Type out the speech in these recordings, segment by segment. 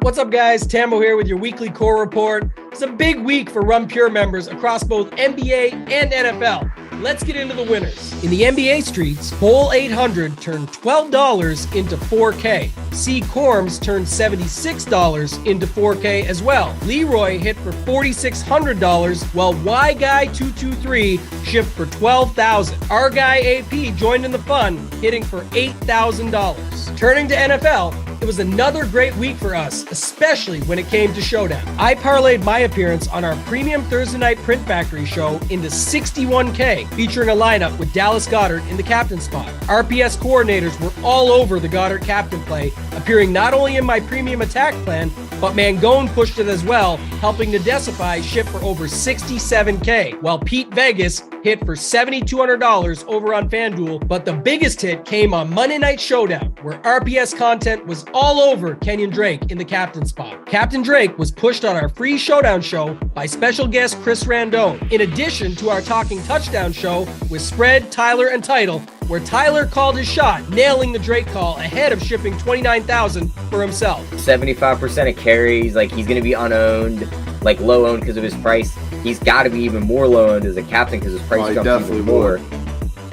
What's up, guys? Tambo here with your weekly core report. It's a big week for Run Pure members across both NBA and NFL. Let's get into the winners. In the NBA streets, Hole 800 turned $12 into 4K. C. Corms turned $76 into 4K as well. Leroy hit for $4,600, while Y Guy 223 shipped for $12,000. Our guy AP joined in the fun, hitting for $8,000. Turning to NFL, it was another great week for us, especially when it came to Showdown. I parlayed my appearance on our premium Thursday night Print Factory show into 61K, featuring a lineup with Dallas Goedert in the captain spot. RPS coordinators were all over the Goedert captain play, appearing not only in my premium attack plan, but Mangone pushed it as well, helping Nadesify ship for over 67K, while Pete Vegas hit for $7,200 over on FanDuel. But the biggest hit came on Monday Night Showdown, where RPS content was all over Kenyon Drake in the captain spot. Captain Drake was pushed on our free Showdown show by special guest Chris Randone, in addition to our Talking Touchdown show with Spread, Tyler, and Title, where Tyler called his shot, nailing the Drake call ahead of shipping $29,000 for himself. 75% of carries, like he's going to be unowned, like low owned because of his price. He's got to be even more low owned as a captain because his price jumps even more.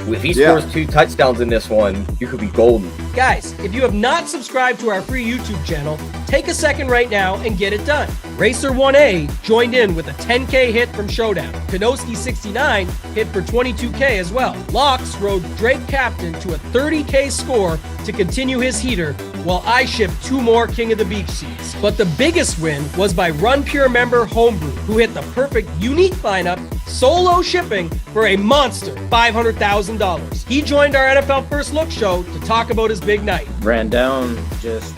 If he scores 2 touchdowns in this one, you could be golden. Guys, if you have not subscribed to our free YouTube channel, take a second right now and get it done. Racer 1A joined in with a 10K hit from Showdown. Kanoski 69 hit for 22K as well. Locks rode Drake Captain to a 30K score to continue his heater, while I shipped 2 more King of the Beach seats. But the biggest win was by Run Pure member Homebrew, who hit the perfect unique lineup, solo shipping for a monster $500,000. He joined our NFL First Look show to talk about his big night. Randone just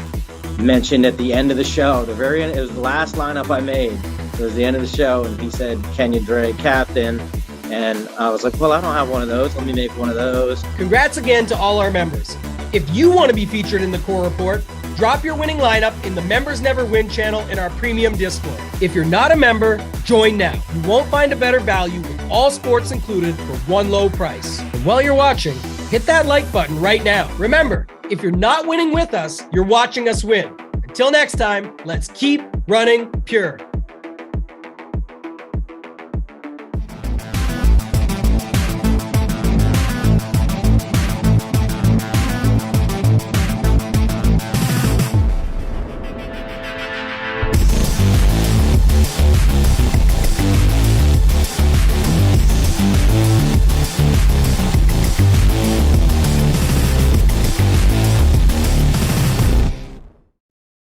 mentioned at the end of the show, the very end, it was the last lineup I made. It was the end of the show, and he said, Kenyon Drake, captain. And I was like, well, I don't have one of those. Let me make one of those. Congrats again to all our members. If you want to be featured in the core report, drop your winning lineup in the Members Never Win channel in our premium Discord. If you're not a member, join now. You won't find a better value with all sports included for one low price. And while you're watching, hit that like button right now. Remember, if you're not winning with us, you're watching us win. Until next time, let's keep running pure.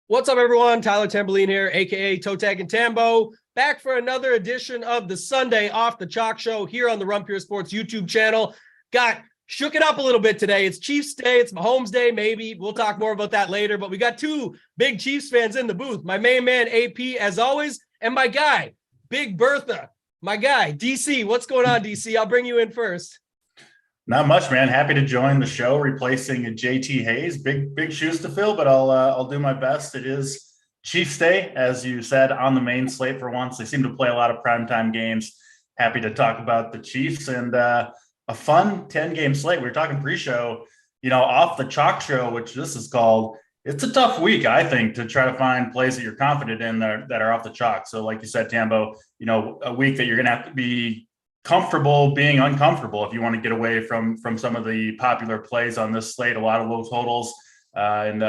What's up, everyone? Tyler Tamboline here, aka Toe Tag and Tambo, back for another edition of the Sunday Off the Chalk Show here on the RunPureSports YouTube channel. Got shook it up a little bit today. It's Chiefs Day, it's Mahomes Day, maybe. We'll talk more about that later, but we got 2 big Chiefs fans in the booth. My main man, AP, as always, and my guy, Big Bertha, my guy, DC. What's going on, DC? I'll bring you in first. Not much, man. Happy to join the show, replacing JT Hayes. Big shoes to fill, but I'll do my best. It is Chiefs Day, as you said, on the main slate for once. They seem to play a lot of primetime games. Happy to talk about the Chiefs and a fun 10-game slate. We were talking pre-show, off the chalk show, which this is called. It's a tough week, I think, to try to find plays that you're confident in that are off the chalk. So, like you said, Tambo, a week that you're going to have to be comfortable being uncomfortable if you want to get away from some of the popular plays on this slate, a lot of low totals, and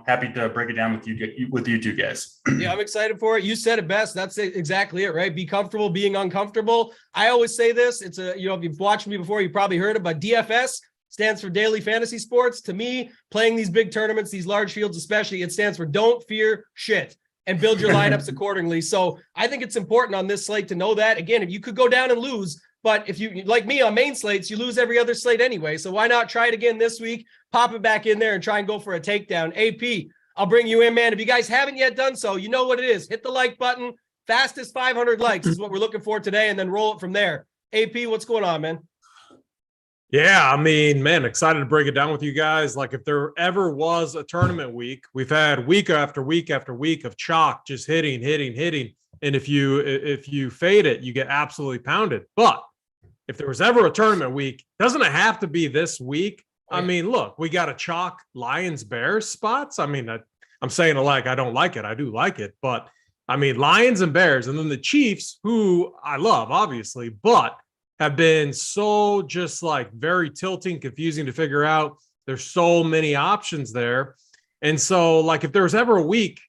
happy to break it down with you two guys. Yeah, I'm excited for it. You said it best. That's exactly it, right? Be comfortable being uncomfortable. I always say this. It's if you've watched me before, you probably heard it, but DFS stands for Daily Fantasy Sports. To me, playing these big tournaments, these large fields especially, it stands for Don't Fear Shit, and build your lineups accordingly. So I think it's important on this slate to know that. Again, if you could go down and lose, but if you, like me on main slates, you lose every other slate anyway. So why not try it again this week, pop it back in there and try and go for a takedown. AP, I'll bring you in, man. If you guys haven't yet done so, you know what it is. Hit the like button. Fastest 500 likes is what we're looking for today, and then roll it from there. AP, what's going on, man? Yeah, I mean, man, excited to break it down with you guys. Like, if there ever was a tournament week, we've had week after week after week of chalk just hitting. And if you fade it, you get absolutely pounded. But if there was ever a tournament week, doesn't it have to be this week? I mean, look, we got a chalk Lions Bears spots. I mean, I'm saying I don't like it. I do like it. But I mean, Lions and Bears, and then the Chiefs, who I love, obviously, but have been so just like very tilting, confusing to figure out. There's so many options there. And so, like, if there's ever a week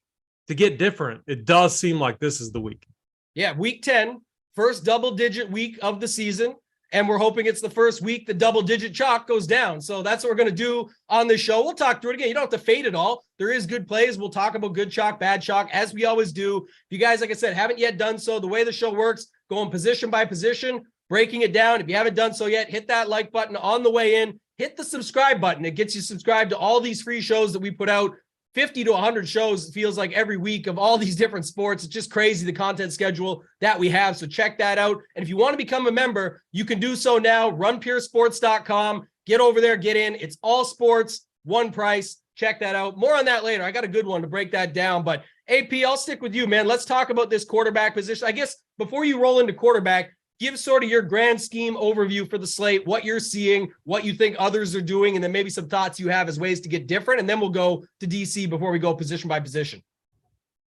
to get different, it does seem like this is the week. Yeah, week 10, first double-digit week of the season. And we're hoping it's the first week the double-digit chalk goes down. So that's what we're going to do on this show. We'll talk through it again. You don't have to fade it all. There is good plays. We'll talk about good chalk, bad chalk, as we always do. If you guys, like I said, haven't yet done so, the way the show works, going position by position, breaking it down. If you haven't done so yet, hit that like button on the way in. Hit the subscribe button. It gets you subscribed to all these free shows that we put out. 50 to 100 shows, it feels like, every week of all these different sports. It's just crazy, the content schedule that we have. So check that out. And if you want to become a member, you can do so now. RunPureSports.com. Get over there, get in. It's all sports, one price. Check that out. More on that later. I got a good one to break that down. But AP, I'll stick with you, man. Let's talk about this quarterback position. I guess before you roll into quarterback, give sort of your grand scheme overview for the slate, what you're seeing, what you think others are doing, and then maybe some thoughts you have as ways to get different. And then we'll go to DC before we go position by position.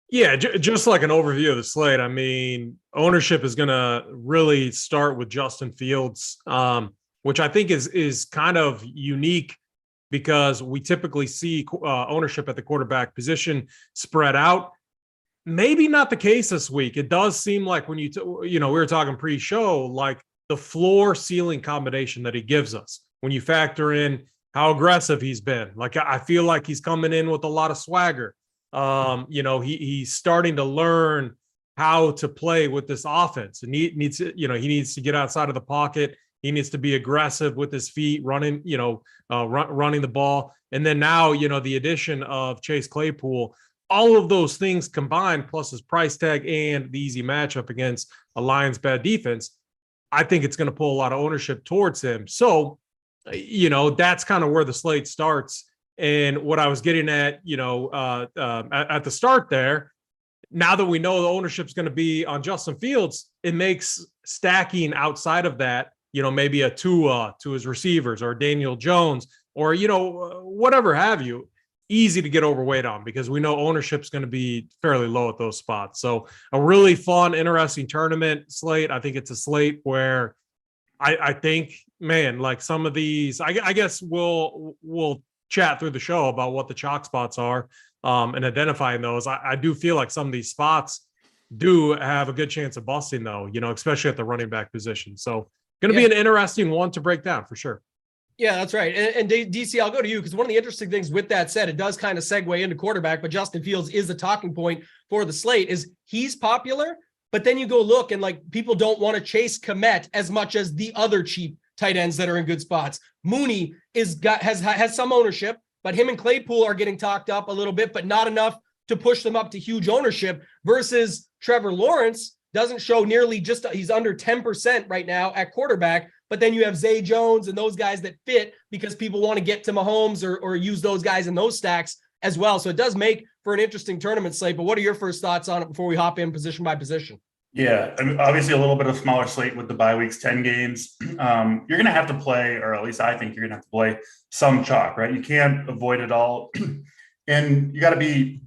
Yeah, just like an overview of the slate. I mean, ownership is going to really start with Justin Fields, which I think is kind of unique because we typically see ownership at the quarterback position spread out. Maybe not the case this week. It does seem like when we were talking pre-show, like the floor ceiling combination that he gives us when you factor in how aggressive he's been. Like, I feel like he's coming in with a lot of swagger. He's starting to learn how to play with this offense, and he needs to get outside of the pocket. He needs to be aggressive with his feet, running the ball. And then now, the addition of Chase Claypool, all of those things combined, plus his price tag and the easy matchup against a Lions bad defense, I think it's going to pull a lot of ownership towards him. So, that's kind of where the slate starts. And what I was getting at, at the start there, now that we know the ownership is going to be on Justin Fields, it makes stacking outside of that, maybe a Tua to his receivers or Daniel Jones or, whatever have you, easy to get overweight on because we know ownership is going to be fairly low at those spots. So a really fun, interesting tournament slate. I think it's a slate where I think, man, like some of these, I guess we'll chat through the show about what the chalk spots are and identifying those. I do feel like some of these spots do have a good chance of busting though, especially at the running back position. So going to be an interesting one to break down for sure. Yeah, that's right. And DC, I'll go to you because one of the interesting things with that said, it does kind of segue into quarterback, but Justin Fields is the talking point for the slate. Is he's popular, but then you go look and like people don't want to chase Kmet as much as the other cheap tight ends that are in good spots. Mooney has some ownership, but him and Claypool are getting talked up a little bit, but not enough to push them up to huge ownership versus Trevor Lawrence doesn't show nearly he's under 10% right now at quarterback. But then you have Zay Jones and those guys that fit because people want to get to Mahomes or use those guys in those stacks as well. So it does make for an interesting tournament slate. But what are your first thoughts on it before we hop in position by position? Yeah, I mean, obviously a little bit of smaller slate with the bye weeks, 10 games. You're going to have to play, or at least I think you're going to have to play some chalk, right? You can't avoid it all. And you got to be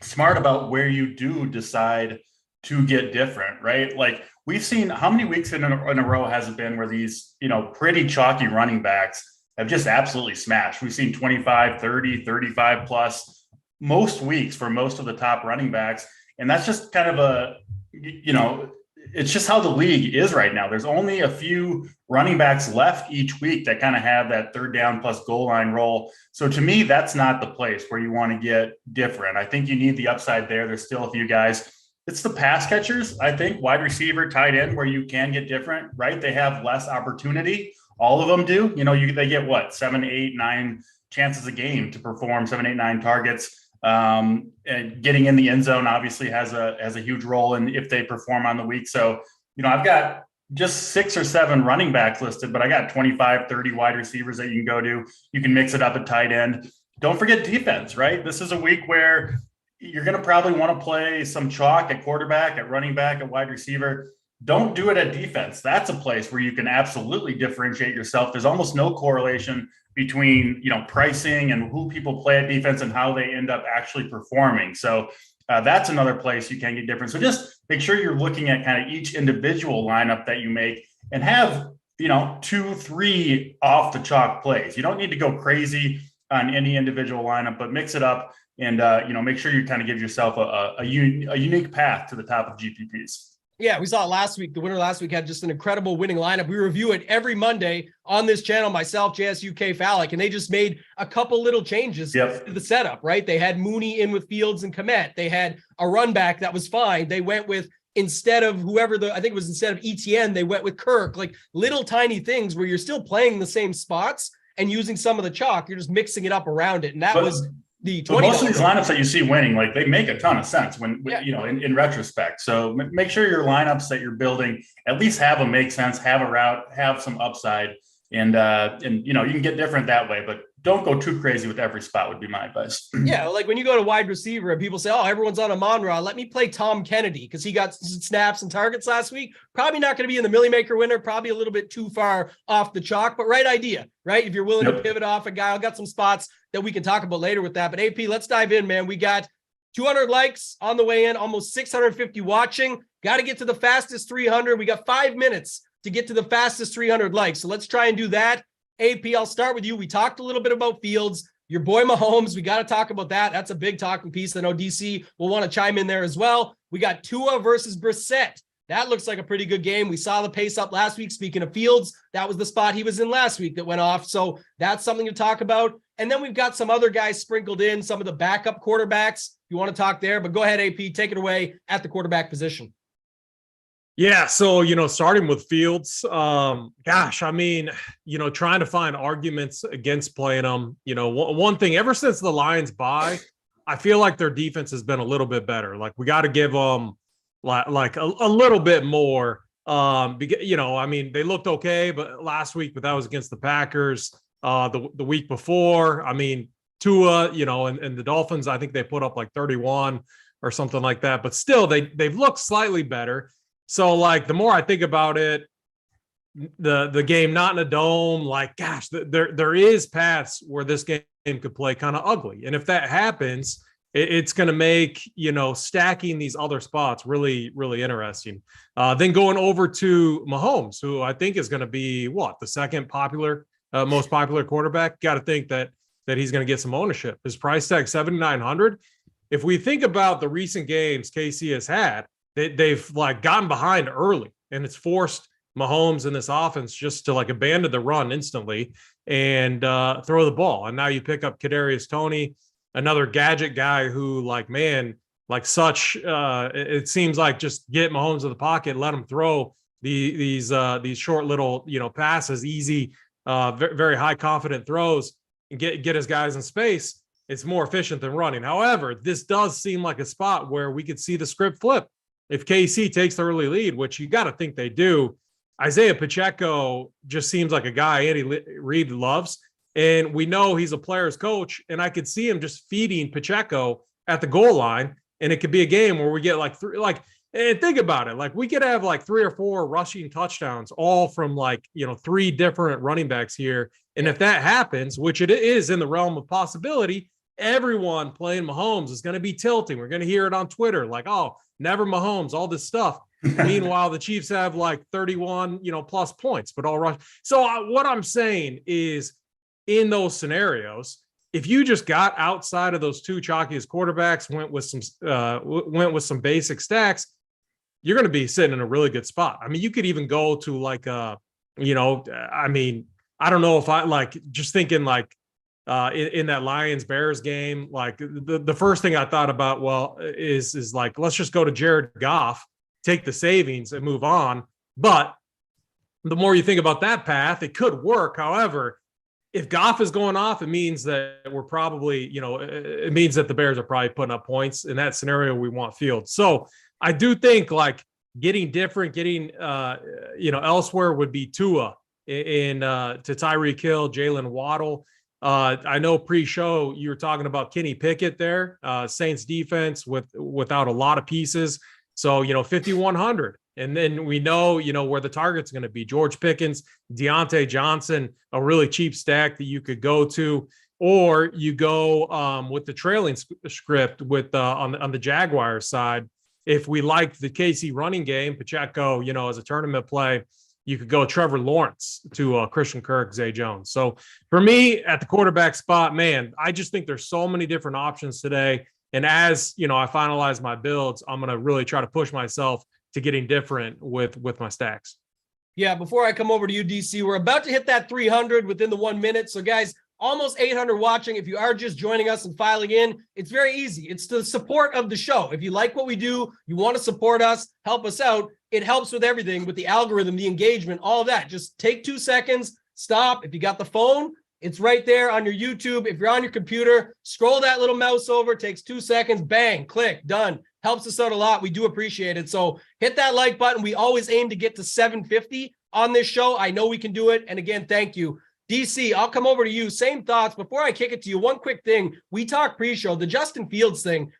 smart about where you do decide to get different, right? Like, we've seen how many weeks in a row has it been where these, pretty chalky running backs have just absolutely smashed. We've seen 25, 30, 35 plus most weeks for most of the top running backs. And that's just kind of it's just how the league is right now. There's only a few running backs left each week that kind of have that third down plus goal line role. So to me, that's not the place where you want to get different. I think you need the upside there. There's still a few guys. It's the pass catchers, I think, wide receiver, tight end, where you can get different, right? They have less opportunity. All of them do. They get 7, 8, 9 chances a game to perform, 7, 8, 9 targets. And getting in the end zone obviously has a huge role in if they perform on the week. So, I've got just 6 or 7 running backs listed, but I got 25, 30 wide receivers that you can go to. You can mix it up at tight end. Don't forget defense, right? This is a week where you're going to probably want to play some chalk at quarterback, at running back, at wide receiver. Don't do it at defense. That's a place where you can absolutely differentiate yourself. There's almost no correlation between, pricing and who people play at defense and how they end up actually performing. So that's another place you can get different. So just make sure you're looking at kind of each individual lineup that you make and have, 2-3 off the chalk plays. You don't need to go crazy on any individual lineup, but mix it up and, make sure you kind of give yourself a unique path to the top of GPPs. Yeah, we saw it last week. The winner last week had just an incredible winning lineup. We review it every Monday on this channel, myself, JSUK Phallic, and they just made a couple little changes to the setup, right? They had Mooney in with Fields and Kmet. They had a run back that was fine. They went with, instead of instead of ETN, they went with Kirk, like little tiny things where you're still playing the same spots and using some of the chalk. You're just mixing it up around it. And that was the 20. Most of these lineups that you see winning, like they make a ton of sense in retrospect. So make sure your lineups that you're building at least have them make sense, have a route, have some upside, and you can get different that way, but don't go too crazy with every spot would be my advice. Yeah, like when you go to wide receiver and people say, oh, everyone's on Amon-Ra, let me play Tom Kennedy because he got snaps and targets last week. Probably not going to be in the Millie Maker winner, probably a little bit too far off the chalk, but right idea, right? If you're willing to pivot off a guy, I've got some spots that we can talk about later with that. But AP, let's dive in, man. We got 200 likes on the way in, almost 650 watching. Got to get to the fastest 300. We got 5 minutes to get to the fastest 300 likes. So let's try and do that. AP, I'll start with you. We talked a little bit about Fields, your boy Mahomes. We got to talk about that. That's a big talking piece. I know DC will want to chime in there as well. We got Tua versus Brissett. That looks like a pretty good game. We saw the pace up last week. Speaking of Fields, that was the spot he was in last week that went off. So that's something to talk about. And then we've got some other guys sprinkled in, some of the backup quarterbacks. You want to talk there, but go ahead, AP, take it away at the quarterback position. Yeah, so, starting with Fields, trying to find arguments against playing them. One thing, ever since the Lions bye, I feel like their defense has been a little bit better. Like, we got to give them like a little bit more. They looked okay, but last week, but that was against the Packers. The week before, Tua, and the Dolphins, I think they put up like 31 or something like that. But still, they've looked slightly better. So, like, the more I think about it, the game not in a dome, like, gosh, there is paths where this game could play kind of ugly. And if that happens, it's going to make, stacking these other spots really, really interesting. Then going over to Mahomes, who I think is going to be, the second most popular quarterback. Got to think that he's going to get some ownership. His price tag, $7,900. If we think about the recent games KC has had, they've like gotten behind early, and it's forced Mahomes and this offense just to like abandon the run instantly and throw the ball. And now you pick up Kadarius Toney, another gadget guy who, it seems like just get Mahomes in the pocket, let him throw these short little passes, easy, very high confident throws, and get his guys in space. It's more efficient than running. However, this does seem like a spot where we could see the script flip. If KC takes the early lead, which you got to think they do, Isaiah Pacheco just seems like a guy Andy Reid loves. And we know he's a player's coach, and I could see him just feeding Pacheco at the goal line. And it could be a game where we get and think about it. Like, we could have like 3 or 4 rushing touchdowns, all from 3 different running backs here. And if that happens, which it is in the realm of possibility, everyone playing Mahomes is going to be tilting. We're going to hear it on Twitter, like, oh, never Mahomes, all this stuff. Meanwhile, the Chiefs have like 31, plus points, but all rush. So what I'm saying is, in those scenarios, if you just got outside of those 2 chalkiest quarterbacks, went with some basic stacks, you're going to be sitting in a really good spot. You could even go to I don't know if I just thinking in that Lions-Bears game, like the first thing I thought about, is like, let's just go to Jared Goff, take the savings and move on. But the more you think about that path, it could work. However, if Goff is going off, it means that we're probably, it means that the Bears are probably putting up points. In that scenario, we want Fields. So I do think getting elsewhere would be Tua to Tyreek Hill, Jalen Waddle. I know pre-show you were talking about Kenny Pickett there, Saints defense without a lot of pieces. So, 5,100. And then we know, where the target's going to be. George Pickens, Deontay Johnson, a really cheap stack that you could go to, or you go with the trailing script with on the Jaguars side. If we like the KC running game, Pacheco, as a tournament play, you could go Trevor Lawrence to Christian Kirk, Zay Jones. So for me at the quarterback spot, man, I just think there's so many different options today. And as, I finalize my builds, I'm going to really try to push myself to getting different with my stacks. Yeah, before I come over to you, DC, we're about to hit that 300 within the 1 minute. So guys, almost 800 watching. If you are just joining us and filing in, it's very easy. It's the support of the show. If you like what we do, you want to support us, help us out. It helps with everything, with the algorithm, the engagement, all of that. Just take 2 seconds, stop. If you got the phone, it's right there on your YouTube. If you're on your computer, scroll that little mouse over, takes 2 seconds, bang, click, done. Helps us out a lot. We do appreciate it. So hit that like button. We always aim to get to 750 on this show. I know we can do it. And again, thank you. DC, I'll come over to you. Same thoughts. Before I kick it to you, one quick thing. We talked pre-show, the Justin Fields thing.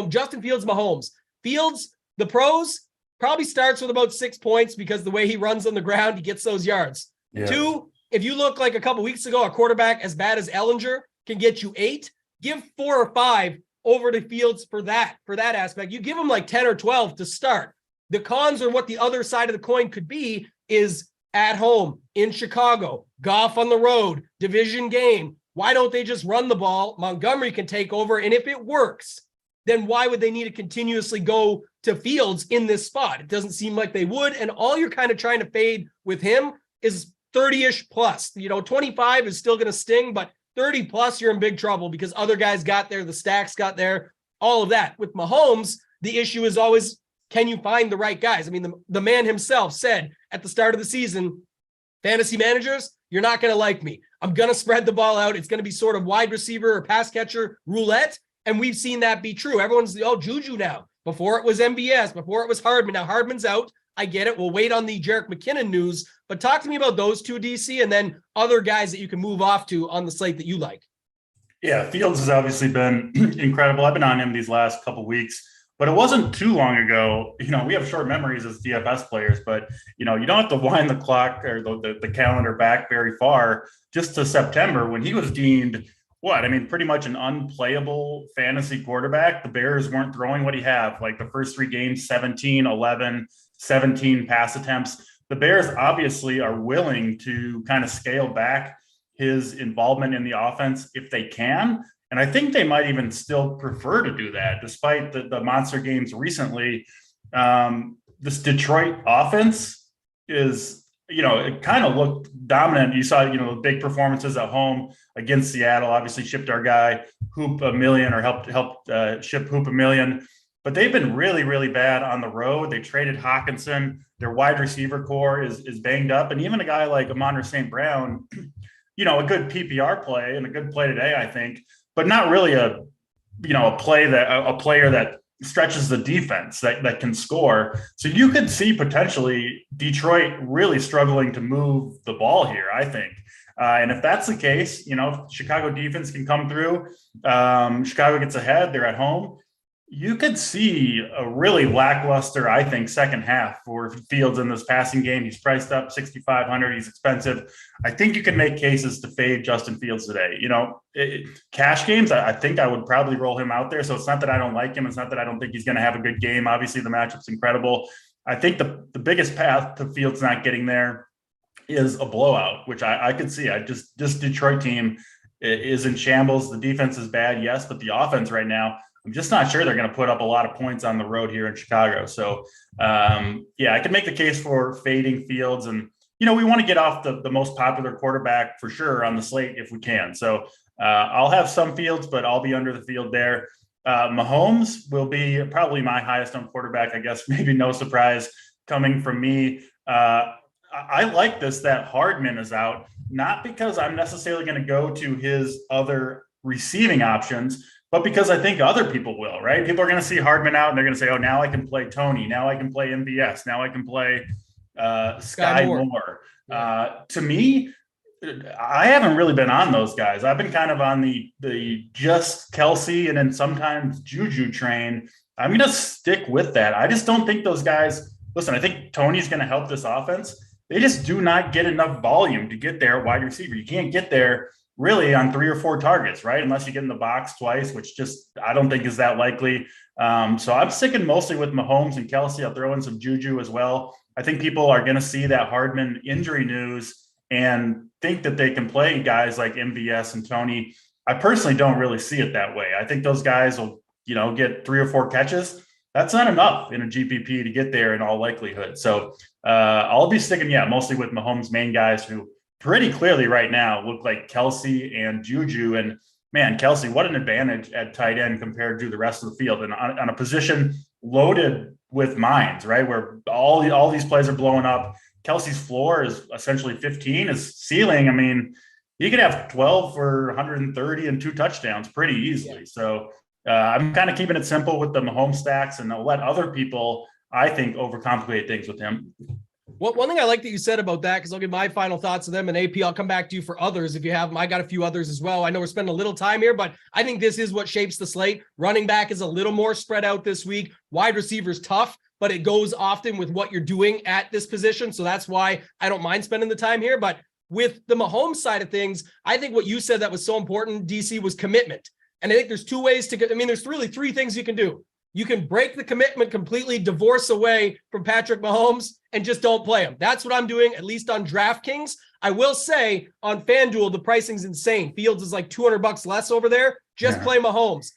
Justin Fields, Mahomes. Fields, the pros, probably starts with about 6 points because the way he runs on the ground, he gets those yards. Yeah. 2, if you look like a couple weeks ago, a quarterback as bad as Ellinger can get you 8, give 4 or 5 over to Fields for that aspect. You give him like 10 or 12 to start. The cons or what the other side of the coin could be is at home in Chicago, Goff on the road, division game. Why don't they just run the ball? Montgomery can take over. And if it works, then why would they need to continuously go to Fields in this spot? It doesn't seem like they would. And all you're kind of trying to fade with him is 30-ish plus. 25 is still going to sting, but 30 plus, you're in big trouble because other guys got there, the stacks got there, all of that. With Mahomes, the issue is always, can you find the right guys? I mean, the man himself said at the start of the season, fantasy managers, you're not going to like me. I'm going to spread the ball out. It's going to be sort of wide receiver or pass catcher roulette. And we've seen that be true. Everyone's, Juju now. Before it was MBS, before it was Hardman. Now Hardman's out. I get it. We'll wait on the Jerick McKinnon news, but talk to me about those two, DC, and then other guys that you can move off to on the slate that you like. Yeah, Fields has obviously been incredible. I've been on him these last couple of weeks, but it wasn't too long ago. We have short memories as DFS players, but you don't have to wind the clock or the calendar back very far just to September when he was deemed pretty much an unplayable fantasy quarterback. The Bears weren't throwing what he had, like the first 3 games, 17, 11, 17 pass attempts. The Bears obviously are willing to kind of scale back his involvement in the offense if they can. And I think they might even still prefer to do that, despite the monster games recently. This Detroit offense is, it kind of looked dominant. You saw, the big performances at home against Seattle, obviously shipped our guy Hoop a million or helped ship Hoop a million. But they've been really, really bad on the road. They traded Hawkinson. Their wide receiver core is banged up. And even a guy like Amon-Ra St. Brown, a good PPR play and a good play today, I think, but not really a player that stretches the defense that can score. So you could see potentially Detroit really struggling to move the ball here, I think. And if that's the case, Chicago defense can come through. Chicago gets ahead. They're at home. You could see a really lackluster, I think, second half for Fields in this passing game. He's priced up 6,500. He's expensive. I think you can make cases to fade Justin Fields today. Cash games, I think I would probably roll him out there. So it's not that I don't like him. It's not that I don't think he's going to have a good game. Obviously, the matchup's incredible. I think the biggest path to Fields not getting there is a blowout, which I could see. This Detroit team is in shambles. The defense is bad, yes, but the offense right now, I'm just not sure they're going to put up a lot of points on the road here in Chicago. So, I can make the case for fading Fields. And, we want to get off the most popular quarterback for sure on the slate if we can. So I'll have some Fields, but I'll be under the field there. Mahomes will be probably my highest owned quarterback, I guess, maybe no surprise coming from me. I like that Hardman is out, not because I'm necessarily going to go to his other receiving options, but because I think other people will, right? People are going to see Hardman out and they're going to say, oh, now I can play Tony. Now I can play MBS. Now I can play Sky Moore. To me, I haven't really been on those guys. I've been kind of on the just Kelsey and then sometimes Juju train. I'm going to stick with that. I just don't think those guys listen, I think Tony's going to help this offense. They just do not get enough volume to get there at wide receiver. You can't get there really on 3 or 4 targets, right? Unless you get in the box twice, which just I don't think is that likely. So I'm sticking mostly with Mahomes and Kelsey. I'll throw in some Juju as well. I think people are going to see that Hardman injury news and think that they can play guys like MVS and Tony. I personally don't really see it that way. I think those guys will, get 3 or 4 catches. That's not enough in a GPP to get there in all likelihood. So I'll be sticking, mostly with Mahomes' main guys who pretty clearly right now look like Kelsey and Juju. And man, Kelsey, what an advantage at tight end compared to the rest of the field, and on a position loaded with mines, right? Where all these plays are blowing up. Kelsey's floor is essentially 15. His ceiling, I mean, he could have 12 for 130 and 2 touchdowns pretty easily. Yeah. So I'm kind of keeping it simple with the Mahomes stacks, and I'll let other people, I think, overcomplicate things with him. Well, one thing I like that you said about that, because I'll give my final thoughts of them, and AP, I'll come back to you for others if you have them. I got a few others as well. I know we're spending a little time here, but I think this is what shapes the slate. Running back is a little more spread out this week. Wide receiver's tough, but it goes often with what you're doing at this position. So that's why I don't mind spending the time here. But with the Mahomes side of things, I think what you said that was so important, DC, was commitment. And I think there's 2 ways there's really 3 things you can do. You can break the commitment completely, divorce away from Patrick Mahomes, and just don't play him. That's what I'm doing, at least on DraftKings. I will say on FanDuel, the pricing's insane. Fields is like $200 less over there. Just play Mahomes.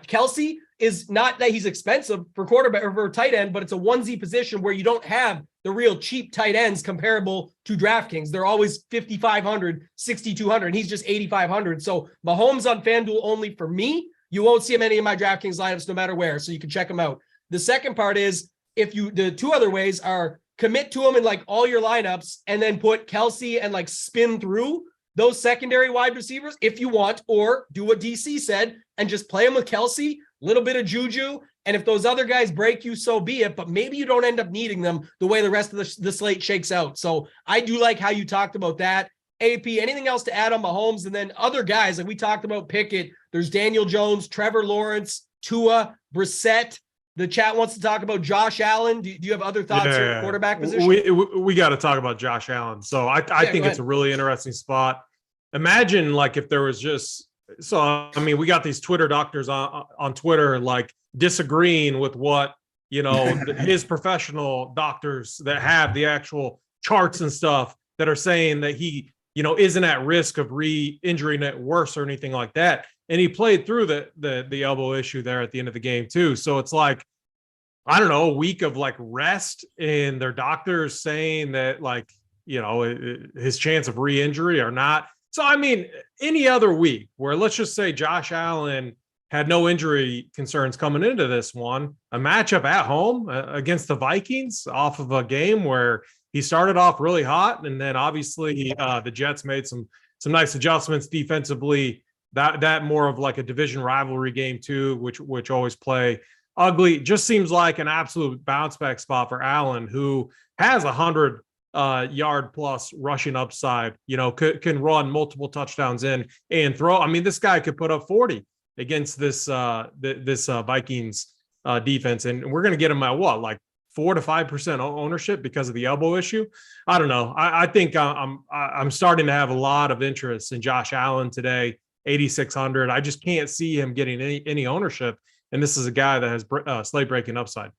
Kelsey is not that he's expensive for quarterback or for tight end, but it's a onesie position where you don't have the real cheap tight ends comparable to DraftKings. They're always 5,500, 6,200, and he's just 8,500. So Mahomes on FanDuel only for me. You won't see him any of my DraftKings lineups no matter where, so you can check him out. The second part is the 2 other ways are commit to him in like all your lineups and then put Kelsey and like spin through those secondary wide receivers if you want, or do what DC said and just play him with Kelsey, a little bit of Juju. And if those other guys break you, so be it. But maybe you don't end up needing them the way the rest of the slate shakes out. So I do like how you talked about that. AP, anything else to add on Mahomes? And then other guys, like we talked about Pickett, there's Daniel Jones, Trevor Lawrence, Tua, Brissett. The chat wants to talk about Josh Allen. Do you have other thoughts on the quarterback position? We got to talk about Josh Allen. So I think it's a really interesting spot. Imagine like if there was just, we got these Twitter doctors on Twitter, like disagreeing with what, his professional doctors that have the actual charts and stuff that are saying that he, isn't at risk of re-injuring it worse or anything like that. And he played through the elbow issue there at the end of the game too. So it's like, I don't know, a week of like rest, and their doctors saying that like, his chance of re-injury or not. So, any other week where let's just say Josh Allen had no injury concerns coming into this one, a matchup at home against the Vikings off of a game where he started off really hot, and then obviously the Jets made some nice adjustments defensively. That more of like a division rivalry game too, which always play ugly. Just seems like an absolute bounce back spot for Allen, who has 100 yard plus rushing upside. Can run multiple touchdowns in and throw. This guy could put up 40 against this Vikings defense, and we're gonna get him at what, like 4 to 5% ownership because of the elbow issue. I don't know. I think I'm starting to have a lot of interest in Josh Allen today. 8,600. I just can't see him getting any ownership. And this is a guy that has slate breaking upside.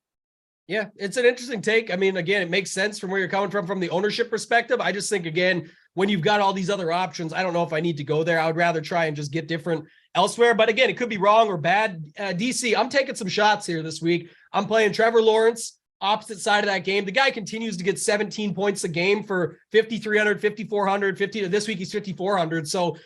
Yeah, it's an interesting take. Again, it makes sense from where you're coming from the ownership perspective. I just think, again, when you've got all these other options, I don't know if I need to go there. I would rather try and just get different elsewhere. But again, it could be wrong or bad. DC, I'm taking some shots here this week. I'm playing Trevor Lawrence, opposite side of that game. The guy continues to get 17 points a game for 5,300, 5,400, this week he's 5,400. So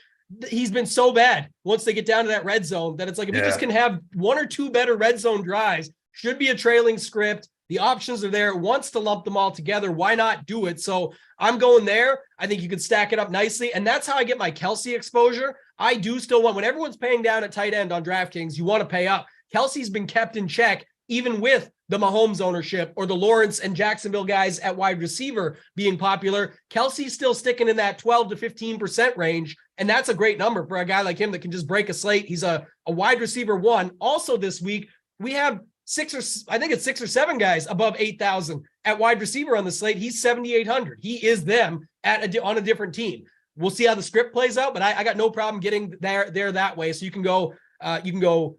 he's been so bad once they get down to that red zone that it's like, if you just can have 1 or 2 better red zone drives, should be a trailing script. The options are there. Wants to lump them all together. Why not do it? So I'm going there. I think you could stack it up nicely. And that's how I get my Kelsey exposure. I do still want, when everyone's paying down at tight end on DraftKings, you want to pay up. Kelsey's been kept in check, even with the Mahomes ownership or the Lawrence and Jacksonville guys at wide receiver being popular. Kelsey's still sticking in that 12 to 15% range. And that's a great number for a guy like him that can just break a slate. He's a wide receiver 1. Also this week, we have 6 or 7 guys above 8,000 at wide receiver on the slate, he's 7,800. He is them on a different team. We'll see how the script plays out, but I got no problem getting there that way. So you can go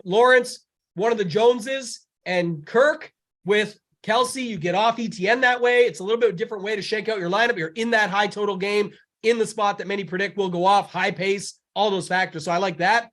Lawrence, one of the Joneses, and Kirk with Kelsey. You get off ETN that way. It's a little bit of a different way to shake out your lineup. You're in that high total game, in the spot that many predict will go off, high pace, all those factors. So I like that.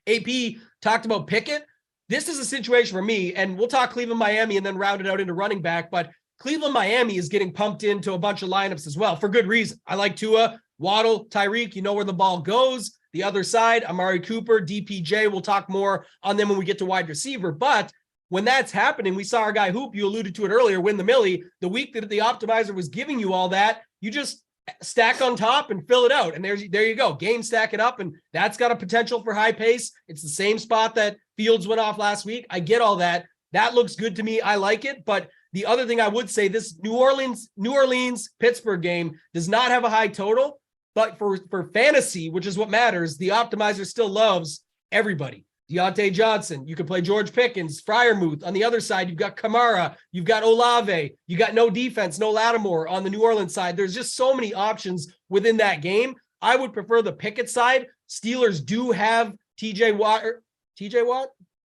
AP talked about Pickett. This is a situation for me, and we'll talk Cleveland, Miami, and then round it out into running back. But Cleveland, Miami is getting pumped into a bunch of lineups as well for good reason. I like Tua, Waddle, Tyreek. You know where the ball goes. The other side, Amari Cooper, DPJ. We'll talk more on them when we get to wide receiver. But when that's happening, we saw our guy Hoop, you alluded to it earlier, win the Millie. The week that the optimizer was giving you all that, you just stack on top and fill it out. And there you go. Game stack it up. And that's got a potential for high pace. It's the same spot that Fields went off last week. I get all that. That looks good to me. I like it. But the other thing I would say, this New Orleans Pittsburgh game does not have a high total, but for fantasy, which is what matters, the optimizer still loves everybody. Deontay Johnson, you can play George Pickens, Freiermuth. On the other side, you've got Kamara, you've got Olave, you got no defense, no Lattimore on the New Orleans side. There's just so many options within that game. I would prefer the Pickett side. Steelers do have TJ Watt.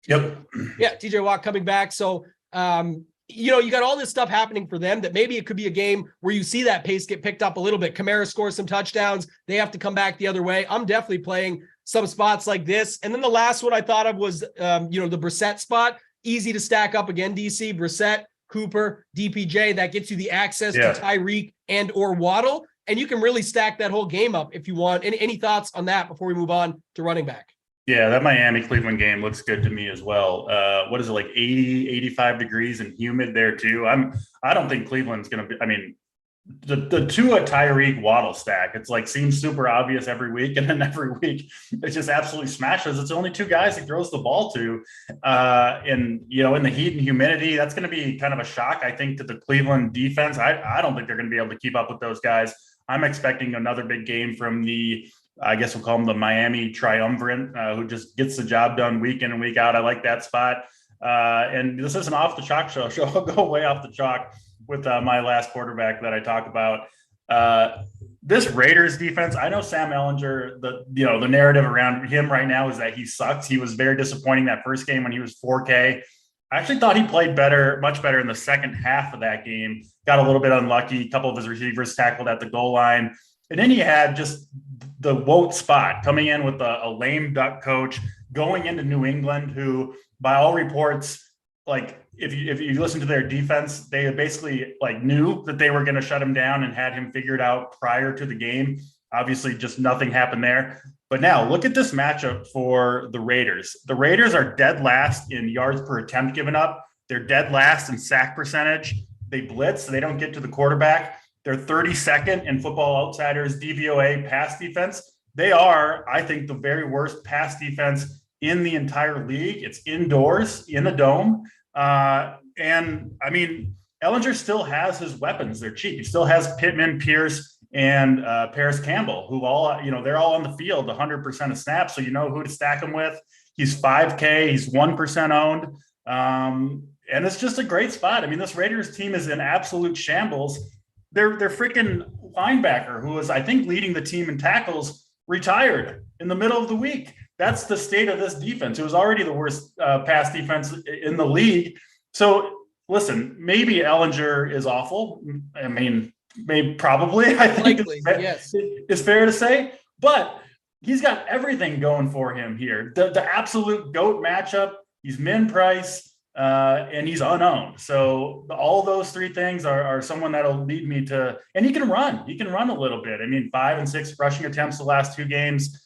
Yep. Yeah, TJ Watt coming back. So, you got all this stuff happening for them that maybe it could be a game where you see that pace get picked up a little bit. Kamara scores some touchdowns. They have to come back the other way. I'm definitely playing some spots like this. And then the last one I thought of was, the Brissett spot. Easy to stack up again, DC. Brissett, Cooper, DPJ. That gets you the access to Tyreek and or Waddle. And you can really stack that whole game up if you want. Any thoughts on that before we move on to running back? Yeah, that Miami-Cleveland game looks good to me as well. What is it, like 80, 85 degrees and humid there too? I don't think Cleveland's going to be, the Tua Tyreek Waddle stack, it's like seems super obvious every week. And then every week it just absolutely smashes. It's only two guys he throws the ball to. In the heat and humidity, that's going to be kind of a shock, I think, to the Cleveland defense. I don't think they're going to be able to keep up with those guys. I'm expecting another big game from I guess we'll call them the Miami triumvirate, who just gets the job done week in and week out. I like that spot. And this is an off the chalk show. I'll go way off the chalk with my last quarterback that I talk about. This Raiders defense, I know Sam Ehlinger, the narrative around him right now is that he sucks. He was very disappointing that first game when he was 4K. I actually thought he played much better in the second half of that game. Got a little bit unlucky. A couple of his receivers tackled at the goal line. And then he had just the Wout spot coming in with a lame duck coach going into New England, who by all reports, like if you listen to their defense, they basically knew that they were going to shut him down and had him figured out prior to the game. Obviously just nothing happened there. But now look at this matchup for the Raiders. The Raiders are dead last in yards per attempt given up. They're dead last in sack percentage. They blitz, so they don't get to the quarterback. They're 32nd in Football Outsiders DVOA pass defense. They are, I think, the very worst pass defense in the entire league. It's indoors in a dome. And Ehlinger still has his weapons. They're cheap. He still has Pittman, Pierce, and Paris Campbell, who all, they're all on the field 100% of snaps. So you know who to stack him with. He's 5K. He's 1% owned. And it's just a great spot. This Raiders team is in absolute shambles. Their freaking linebacker, who was, I think, leading the team in tackles, retired in the middle of the week. That's the state of this defense. It was already the worst pass defense in the league. So, listen, maybe Ehlinger is awful. Probably. I think it's fair to say. But he's got everything going for him here. The absolute GOAT matchup. He's min price. And he's unowned. So all those three things are someone that'll lead me to, and he can run a little bit. 5 and 6 rushing attempts the last 2 games.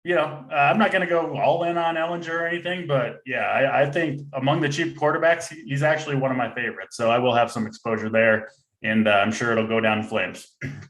I'm not going to go all in on Ehlinger or anything, but yeah, I think among the cheap quarterbacks, he's actually one of my favorites. So I will have some exposure there, and I'm sure it'll go down in flames.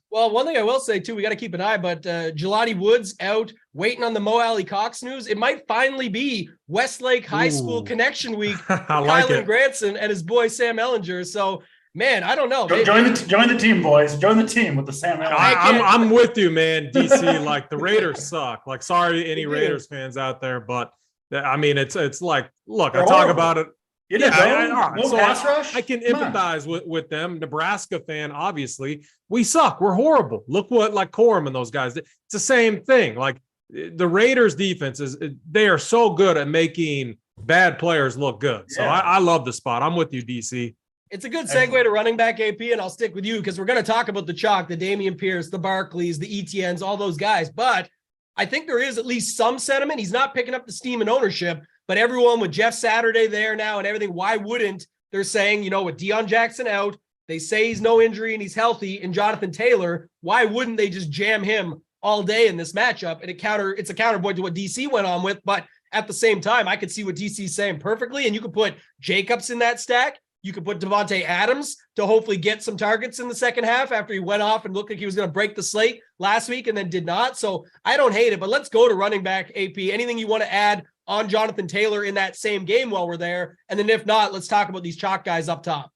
Well, one thing I will say too, we got to keep an eye, but Jelani Woods out waiting on the Mo Alley Cox news. It might finally be Westlake High School Connection Week. Kylan Granson and his boy Sam Ehlinger. So, man, I don't know. Join the team, boys. Join the team with the Sam Ehlinger. I'm with you, man. DC, the Raiders suck. Sorry, any Raiders fans out there, but it's like, look, I talk about it. No pass rush? I can empathize with them. Nebraska fan, obviously. We suck. We're horrible. Look what like Corum and those guys. It's the same thing. Like the Raiders defense they are so good at making bad players look good. So I love the spot. I'm with you, DC. It's a good segue to running back AP, and I'll stick with you because we're going to talk about the chalk, the Dameon Pierce, the Barkleys, the ETNs, all those guys. But I think there is at least some sentiment. He's not picking up the steam and ownership, but everyone with Jeff Saturday there now and everything, why wouldn't they're saying, with Deion Jackson out, they say he's no injury and he's healthy, and Jonathan Taylor, why wouldn't they just jam him all day in this matchup? And it's a counterpoint to what DC went on with, but at the same time, I could see what DC's saying perfectly, and you could put Jacobs in that stack. You could put Devontae Adams to hopefully get some targets in the second half after he went off and looked like he was going to break the slate last week and then did not. So I don't hate it, but let's go to running back AP. Anything you want to add on Jonathan Taylor in that same game while we're there? And then if not, let's talk about these chalk guys up top.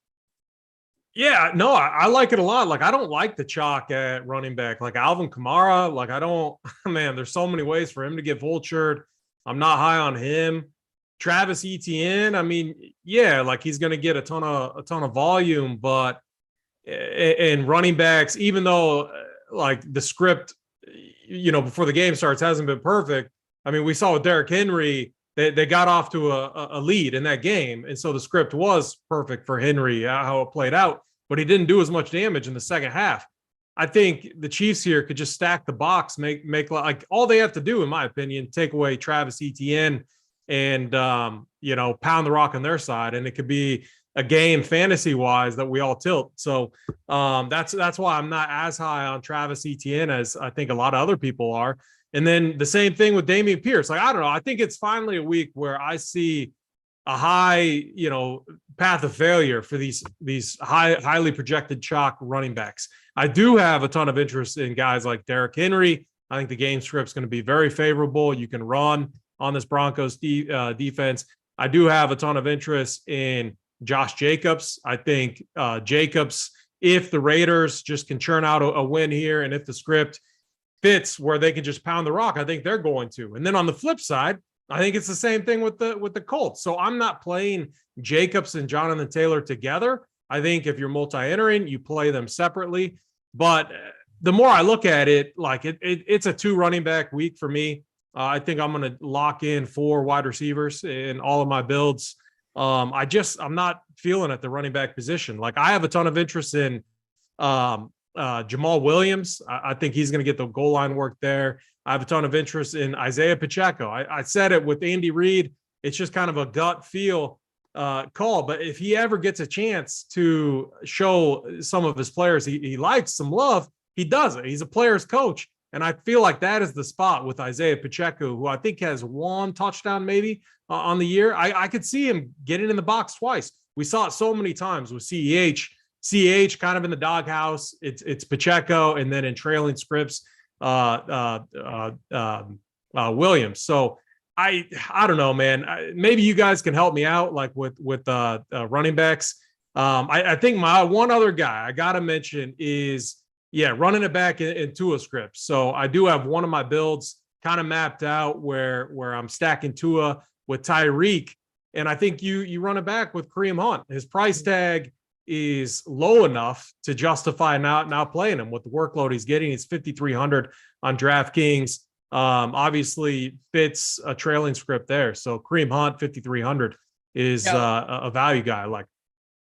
Yeah, no, I like it a lot. Like, I don't like the chalk at running back. Like Alvin Kamara, like there's so many ways for him to get vultured. I'm not high on him. Travis Etienne, like he's going to get a ton of volume, but in running backs, even though like the script, before the game starts hasn't been perfect. We saw with Derrick Henry, they got off to a lead in that game, and so the script was perfect for Henry, how it played out, but he didn't do as much damage in the second half. I think the Chiefs here could just stack the box, make like all they have to do, in my opinion, take away Travis Etienne and pound the rock on their side, and it could be a game fantasy wise that we all tilt. So that's why I'm not as high on Travis Etienne as I think a lot of other people are. And then the same thing with Dameon Pierce. Like, I don't know, I think it's finally a week where I see a high path of failure for these highly projected chalk running backs. I do have a ton of interest in guys like Derrick Henry. I think the game script's going to be very favorable. You can run on this Broncos defense. I do have a ton of interest in Josh Jacobs. I think Jacobs, if the Raiders just can churn out a win here, and if the script fits where they can just pound the rock, I think they're going to. And then on the flip side, I think it's the same thing with the Colts. So I'm not playing Jacobs and Jonathan Taylor together. I think if you're multi-entering, you play them separately. But the more I look at it, like it's a 2 running back week for me. I think I'm going to lock in 4 wide receivers in all of my builds. I'm not feeling at the running back position. Like, I have a ton of interest in Jamal Williams. I think he's going to get the goal line work there. I have a ton of interest in Isaiah Pacheco. I said it with Andy Reid. It's just kind of a gut feel call. But if he ever gets a chance to show some of his players he likes some love, he does it. He's a player's coach. And I feel like that is the spot with Isaiah Pacheco, who I think has 1 touchdown maybe on the year. I could see him getting in the box twice. We saw it so many times with CEH. CEH kind of in the doghouse. It's Pacheco, and then in trailing scripts, Williams. So I don't know, man. Maybe you guys can help me out, like with running backs. I think my one other guy I got to mention is, running it back in Tua scripts. So I do have one of my builds kind of mapped out where I'm stacking Tua with Tyreek. And I think you run it back with Kareem Hunt. His price tag is low enough to justify now playing him with the workload he's getting. He's 5,300 on DraftKings. Obviously fits a trailing script there. So Kareem Hunt, 5,300 is a value guy.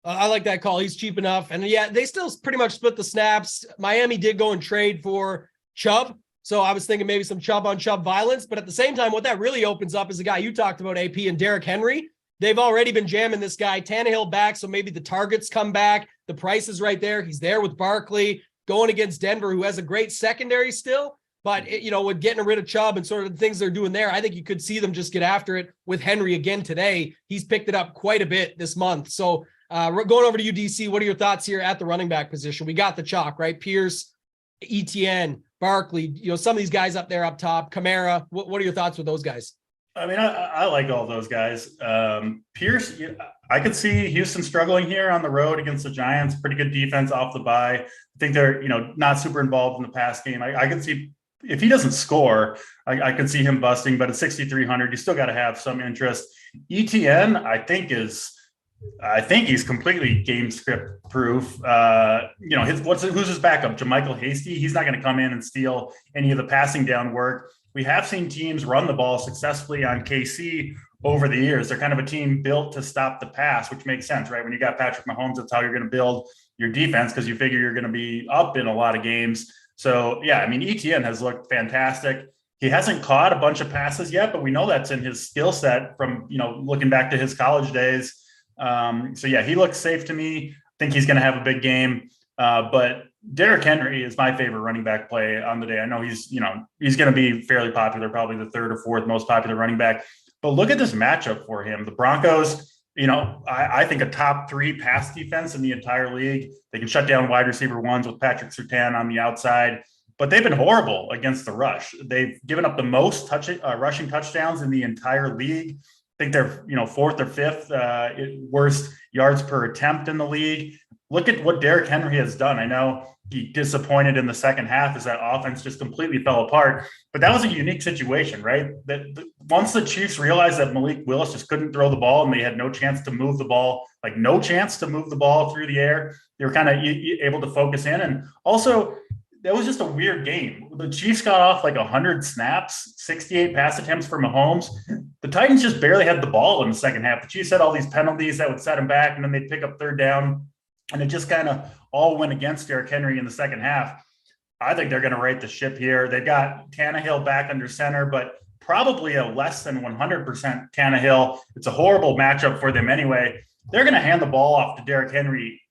I like that call. He's cheap enough. And they still pretty much split the snaps. Miami did go and trade for Chubb. So I was thinking maybe some Chubb on Chubb violence. But at the same time, what that really opens up is the guy you talked about, AP, and Derrick Henry. They've already been jamming this guy. Tannehill back, so maybe the targets come back. The price is right there. He's there with Barkley going against Denver, who has a great secondary still. But, with getting rid of Chubb and sort of the things they're doing there, I think you could see them just get after it with Henry again today. He's picked it up quite a bit this month. So going over to you, DC, what are your thoughts here at the running back position? We got the chalk, right? Pierce, ETN, Barkley, some of these guys up there up top, Kamara. What are your thoughts with those guys? I like all those guys. Pierce, I could see Houston struggling here on the road against the Giants. Pretty good defense off the bye. I think they're, not super involved in the pass game. I can see if he doesn't score, I could see him busting, but at 6,300, you still got to have some interest. ETN, I think, is I think he's completely game script proof. Who's his backup? JaMychal Hasty. He's not going to come in and steal any of the passing down work. We have seen teams run the ball successfully on KC over the years. They're kind of a team built to stop the pass, which makes sense, right? When you got Patrick Mahomes, that's how you're going to build your defense, because you figure you're going to be up in a lot of games. So yeah, I mean, ETN has looked fantastic. He hasn't caught a bunch of passes yet, but we know that's in his skill set from, looking back to his college days. So yeah, he looks safe to me. I think he's going to have a big game. But Derrick Henry is my favorite running back play on the day. I know he's going to be fairly popular, probably the third or fourth most popular running back. But look at this matchup for him. The Broncos, I think a top 3 pass defense in the entire league. They can shut down wide receiver ones with Patrick Surtain on the outside. But they've been horrible against the rush. They've given up the most rushing touchdowns in the entire league. I think they're 4th or 5th worst yards per attempt in the league. Look at what Derrick Henry has done. I know he disappointed in the second half as that offense just completely fell apart. But that was a unique situation, right? Once the Chiefs realized that Malik Willis just couldn't throw the ball and they had no chance to move the ball through the air, they were kind of able to focus in. And also, that was just a weird game. The Chiefs got off like 100 snaps, 68 pass attempts for Mahomes. The Titans just barely had the ball in the second half. The Chiefs had all these penalties that would set them back, and then they'd pick up third down. And it just kind of all went against Derrick Henry in the second half. I think they're going to right the ship here. They've got Tannehill back under center, but probably a less than 100% Tannehill. It's a horrible matchup for them anyway. They're going to hand the ball off to Derrick Henry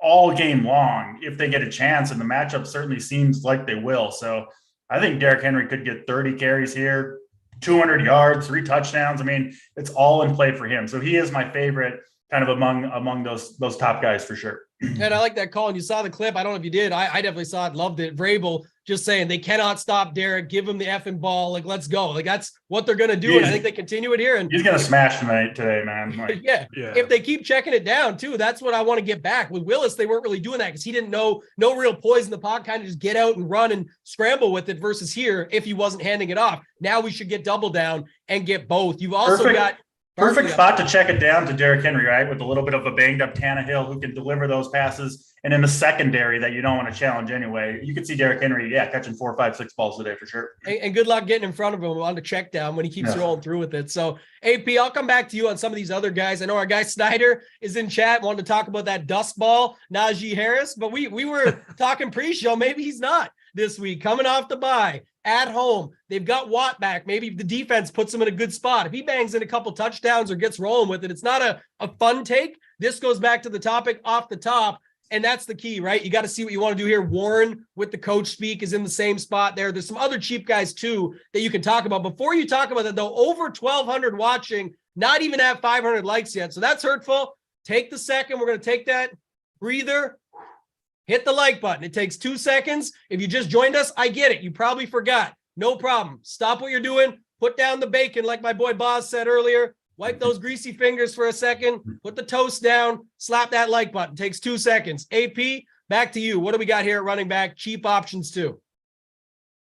all game long if they get a chance, and the matchup certainly seems like they will. So I think Derrick Henry could get 30 carries here, 200 yards, 3 touchdowns. I mean, it's all in play for him. So he is my favorite kind of among those top guys for sure. And I like that call. And you saw the clip. I don't know if you did. I definitely saw it. Loved it. Vrabel just saying they cannot stop Derrick. Give him the effing ball. Like, let's go. Like, that's what they're going to do. And I think they continue it here. And he's going to smash today, man. Like, yeah. If they keep checking it down too, that's what I want to get back. With Willis, they weren't really doing that because he didn't know, no real poise in the pocket, kind of just get out and run and scramble with it versus here, if he wasn't handing it off. Now we should get double down and get both. You've also got perfect spot to check it down to Derrick Henry, right? With a little bit of a banged up Tannehill who can deliver those passes. And in the secondary that you don't want to challenge anyway, you could see Derrick Henry, catching 4, 5, 6 balls a day for sure. And good luck getting in front of him on the check down when he keeps rolling through with it. So AP, I'll come back to you on some of these other guys. I know our guy Snyder is in chat, wanted to talk about that dust ball, Najee Harris, but we were talking pre-show. Maybe he's not this week, coming off the bye. At home, they've got Watt back. Maybe the defense puts him in a good spot. If he bangs in a couple touchdowns or gets rolling with it, it's not a fun take. This goes back to the topic off the top, and that's the key, right? You got to see what you want to do here. Warren with the coach speak is in the same spot there. There's some other cheap guys too that you can talk about. Before you talk about that though, over 1,200 watching, not even at 500 likes yet. So that's hurtful. Take the second. We're going to take that breather. Hit the like button. It takes 2 seconds. If you just joined us, I get it. You probably forgot. No problem. Stop what you're doing. Put down the bacon like my boy Boz said earlier. Wipe those greasy fingers for a second. Put the toast down. Slap that like button. Takes 2 seconds. AP, back to you. What do we got here at running back? Cheap options too.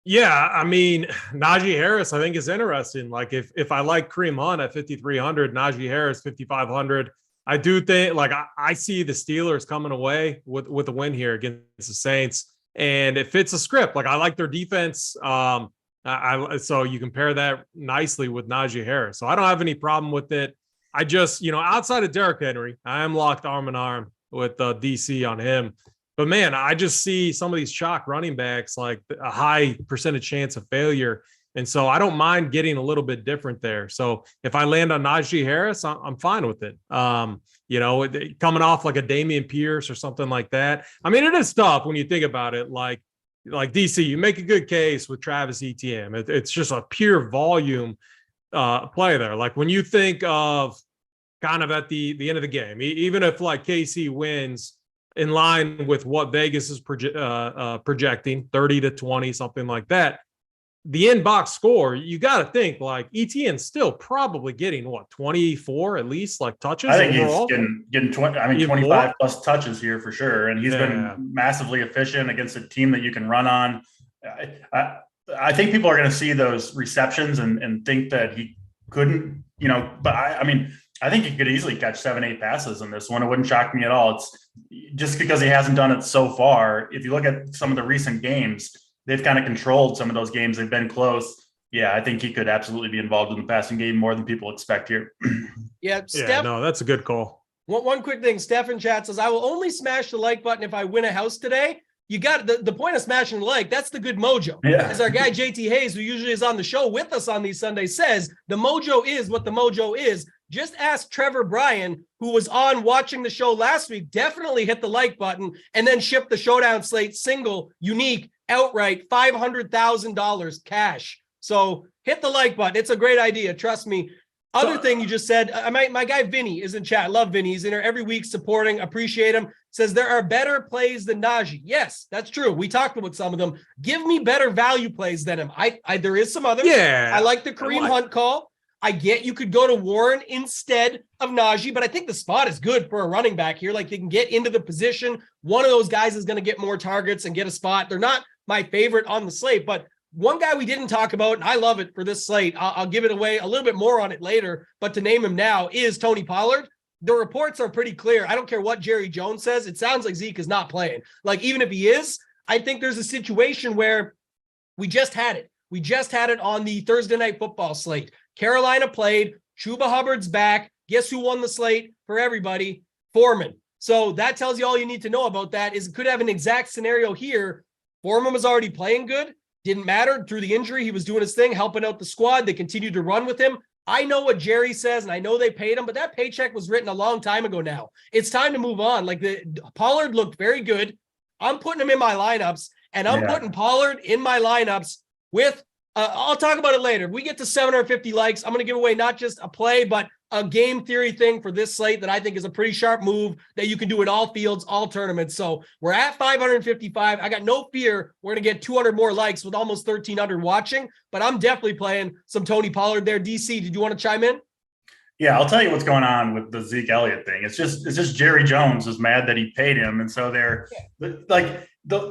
Yeah, I mean, Najee Harris, I think, is interesting. Like, if I like Kareem Hunt at 5,300, Najee Harris 5,500. I do think, like, I see the Steelers coming away with a win here against the Saints, and it fits the script. Like, I like their defense. So you compare that nicely with Najee Harris. So I don't have any problem with it. I just, outside of Derrick Henry, I am locked arm in arm with DC on him. But man, I just see some of these chalk running backs, like a high percentage chance of failure. And so I don't mind getting a little bit different there. So if I land on Najee Harris, I'm fine with it. Coming off like a Dameon Pierce or something like that. I mean, it is tough when you think about it. Like DC, you make a good case with Travis Etienne. It's just a pure volume play there. Like when you think of kind of at the end of the game, even if like KC wins in line with what Vegas is projecting, 30-20, something like that, the in-box score, you got to think like Etienne's still probably getting 24 at least, like touches. I think overall. He's getting 25 more plus touches here for sure, and he's been massively efficient against a team that you can run on. I think people are going to see those receptions and think that he couldn't, but I mean, I think he could easily catch 7-8 passes in this one. It wouldn't shock me at all. It's just because he hasn't done it so far. If you look at some of the recent games, they've kind of controlled some of those games. They've been close. Yeah, I think he could absolutely be involved in the passing game more than people expect here. Yeah, no, that's a good call. One quick thing. Steph in chat says, I will only smash the like button if I win a house today. You got the point of smashing the like. That's the good mojo. Yeah. As our guy JT Hayes, who usually is on the show with us on these Sundays, says, the mojo is what the mojo is. Just ask Trevor Bryan, who was on watching the show last week, definitely hit the like button and then ship the Showdown Slate single, unique, outright, $500,000 cash. So hit the like button. It's a great idea. Trust me. Other thing you just said, my guy Vinny is in chat. I love Vinny. He's in there every week supporting. Appreciate him. Says there are better plays than Najee. Yes, that's true. We talked about some of them. Give me better value plays than him. There is some others. Yeah. I like the Kareem Hunt call. I get you could go to Warren instead of Najee, but I think the spot is good for a running back here. Like, they can get into the position. One of those guys is going to get more targets and get a spot. They're not my favorite on the slate, but one guy we didn't talk about, and I love it for this slate, I'll give it away a little bit more on it later, but to name him now is Tony Pollard. The reports are pretty clear. I don't care what Jerry Jones says. It sounds like Zeke is not playing. Like, even if he is, I think there's a situation where we just had it. We just had it on the Thursday Night Football slate. Carolina played. Chuba Hubbard's back. Guess who won the slate for everybody? Foreman. So that tells you all you need to know about that. Is it could have an exact scenario here. Foreman was already playing good. Didn't matter. Through the injury, he was doing his thing, helping out the squad. They continued to run with him. I know what Jerry says, and I know they paid him, but that paycheck was written a long time ago now. It's time to move on. Like, Pollard looked very good. I'm putting him in my lineups, and I'm putting Pollard in my lineups with, I'll talk about it later. If we get to 750 likes, I'm going to give away not just a play, but a game theory thing for this slate that I think is a pretty sharp move that you can do in all fields, all tournaments. So we're at 555. I got no fear we're going to get 200 more likes with almost 1,300 watching, but I'm definitely playing some Tony Pollard there. DC, did you want to chime in? Yeah, I'll tell you what's going on with the Zeke Elliott thing. It's just Jerry Jones is mad that he paid him. And so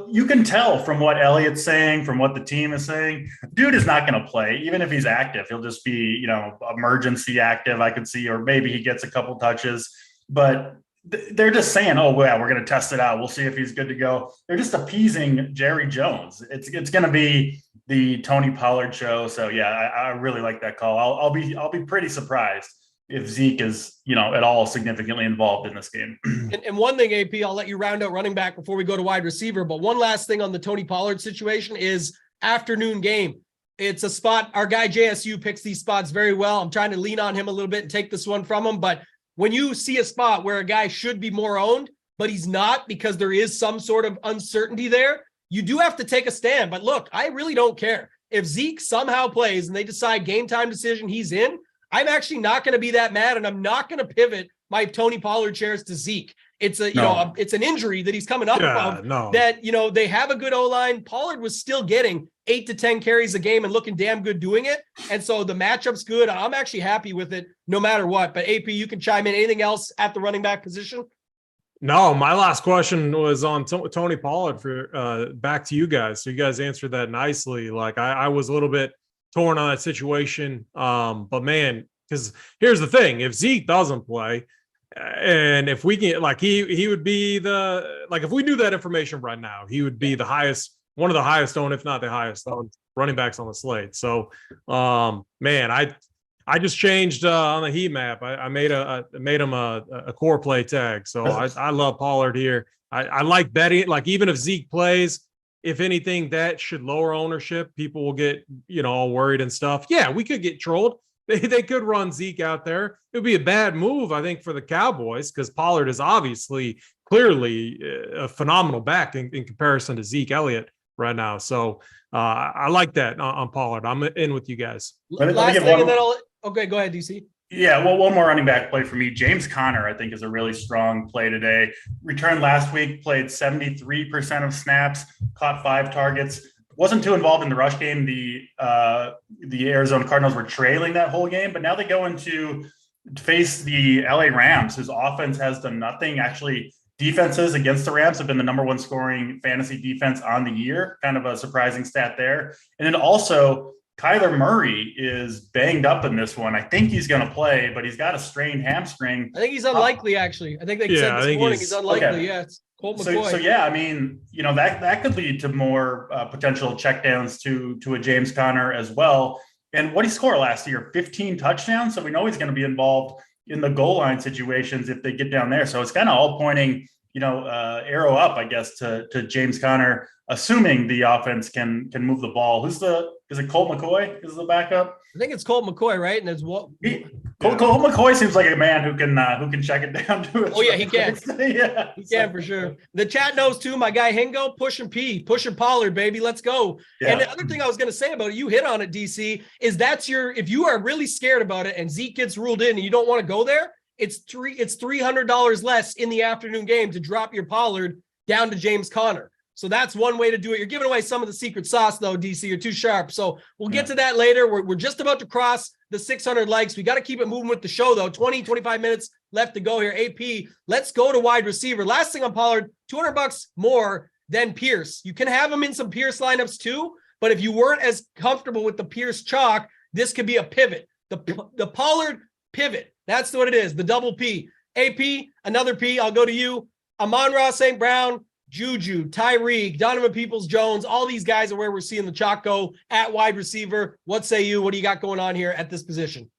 you can tell from what Elliott's saying, from what the team is saying, dude is not going to play. Even if he's active, he'll just be, emergency active, I could see, or maybe he gets a couple touches, but they're just saying, oh, well, we're going to test it out. We'll see if he's good to go. They're just appeasing Jerry Jones. It's going to be the Tony Pollard show. So yeah, I really like that call. I'll be pretty surprised if Zeke is, at all significantly involved in this game. And one thing, AP, I'll let you round out running back before we go to wide receiver. But one last thing on the Tony Pollard situation is afternoon game. It's a spot. Our guy JSU picks these spots very well. I'm trying to lean on him a little bit and take this one from him. But when you see a spot where a guy should be more owned, but he's not because there is some sort of uncertainty there, you do have to take a stand. But look, I really don't care. If Zeke somehow plays and they decide game time decision he's in, I'm actually not going to be that mad, and I'm not going to pivot my Tony Pollard shares to Zeke. It's it's an injury that he's coming up of. That they have a good O-line. Pollard was still getting 8 to 10 carries a game and looking damn good doing it, and so the matchup's good. I'm actually happy with it no matter what. But AP, you can chime in. Anything else at the running back position? No, my last question was on Tony Pollard for back to you guys. So you guys answered that nicely. Like I was a little bit torn on that situation. But man, because here's the thing, if Zeke doesn't play and if we can, like he would be if we knew that information right now, he would be one of the highest owned, if not the highest owned running backs on the slate. So, man, I just changed on the heat map. I made him a core play tag. So I love Pollard here. I like betting, like even if Zeke plays, if anything, that should lower ownership. People will get, all worried and stuff. Yeah, we could get trolled. They could run Zeke out there. It would be a bad move, I think, for the Cowboys because Pollard is clearly a phenomenal back in comparison to Zeke Elliott right now. So I like that on Pollard. I'm in with you guys. Last thing, and then okay, go ahead, DC. Yeah, well, one more running back play for me. James Conner, I think, is a really strong play today. Returned last week, played 73% of snaps, caught 5 targets. Wasn't too involved in the rush game. The Arizona Cardinals were trailing that whole game, but now they go into face the LA Rams, whose offense has done nothing. Actually, defenses against the Rams have been the number 1 scoring fantasy defense on the year. Kind of a surprising stat there. And then also Kyler Murray is banged up in this one. I think he's going to play, but he's got a strained hamstring. I think he's unlikely, actually. I think they said this morning he's unlikely. Okay. Yeah, it's Colt McCoy. So yeah, I mean, that could lead to more potential checkdowns to a James Conner as well. And what he scored last year, 15 touchdowns. So we know he's going to be involved in the goal line situations if they get down there. So it's kind of all pointing, arrow up, I guess, to James Conner, assuming the offense can move the ball. Is it Colt McCoy is the backup? I think it's Colt McCoy, right? And it's Colt McCoy seems like a man who can check it down to it. Oh yeah, he can. Yeah, he can for sure. The chat knows too. My guy Hingo, pushing Pollard, baby, let's go. Yeah. And the other thing I was going to say about it, you hit on it, DC, is if you are really scared about it and Zeke gets ruled in and you don't want to go there, it's $300 less in the afternoon game to drop your Pollard down to James Conner. So that's one way to do it. You're giving away some of the secret sauce, though, DC. You're too sharp. So we'll get to that later. We're just about to cross the 600 likes. We got to keep it moving with the show, though. 25 minutes left to go here. AP, let's go to wide receiver. Last thing on Pollard, $200 more than Pierce. You can have him in some Pierce lineups, too. But if you weren't as comfortable with the Pierce chalk, this could be a pivot. The Pollard pivot. That's what it is. The double P. AP, another P. I'll go to you. Amon-Ra St. Brown, Juju, Tyreek, Donovan Peoples-Jones, all these guys are where we're seeing the chalk go at wide receiver. What say you? What do you got going on here at this position?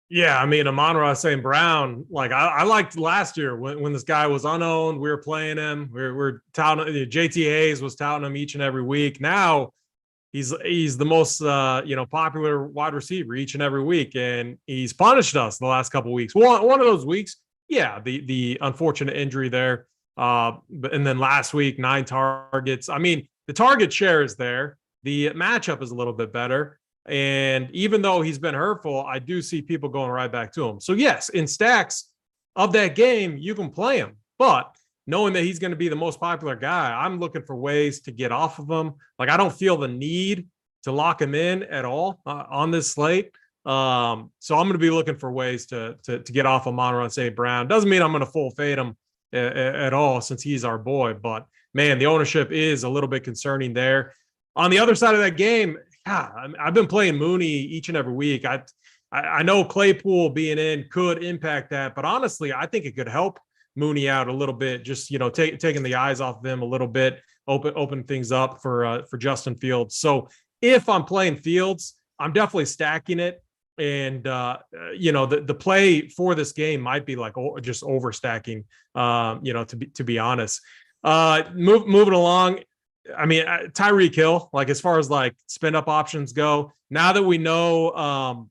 Yeah, I mean, Amon-Ra St. Brown, like I liked last year when this guy was unowned, we were playing him. We're touting, JT Hayes was touting him each and every week. Now he's the most popular wide receiver each and every week, and he's punished us the last couple of weeks. One of those weeks, yeah, the unfortunate injury there. And then last week, 9 targets. I mean, the target share is there. The matchup is a little bit better. And even though he's been hurtful, I do see people going right back to him. So yes, in stacks of that game, you can play him. But knowing that he's going to be the most popular guy, I'm looking for ways to get off of him. Like, I don't feel the need to lock him in at all on this slate. So I'm going to be looking for ways to get off of Amon-Ra St. Brown. Doesn't mean I'm going to full fade him at all, since he's our boy, but man, the ownership is a little bit concerning there. On the other side of that game, I've been playing Mooney each and every week. I know Claypool being in could impact that, but honestly, I think it could help Mooney out a little bit. Just taking the eyes off of him a little bit, open things up for Justin Fields. So if I'm playing Fields, I'm definitely stacking it. And the play for this game might be like just overstacking, to be honest. Moving along, I mean, Tyreek Hill, like as far as like spin up options go, now that we know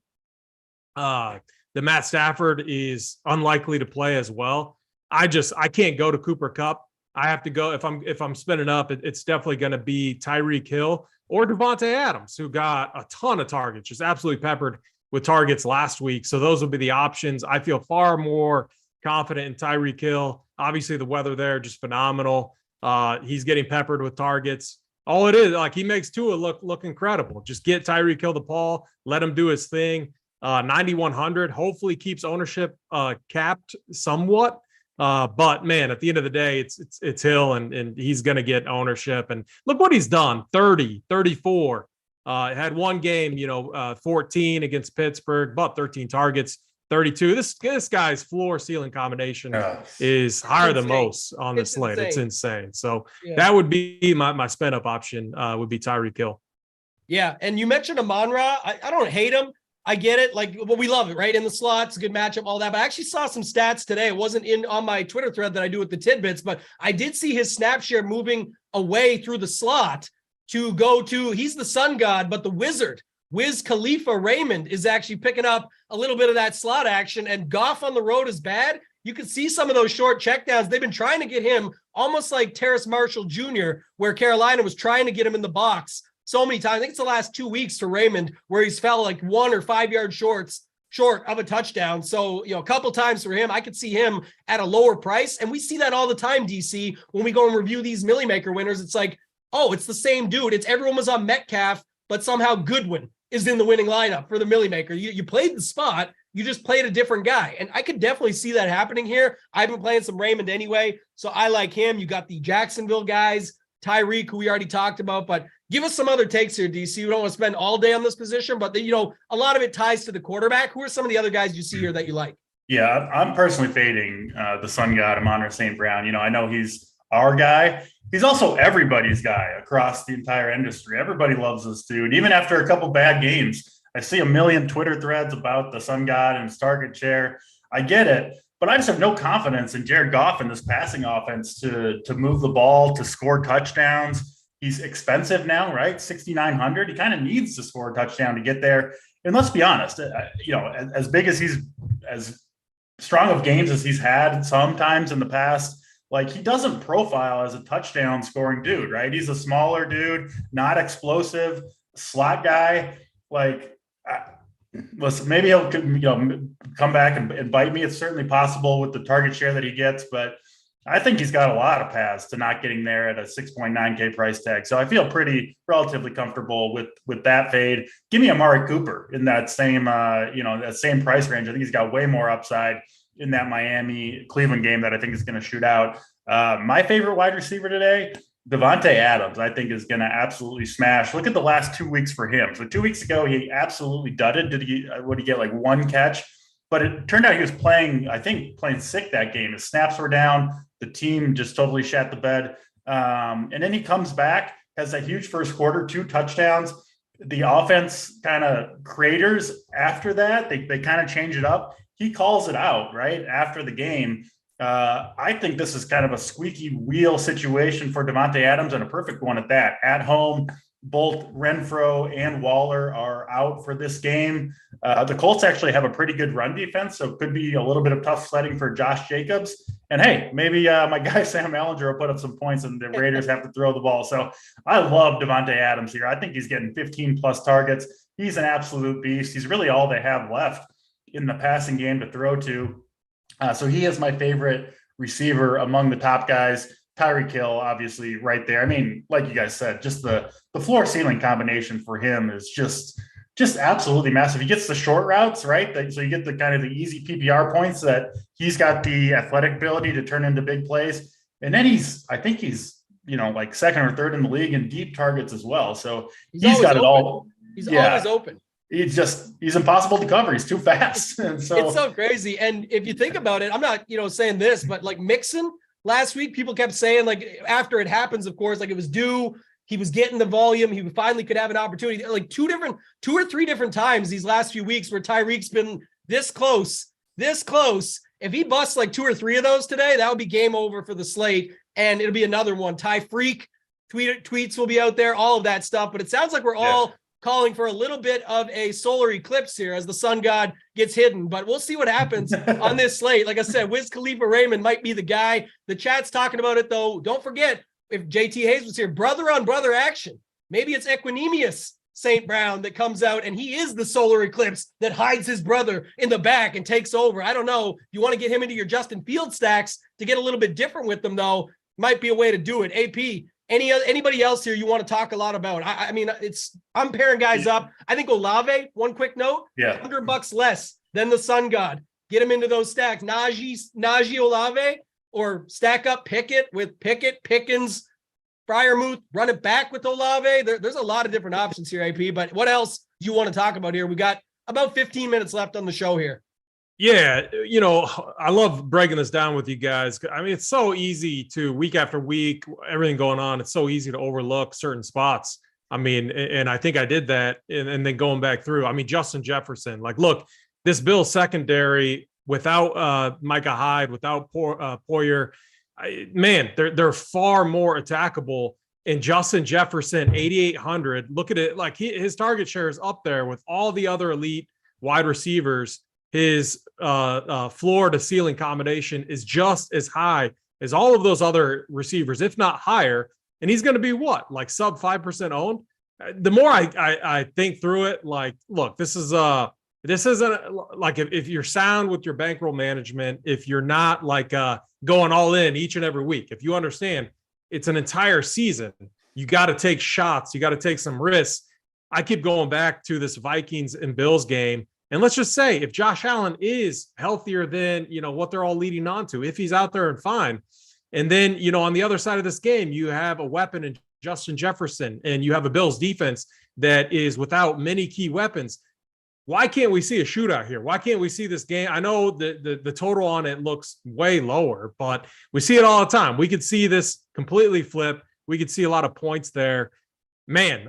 that Matt Stafford is unlikely to play as well, I can't go to Cooper Kupp. I have to go if I'm spinning up, it's definitely going to be Tyreek Hill or Devontae Adams, who got a ton of targets, just absolutely peppered with targets last week. So those will be the options. I feel far more confident in Tyreek Hill. Obviously the weather there, just phenomenal. He's getting peppered with targets. All it is, like, he makes Tua look incredible. Just get Tyreek Hill the ball, let him do his thing. 9,100 hopefully keeps ownership capped somewhat. But man, at the end of the day, it's Hill and he's going to get ownership. And look what he's done. 30, 34. Had one game, 14 against Pittsburgh, but 13 targets, 32. This guy's floor ceiling combination is higher than most on the slate. It's insane. So that would be my spin up option would be Tyreek Hill. Yeah. And you mentioned Amon-Ra. I don't hate him. I get it. Like, well, we love it, right? In the slots, good matchup, all that. But I actually saw some stats today. It wasn't on my Twitter thread that I do with the tidbits, but I did see his snap share moving away through the slot to go to, he's the sun god, but the wizard, Wiz Khalifa Raymond, is actually picking up a little bit of that slot action, and Goff on the road is bad. You can see some of those short checkdowns. They've been trying to get him almost like Terrace Marshall Jr., where Carolina was trying to get him in the box so many times. I think it's the last 2 weeks to Raymond where he's fell like 1 or 5 yard short of a touchdown. So, a couple times for him, I could see him at a lower price. And we see that all the time, DC, when we go and review these Millie Maker winners. It's like, oh, it's the same dude. Everyone was on Metcalf, but somehow Goodwin is in the winning lineup for the Millie Maker. You played the spot, you just played a different guy. And I could definitely see that happening here. I've been playing some Raymond anyway, so I like him. You got the Jacksonville guys, Tyreek, who we already talked about, but give us some other takes here, DC. We don't want to spend all day on this position, but a lot of it ties to the quarterback. Who are some of the other guys you see here that you like? Yeah, I'm personally fading the Sun God, Amon-Ra St. Brown. I know he's our guy. He's also everybody's guy across the entire industry. Everybody loves this dude. Even after a couple bad games, I see a million Twitter threads about the Sun God and his target share. I get it, but I just have no confidence in Jared Goff and this passing offense to move the ball, to score touchdowns. He's expensive now, right? 6,900. He kind of needs to score a touchdown to get there. And let's be honest, as big as as strong of games as he's had sometimes in the past, like, he doesn't profile as a touchdown scoring dude, right? He's a smaller dude, not explosive, slot guy. Like, listen, maybe he'll come back and bite me. It's certainly possible with the target share that he gets, but I think he's got a lot of paths to not getting there at a 6.9K price tag. So I feel relatively comfortable with that fade. Give me Amari Cooper in that same that same price range. I think he's got way more upside in that Miami Cleveland game that I think is going to shoot out. My favorite wide receiver today, Devontae Adams, I think is going to absolutely smash. Look at the last 2 weeks for him. So 2 weeks ago, he absolutely dudded. Would he get like one catch? But it turned out he was playing sick that game. His snaps were down. The team just totally shat the bed. And then he comes back, has a huge first quarter, 2 touchdowns. The offense kind of craters after that. They kind of change it up. He calls it out right after the game. I think this is kind of a squeaky wheel situation for Devontae Adams, and a perfect one at that. At home, both Renfro and Waller are out for this game. The Colts actually have a pretty good run defense, so it could be a little bit of tough sledding for Josh Jacobs. And hey, maybe my guy Sam Ehlinger will put up some points and the Raiders have to throw the ball. So I love Devontae Adams here. I think he's getting 15 plus targets. He's an absolute beast. He's really all they have left in the passing game to throw to. So he is my favorite receiver among the top guys. Tyreek Hill, obviously, right there. I mean, like you guys said, just the floor ceiling combination for him is just absolutely massive. He gets the short routes, right? So you get the kind of the easy PPR points that he's got the athletic ability to turn into big plays. And then I think he's like second or third in the league in deep targets as well. So he's got it all. He's always open. He's impossible to cover. He's too fast. And so it's so crazy. And if you think about it, I'm not, saying this, but like Mixon last week, people kept saying, like, after it happens, of course, like it was due, he was getting the volume. He finally could have an opportunity. Like two or three different times these last few weeks where Tyreek's been this close. If he busts like 2 or 3 of those today, that would be game over for the slate. And it'll be another one. Ty Freak tweets will be out there, all of that stuff. But it sounds like we're all calling for a little bit of a solar eclipse here as the sun god gets hidden, but we'll see what happens on this slate. Like I said, Wiz Khalifa Raymond might be the guy. The chat's talking about it though. Don't forget, if JT Hayes was here, brother on brother action. Maybe it's Equanimous St. Brown that comes out and he is the solar eclipse that hides his brother in the back and takes over. I don't know. You want to get him into your Justin Field stacks to get a little bit different with them though, might be a way to do it. AP, anybody else here you want to talk a lot about? I mean, I'm pairing guys up. I think Olave, one quick note, $100 less than the Sun God. Get him into those stacks. Najee Olave, or stack up Pickett with Pickens, Freiermuth, run it back with Olave. There's a lot of different options here, AP, but what else do you want to talk about here? We got about 15 minutes left on the show here. Yeah, I love breaking this down with you guys. I mean, it's so easy to week after week, everything going on. It's so easy to overlook certain spots. I mean, and I think I did that. And then going back through, I mean, Justin Jefferson, like, look, this Bills secondary without Micah Hyde, without Poyer, man, they're far more attackable. And Justin Jefferson, 8,800. Look at it. Like his target share is up there with all the other elite wide receivers. His floor to ceiling combination is just as high as all of those other receivers, if not higher. And he's going to be what, like sub 5% owned? The more I think through it, like, look, this isn't like if you're sound with your bankroll management, if you're not like going all in each and every week, if you understand it's an entire season, you got to take shots, you got to take some risks. I keep going back to this Vikings and Bills game. And let's just say if Josh Allen is healthier than, what they're all leading on to, if he's out there and fine, And then, on the other side of this game, you have a weapon in Justin Jefferson, and you have a Bills defense that is without many key weapons. Why can't we see a shootout here? Why can't we see this game? I know the total on it looks way lower, but we see it all the time. We could see this completely flip. We could see a lot of points there. Man,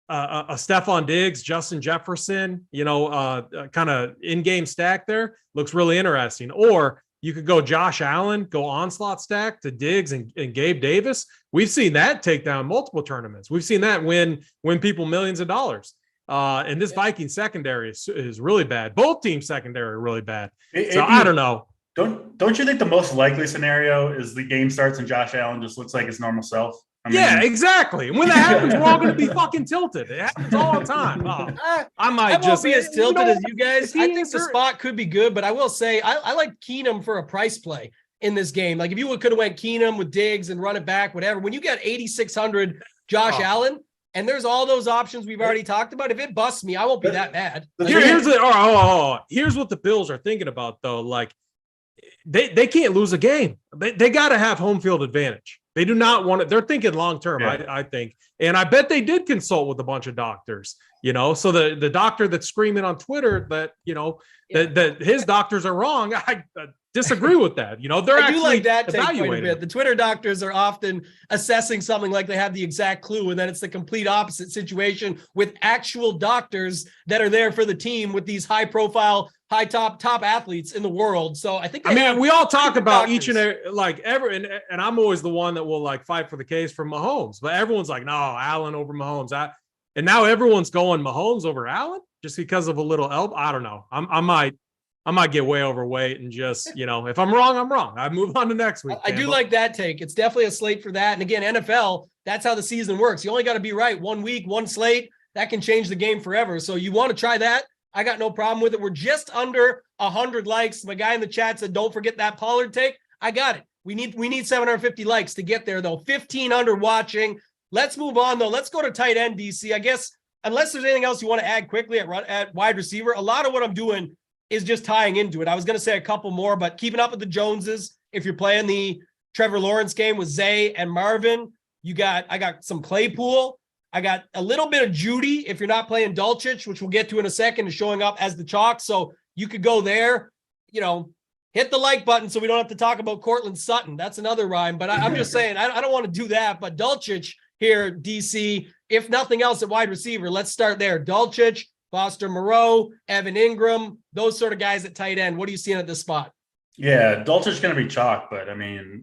a Stephon Diggs, Justin Jefferson, kind of in-game stack there looks really interesting. Or you could go Josh Allen, go onslaught stack to Diggs and Gabe Davis. We've seen that take down multiple tournaments. We've seen that win people millions of dollars. And this Viking secondary is really bad. Both teams secondary are really bad. I don't know. Don't you think the most likely scenario is the game starts and Josh Allen just looks like his normal self? Yeah, exactly. When that happens, we're all going to be fucking tilted. It happens all the time. I won't be as tilted as you guys. I think the spot could be good, but I will say I like Keenum for a price play in this game. Like if you could have went Keenum with Diggs and run it back, whatever. When you got 8,600 Josh Allen, and there's all those options we've already talked about, if it busts me, I won't be that bad. Here's what the Bills are thinking about, though. Like they can't lose a game. They got to have home field advantage. They do not want it. They're thinking long term, yeah. I think. And I bet they did consult with a bunch of doctors, So the doctor that's screaming on Twitter that, that his doctors are wrong, I disagree with that. They're I actually do like that take evaluating. Quite a bit. The Twitter doctors are often assessing something like they have the exact clue, and then it's the complete opposite situation with actual doctors that are there for the team with these high profile, high top athletes in the world. So I think we all talk about doctors. Each and every and I'm always the one that will fight for the case for Mahomes, but everyone's like, no, Allen over Mahomes. And now everyone's going Mahomes over Allen just because of a little elbow. I don't know. I might get way overweight and just, if I'm wrong, I'm wrong. I move on to next week. I do like that take. It's definitely a slate for that. And again, NFL, that's how the season works. You only got to be right 1 week, one slate. That can change the game forever. So you want to try that? I got no problem with it. We're just under 100 likes. My guy in the chat said, don't forget that Pollard take. I got it. We need 750 likes to get there, though. 1,500 watching. Let's move on, though. Let's go to tight end, DC. I guess, unless there's anything else you want to add quickly at wide receiver, a lot of what I'm doing is just tying into it. I was going to say a couple more, but keeping up with the Joneses. If you're playing the Trevor Lawrence game with Zay and Marvin, I got some Claypool. I got a little bit of Judy if you're not playing Dulcich, which we'll get to in a second, is showing up as the chalk. So you could go there, hit the like button so we don't have to talk about Cortland Sutton. That's another rhyme, but I'm just saying, I don't want to do that. But Dulcich here, DC, if nothing else at wide receiver, let's start there. Dulcich, Foster Moreau, Evan Ingram, those sort of guys at tight end. What are you seeing at this spot? Yeah, Dulcich's going to be chalk, but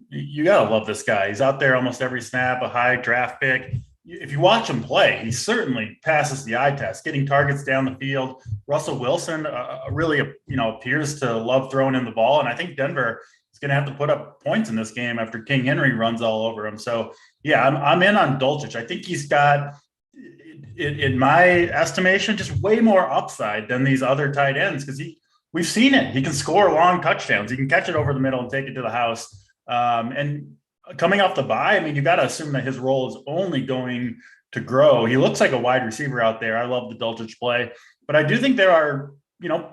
you got to love this guy. He's out there almost every snap, a high draft pick. If you watch him play, he certainly passes the eye test, getting targets down the field. Russell Wilson really, appears to love throwing in the ball. And I think Denver is going to have to put up points in this game after King Henry runs all over him. So, yeah, I'm in on Dulcich. I think he's got, in my estimation, just way more upside than these other tight ends because we've seen it. He can score long touchdowns. He can catch it over the middle and take it to the house. And coming off the bye, you got to assume that his role is only going to grow. He looks like a wide receiver out there. I love the Dulcich play, but I do think there are,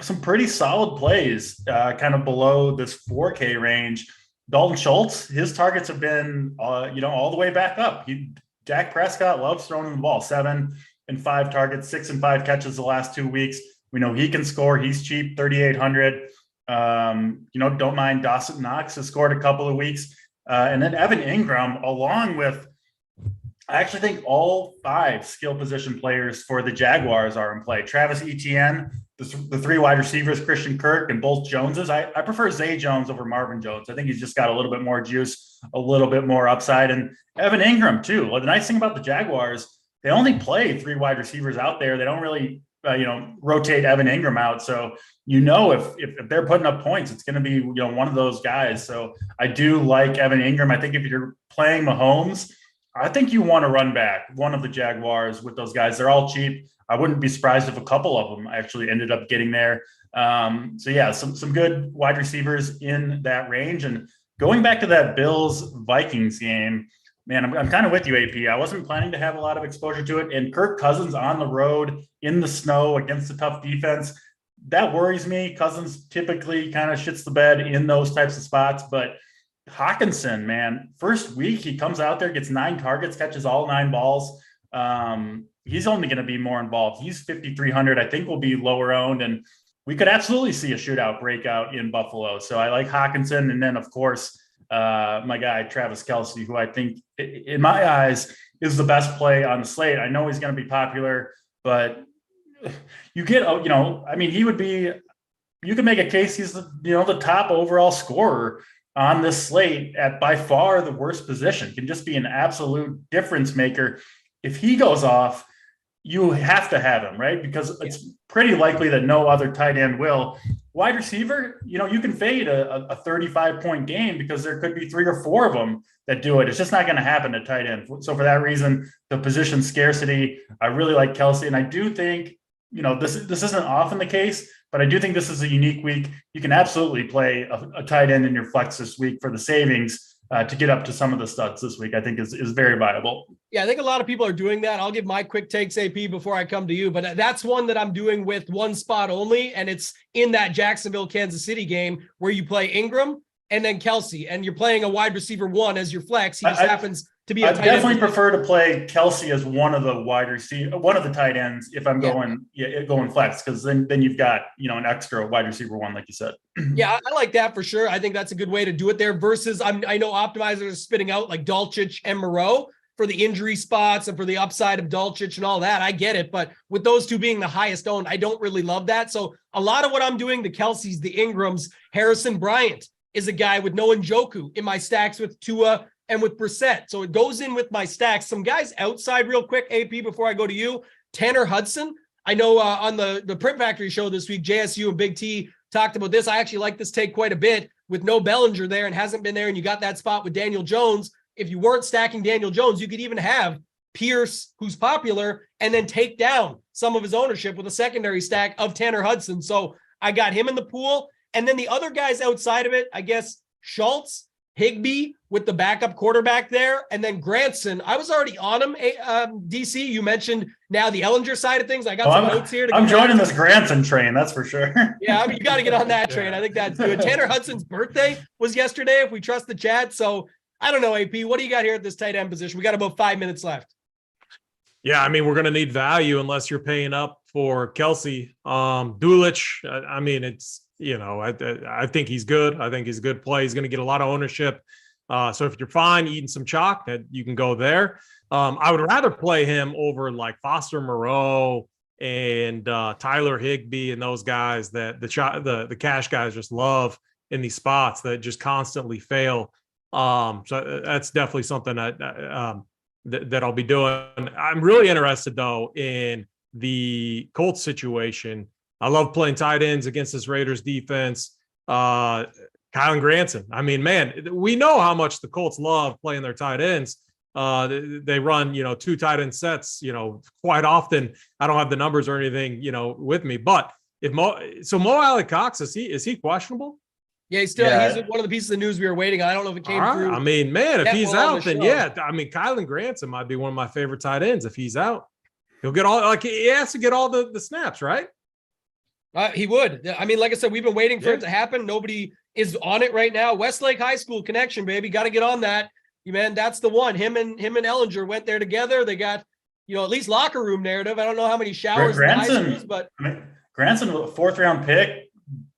some pretty solid plays kind of below this 4K range. Dalton Schultz, his targets have been, all the way back up. Dak Prescott loves throwing the ball. 7 and 5 targets, 6 and 5 catches the last 2 weeks. We know he can score. He's cheap, 3,800. Don't mind Dawson Knox has scored a couple of weeks. And then Evan Ingram, along with, I actually think all 5 skill position players for the Jaguars are in play. Travis Etienne, the 3 wide receivers, Christian Kirk and both Joneses. I prefer Zay Jones over Marvin Jones. I think he's just got a little bit more juice, a little bit more upside. And Evan Ingram, too. Well, the nice thing about the Jaguars, they only play 3 wide receivers out there. They don't really, rotate Evan Ingram out. So, if they're putting up points, it's going to be, one of those guys. So I do like Evan Ingram. I think if you're playing Mahomes, I think you want to run back one of the Jaguars with those guys. They're all cheap. I wouldn't be surprised if a couple of them actually ended up getting there. Some good wide receivers in that range. And going back to that Bills-Vikings game, man, I'm kind of with you, AP. I wasn't planning to have a lot of exposure to it. And Kirk Cousins on the road in the snow against a tough defense, that worries me. Cousins typically kind of shits the bed in those types of spots. But Hawkinson, man, first week he comes out there, gets 9 targets, catches all 9 balls. He's only going to be more involved. He's 5,300. I think will be lower owned, and we could absolutely see a shootout breakout in Buffalo. So I like Hawkinson, and then of course my guy Travis Kelce, who I think, in my eyes, is the best play on the slate. I know he's going to be popular, but you get, I mean, he would be. You can make a case he's the top overall scorer on this slate at by far the worst position. Can just be an absolute difference maker. If he goes off, you have to have him, right? Because it's pretty likely that no other tight end will. Wide receiver, you can fade a 35-point game because there could be 3 or 4 of them that do it. It's just not going to happen at tight end. So for that reason, the position scarcity, I really like Kelce. And I do think, this isn't often the case, but I do think this is a unique week. You can absolutely play a tight end in your flex this week for the savings to get up to some of the studs this week. I think is very viable. Yeah, I think a lot of people are doing that. I'll give my quick takes, AP, before I come to you, but that's one that I'm doing with one spot only, and it's in that Jacksonville, Kansas City game where you play Ingram and then Kelce, and you're playing a wide receiver 1 as your flex. He just happens to be a tight end. I definitely prefer to play Kelce as one of the tight ends if I'm going flex, because then you've got an extra wide receiver 1, like you said. Yeah, I like that for sure. I think that's a good way to do it there. Versus I know optimizers are spitting out like Dulcich and Moreau for the injury spots and for the upside of Dulcich and all that. I get it, but with those two being the highest owned, I don't really love that. So a lot of what I'm doing, the Kelce's, the Ingrams, Harrison Bryant is a guy with no Njoku in my stacks with Tua and with Brissett. So it goes in with my stacks. Some guys outside real quick, AP, before I go to you. Tanner Hudson. I know on the Print Factory show this week, JSU and Big T talked about this. I actually like this take quite a bit with no Bellinger there and hasn't been there, and you got that spot with Daniel Jones. If you weren't stacking Daniel Jones, you could even have Pierce, who's popular, and then take down some of his ownership with a secondary stack of Tanner Hudson. So I got him in the pool. And then the other guys outside of it, I guess Schultz, Higbee with the backup quarterback there, and then Granson. I was already on him, DC. You mentioned now the Ellinger side of things. I got some notes here. I'm joining this Granson train, that's for sure. Yeah, I mean, you got to get on that train. I think that's good. Tanner Hudson's birthday was yesterday, if we trust the chat. So I don't know, AP, what do you got here at this tight end position? We got about 5 minutes left. Yeah, I mean, we're going to need value unless you're paying up for Kelce. Dulich, I mean, it's, I think he's good. I think he's a good play. He's going to get a lot of ownership. So if you're fine eating some chalk, that you can go there. I would rather play him over like Foster Moreau and Tyler Higbee and those guys that the cash guys just love in these spots that just constantly fail. So that's definitely something that I'll be doing. I'm really interested though in the Colts situation. I love playing tight ends against this Raiders defense. Kyle Granson. I mean, man, we know how much the Colts love playing their tight ends. They run, 2 tight end sets, quite often. I don't have the numbers or anything, with me. But Mo Alley-Cox, is he questionable? Yeah, he's one of the pieces of news we were waiting on. I don't know if it came through. I mean, man, if he's out, then I mean, Kylan Granson might be one of my favorite tight ends. If he's out, he'll get he has to get all the snaps, right? He would. I mean, like I said, we've been waiting for it to happen. Nobody is on it right now. Westlake High School connection, baby. Got to get on that. Man, that's the one. Him and Ellinger went there together. They got, at least locker room narrative. I don't know how many showers in high schools, but Granson, 4th round pick,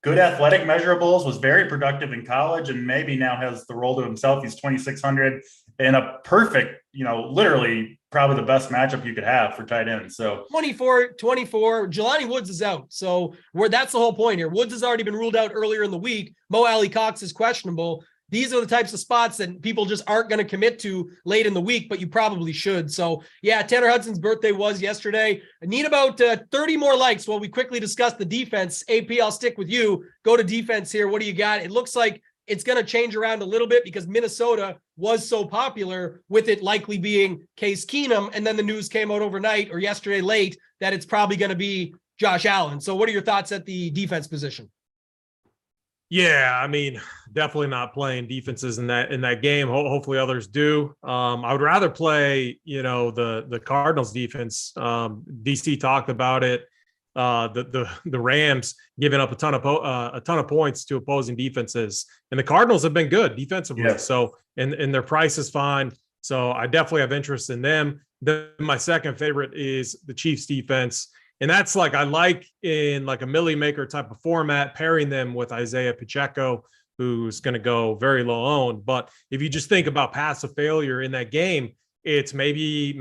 good athletic measurables, was very productive in college, and maybe now has the role to himself. He's 2,600 and a perfect, literally probably the best matchup you could have for tight end. So 24. Jelani Woods is out. So that's the whole point here. Woods has already been ruled out earlier in the week. Mo Alley-Cox is questionable. These are the types of spots that people just aren't going to commit to late in the week, but you probably should. So yeah, Tanner Hudson's birthday was yesterday. I need about 30 more likes while we quickly discuss the defense. AP, I'll stick with you. Go to defense here. What do you got? It looks like it's going to change around a little bit because Minnesota was so popular with it likely being Case Keenum. And then the news came out overnight or yesterday late that it's probably going to be Josh Allen. So what are your thoughts at the defense position? Yeah, I mean, definitely not playing defenses in that game. Hopefully others do. I would rather play, the Cardinals defense. DC talked about it. the Rams giving up a ton of points to opposing defenses, and the Cardinals have been good defensively. Yeah. So and their price is fine. So I definitely have interest in them. Then my second favorite is the Chiefs defense. And that's like, I like in like a Millie Maker type of format, pairing them with Isaiah Pacheco, who's going to go very low owned. But if you just think about passive failure in that game, it's maybe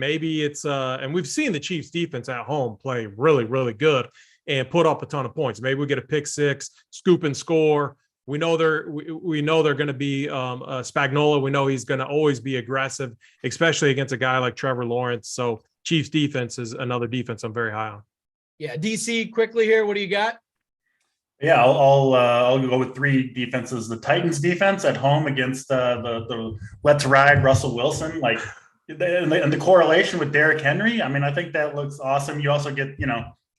it's and we've seen the Chiefs defense at home play really, really good and put up a ton of points. Maybe we get a pick six, scoop and score. We know they're going to be Spagnuolo. We know he's going to always be aggressive, especially against a guy like Trevor Lawrence. So Chiefs defense is another defense I'm very high on. Yeah, DC, quickly here, what do you got? Yeah, I'll go with three defenses. The Titans defense at home against the Let's Ride Russell Wilson, like, and the correlation with Derrick Henry. I mean, I think that looks awesome. You also get,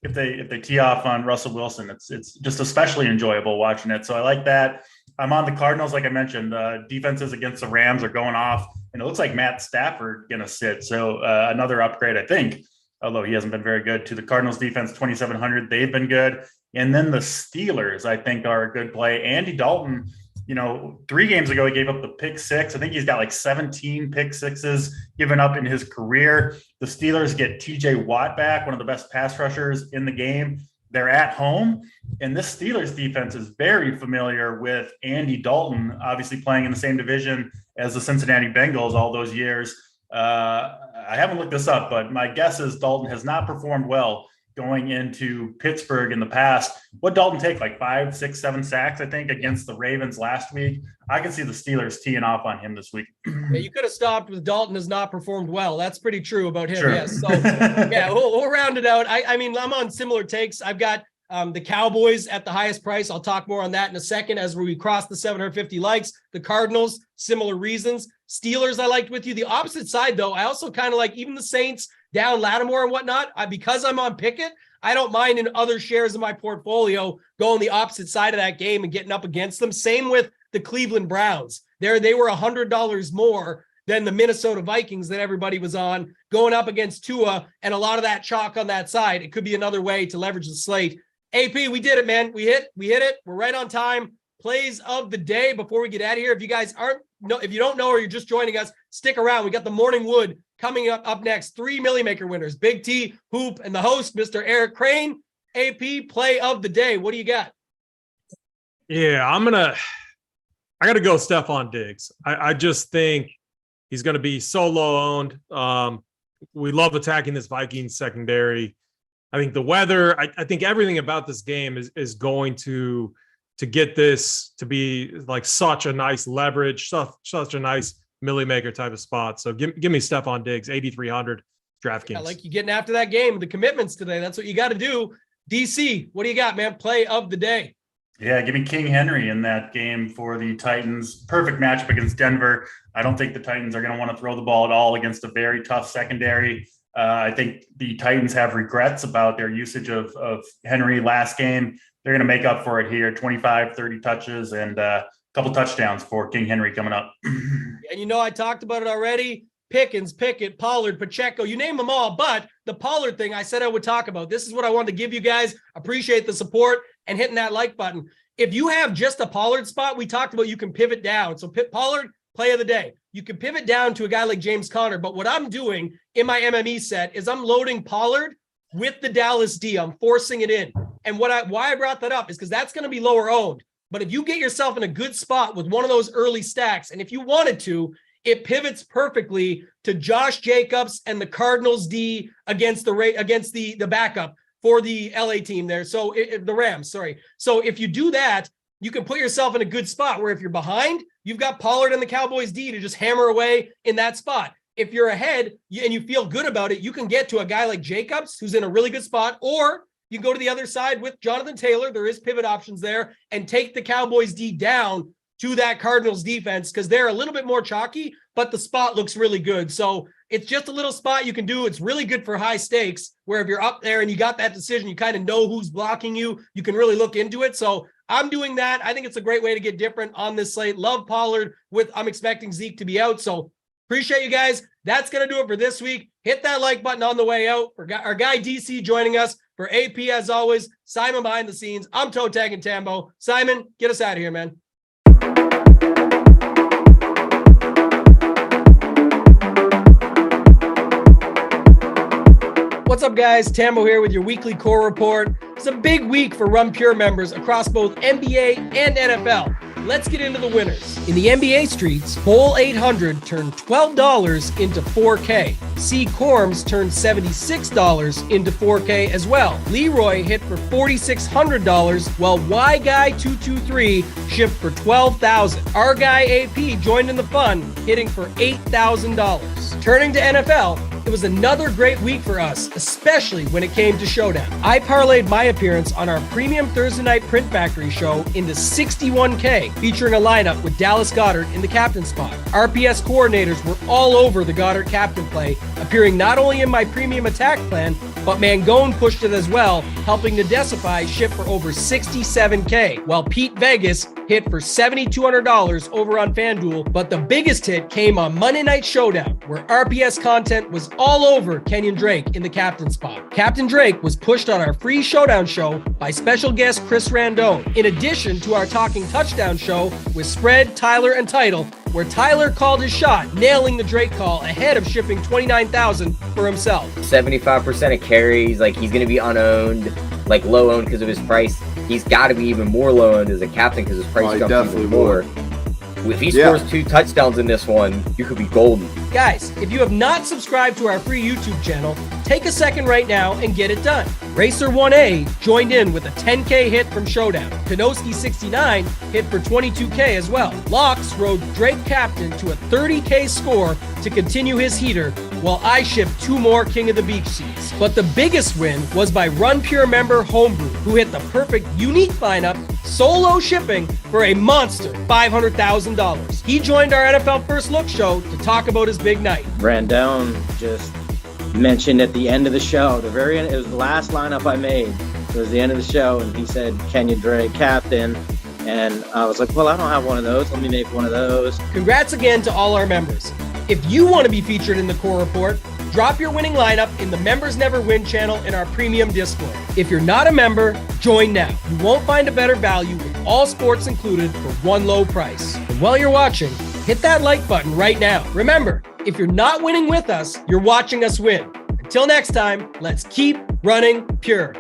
if they tee off on Russell Wilson, it's just especially enjoyable watching it. So I like that. I'm on the Cardinals, like I mentioned. Defenses against the Rams are going off, and it looks like Matt Stafford going to sit. So another upgrade, I think, although he hasn't been very good, to the Cardinals defense, 2,700. They've been good. And then the Steelers, I think, are a good play. Andy Dalton, 3 games ago, he gave up the pick six. I think he's got like 17 pick sixes given up in his career. The Steelers get TJ Watt back, one of the best pass rushers in the game. They're at home. And this Steelers defense is very familiar with Andy Dalton, obviously playing in the same division as the Cincinnati Bengals all those years. I haven't looked this up, but my guess is Dalton has not performed well going into Pittsburgh in the past. What Dalton take, like 5, 6, 7 sacks, I think, against the Ravens last week. I can see the Steelers teeing off on him this week. Yeah, you could have stopped with Dalton has not performed well. That's pretty true about him. Sure. Yes. So yeah, we'll round it out. I mean, I'm on similar takes. I've got the Cowboys at the highest price. I'll talk more on that in a second as we cross the 750 likes. The Cardinals, similar reasons. Steelers, I liked with you. The opposite side, though, I also kind of like even the Saints down Lattimore and whatnot. Because I'm on Pickett, I don't mind in other shares of my portfolio going the opposite side of that game and getting up against them. Same with the Cleveland Browns. They were $100 more than the Minnesota Vikings that everybody was on, going up against Tua, and a lot of that chalk on that side. It could be another way to leverage the slate. AP, we did it, man. We hit it. We're right on time. Plays of the day before we get out of here. If you guys if you don't know or you're just joining us, stick around. We got the Morning Wood coming up next. 3 Millie Maker winners, Big T, Hoop, and the host, Mr. Eric Crain. AP, play of the day. What do you got? Yeah, I got to go Stephon Diggs. I just think he's going to be so low owned. We love attacking this Vikings secondary. I think the weather, I think everything about this game is going to get this to be like such a nice leverage, such a nice Millie Maker type of spot. So give me Stephon Diggs, 8,300 DraftKings. I like you getting after that game. The commitments today. That's what you got to do. DC, what do you got, man? Play of the day. Yeah, give me King Henry in that game for the Titans. Perfect matchup against Denver. I don't think the Titans are going to want to throw the ball at all against a very tough secondary. I think the Titans have regrets about their usage of Henry last game. They're going to make up for it here. 25, 30 touches and a couple touchdowns for King Henry coming up. And I talked about it already. Pickens, Pickett, Pollard, Pacheco, you name them all. But the Pollard thing I said I would talk about. This is what I wanted to give you guys. Appreciate the support and hitting that like button. If you have just a Pollard spot, we talked about you can pivot down. So Pollard, play of the day. You can pivot down to a guy like James Conner. But what I'm doing in my MME set is I'm loading Pollard with the Dallas D. I'm forcing it in. And why I brought that up is because that's going to be lower owned. But if you get yourself in a good spot with one of those early stacks, and if you wanted to, it pivots perfectly to Josh Jacobs and the Cardinals D against the backup for the LA team there. So the Rams, sorry. So if you do that, you can put yourself in a good spot where if you're behind, you've got Pollard and the Cowboys D to just hammer away in that spot. If you're ahead and you feel good about it, you can get to a guy like Jacobs, who's in a really good spot, or you can go to the other side with Jonathan Taylor. There is pivot options there, and take the Cowboys D down to that Cardinals defense because they're a little bit more chalky, but the spot looks really good. So it's just a little spot you can do. It's really good for high stakes where if you're up there and you got that decision, you kind of know who's blocking you. You can really look into it. So I'm doing that. I think it's a great way to get different on this slate. Love Pollard I'm expecting Zeke to be out. So appreciate you guys. that's going to do it for this week. Hit that like button on the way out. Our guy DC joining us. For AP, as always, Simon behind the scenes. I'm Toe Tagging Tambo. Simon, get us out of here, man. What's up, guys? Tambo here with your weekly core report. It's a big week for Run Pure members across both NBA and NFL. Let's get into the winners. In the NBA streets, Hole 800 turned $12 into 4K. C. Corms turned $76 into 4K as well. Leroy hit for $4,600, while Y Guy 223 shipped for $12,000. Our guy AP joined in the fun, hitting for $8,000. Turning to NFL, it was another great week for us, especially when it came to Showdown. I parlayed my appearance on our premium Thursday night Print Factory show into 61K, featuring a lineup with Dallas Goedert in the captain spot. RPS coordinators were all over the Goedert captain play, appearing not only in my premium attack plan, but Mangone pushed it as well, helping Nadesify ship for over 67K, while Pete Vegas hit for $7,200 over on FanDuel. But the biggest hit came on Monday Night Showdown, where RPS content was all over Kenyon Drake in the captain spot. Captain Drake was pushed on our free Showdown show by special guest Chris Randone, in addition to our Talking Touchdown show with Spread, Tyler, and Title, where Tyler called his shot, nailing the Drake call ahead of shipping $29,000 for himself. 75% of carries, like he's going to be unowned, like low owned because of his price. He's got to be even more low owned as a captain because his price jumps even more. If he scores 2 touchdowns in this one, you could be golden. Guys, if you have not subscribed to our free YouTube channel, take a second right now and get it done. Racer 1A joined in with a 10K hit from Showdown. Kanoski 69 hit for 22K as well. Locks rode Drake Captain to a 30K score to continue his heater, while I shipped 2 more King of the Beach seats. But the biggest win was by Run Pure member Homebrew, who hit the perfect unique lineup, solo shipping for a monster $500,000. He joined our NFL First Look show to talk about his big night. Randone just mentioned at the end of the show, the very end, it was the last lineup I made. It was the end of the show, and he said, Kenyon Drake captain. And I was like, well, I don't have one of those. Let me make one of those. Congrats again to all our members. If you want to be featured in the core report, drop your winning lineup in the Members Never Win channel in our premium Discord. If you're not a member, join now. You won't find a better value with all sports included for one low price. And while you're watching, hit that like button right now. Remember, if you're not winning with us, you're watching us win. Until next time, let's keep running pure.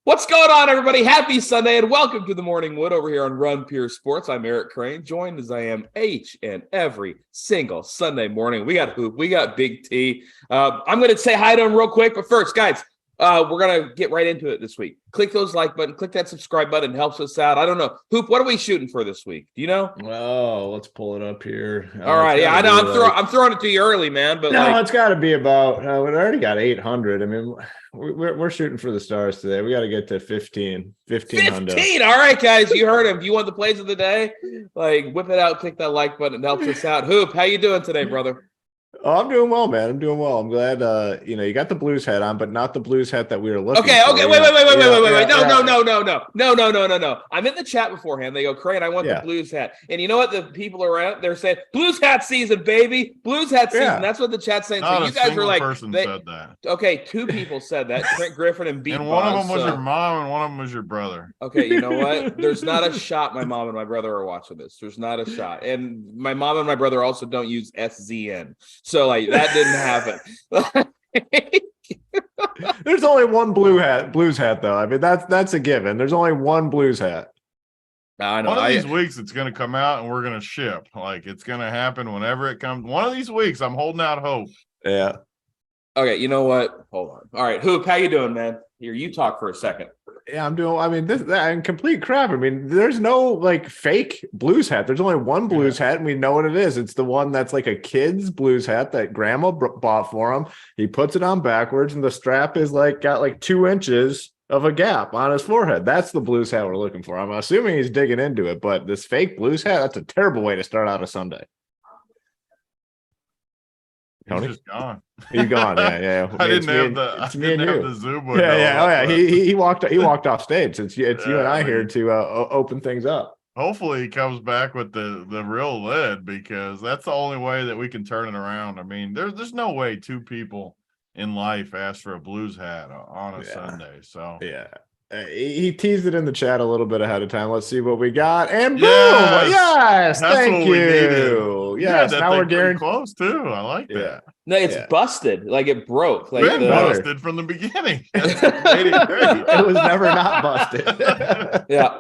What's going on, everybody? Happy Sunday and welcome to the Morning Wood over here on RunPureSports. I'm Eric Crain, joined as I am each and every single Sunday morning. We got Hoop, we got Big T. I'm going to say hi to him real quick, but first, guys, we're going to get right into it this week. Click those like button, click that subscribe button, it helps us out. I don't know. Hoop, what are we shooting for this week? Do you know? Oh, let's pull it up here. All right, yeah, I know. I'm throwing it to you early, man. But no, it's got to be about. We already got 800. I mean, we're shooting for the stars today. We got to get to 15. 15. All right, guys, you heard him. You want the plays of the day? Like, whip it out, click that like button. It helps us out. Hoop, how you doing today, brother? Oh, I'm doing well, man. I'm doing well. I'm glad you got the Blues hat on, but not the Blues hat that we were looking for. Okay, wait. No. I'm in the chat beforehand. They go, Crain, I want the Blues hat. And you know what? The people around, they're saying, Blues hat season, baby. Blues hat season. That's what the chat's saying. Not so you guys were like, person said that. Okay, 2 people said that. Trent Griffin and Beat. And one of them was your mom and one of them was your brother. Okay, you know what? There's not a shot my mom and my brother are watching this. There's not a shot. And my mom and my brother also don't use SZN. So, like, that didn't happen. There's only one Blues hat, though. I mean, that's a given. There's only one Blues hat. I know. One of these weeks it's going to come out and we're going to ship. Like, it's going to happen whenever it comes. One of these weeks, I'm holding out hope. Yeah. Okay, you know what? Hold on. All right, Hoop, how you doing, man? Here, you talk for a second. Yeah, I'm doing. I mean, and complete crap. I mean, there's no like fake blues hat. There's only one blues hat, and we know what it is. It's the one that's like a kid's blues hat that grandma bought for him. He puts it on backwards, and the strap is like got like 2 inches of a gap on his forehead. That's the blues hat we're looking for. I'm assuming he's digging into it, but this fake blues hat, that's a terrible way to start out a Sunday. Tony? He's just gone. He's gone. Yeah. I didn't have the Zoom window. Yeah. He walked off stage. It's you and I here to open things up. Hopefully he comes back with the real lid, because that's the only way that we can turn it around. I mean, there's no way 2 people in life ask for a blues hat on a Sunday. So he teased it in the chat a little bit ahead of time. Let's see what we got. And boom! Yes, thank you. Yes, now we're guaranteed close too. I like that. No, it's busted. Like it broke. Like been busted from the beginning. It was never not busted. Yeah.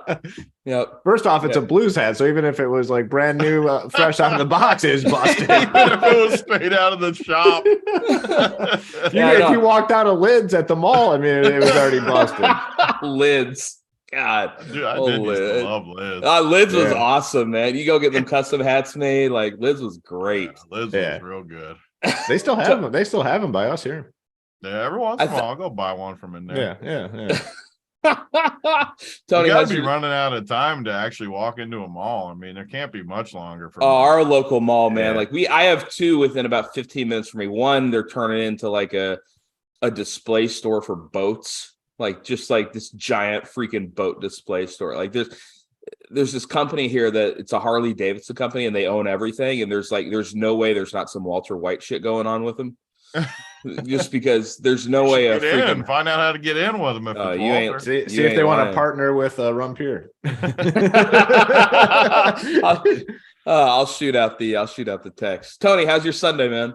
First off, it's a blues hat, so even if it was like brand new, fresh out of the box, it was busted. Even if it was straight out of the shop. If you walked out of Lids at the mall, I mean, it was already busted. Lids. God. Dude, I did used to love Lids. Lids was awesome, man. You go get them custom hats made. Like Lids was great. Lids was real good. They still have them. They still have them by us here. Yeah, every once in a while I'll go buy one from in there. Yeah. Tony, you gotta be running out of time to actually walk into a mall. I mean, there can't be much longer for our local mall, man. Like I have 2 within about 15 minutes from me. One, they're turning into like a display store for boats, like just like this giant freaking boat display store. Like there's this company here that it's a Harley Davidson company, and they own everything. And there's no way there's not some Walter White shit going on with them. Just because there's no way of find out how to get in with them. If see if they want to partner with RunPure. I'll shoot out the text. Tony, how's your Sunday, man?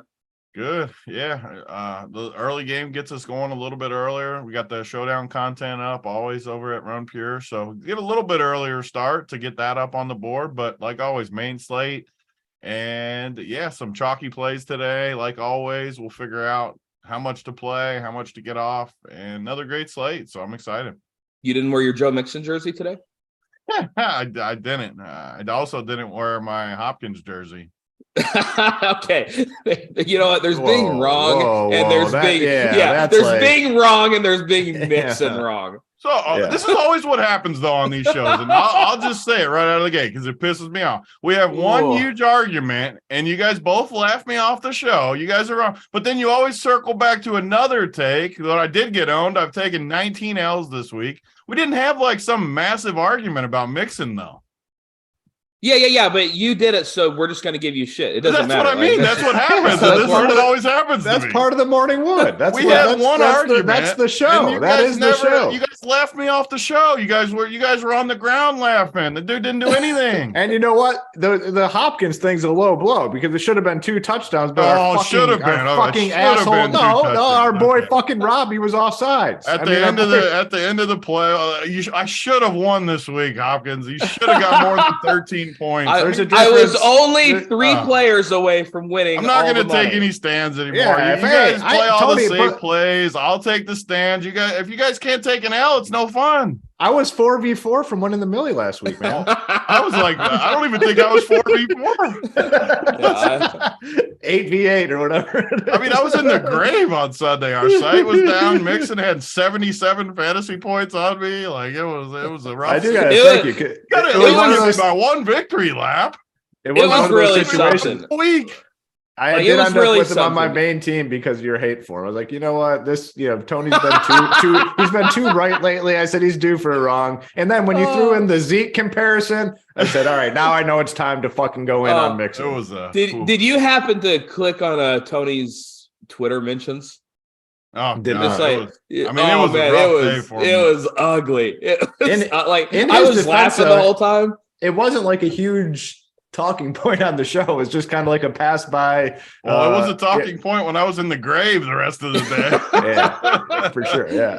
Good. Yeah. The early game gets us going a little bit earlier. We got the showdown content up always over at RunPure. So get a little bit earlier start to get that up on the board. But like always, main slate. And some chalky plays today. Like always, we'll figure out how much to play, how much to get off, and another great slate. So I'm excited. You didn't wear your Joe Mixon jersey today? I didn't. I also didn't wear my Hopkins jersey. Okay, you know what? There's being wrong, and there's being wrong, and there's being Mixon wrong. So this is always what happens though on these shows, and I'll just say it right out of the gate because it pisses me off. We have one huge argument, and you guys both laugh me off the show. You guys are wrong, but then you always circle back to another take that I did get owned. I've taken 19 L's this week. We didn't have like some massive argument about Mixon though. Yeah, but you did it, so we're just going to give you shit. It doesn't matter. That's what I mean. That's what happens. This is what always happens. That's part of the morning wood. We had one argument. That's the show. That is the show. You guys laughed me off the show. You guys were on the ground laughing. The dude didn't do anything. And you know what? The Hopkins thing's a low blow because it should have been 2 touchdowns. But should have been. Fucking asshole. No, our boy fucking Robbie was offsides. At the end of the play, I should have won this week, Hopkins. You should have got more than 13 points. I was only 3 players away from winning. I'm not going to take any stands anymore. Yeah, you guys play all the safe plays. I'll take the stands. If you guys can't take an L, it's no fun. I was 4v4 from winning the Millie last week, man. I was like, I don't even think I was 4v4. 8v8 or whatever. I mean, I was in the grave on Sunday. Our site was down. Mixon had 77 fantasy points on me. Like it was a rough. I do gotta thank you. It was by 1 victory lap. It was really something. Week. I did end up with him on my main team because of your hate for him. I was like, you know what? Tony's been he's been too right lately. I said he's due for a wrong. And then when you threw in the Zeke comparison, I said, all right, now I know it's time to fucking go in on Mixon. Did you happen to click on Tony's Twitter mentions? Oh, it was ugly. I was laughing the whole time. It wasn't like a huge talking point on the show. It was just kind of like a pass by. Well, it was a talking point when I was in the grave the rest of the day. Yeah, for sure. Yeah.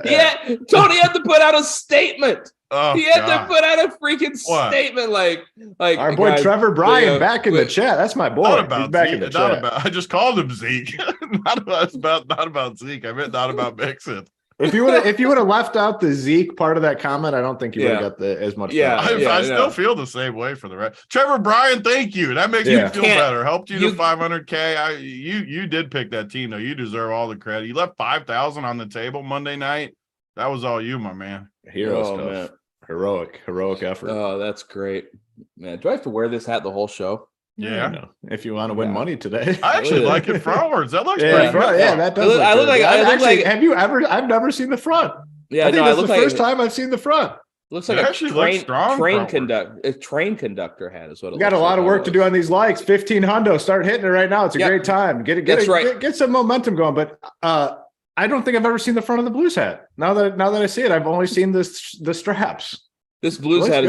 Tony had to put out a statement. He had to put out a freaking statement like our boy Trevor Bryan back in the chat. That's my boy. He's back in the chat. I just called him Zeke. not about Zeke. I meant not about Mixon. If you would have left out the Zeke part of that comment, I don't think you would have got as much. I still feel the same way for the rest. Trevor Bryan, thank you. That makes me feel better. Helped you to 500K. You did pick that team though. You deserve all the credit. You left 5,000 on the table Monday night. That was all you, my man. Hero stuff. Man. Heroic effort. Oh, that's great, man. Do I have to wear this hat the whole show? Yeah. No. If you want to win money today. I actually like it frontwards. That looks pretty good. Yeah, that does look good. Have you ever? I've never seen the front. Yeah, I think that's the first time I've seen the front. Looks like a train conductor hat is what it got a lot of work to do on these likes. 15 hundo. Start hitting it right now. It's a great time. Get some momentum going. But I don't think I've ever seen the front of the Blues hat. Now that I see it, I've only seen the straps. This Blues hat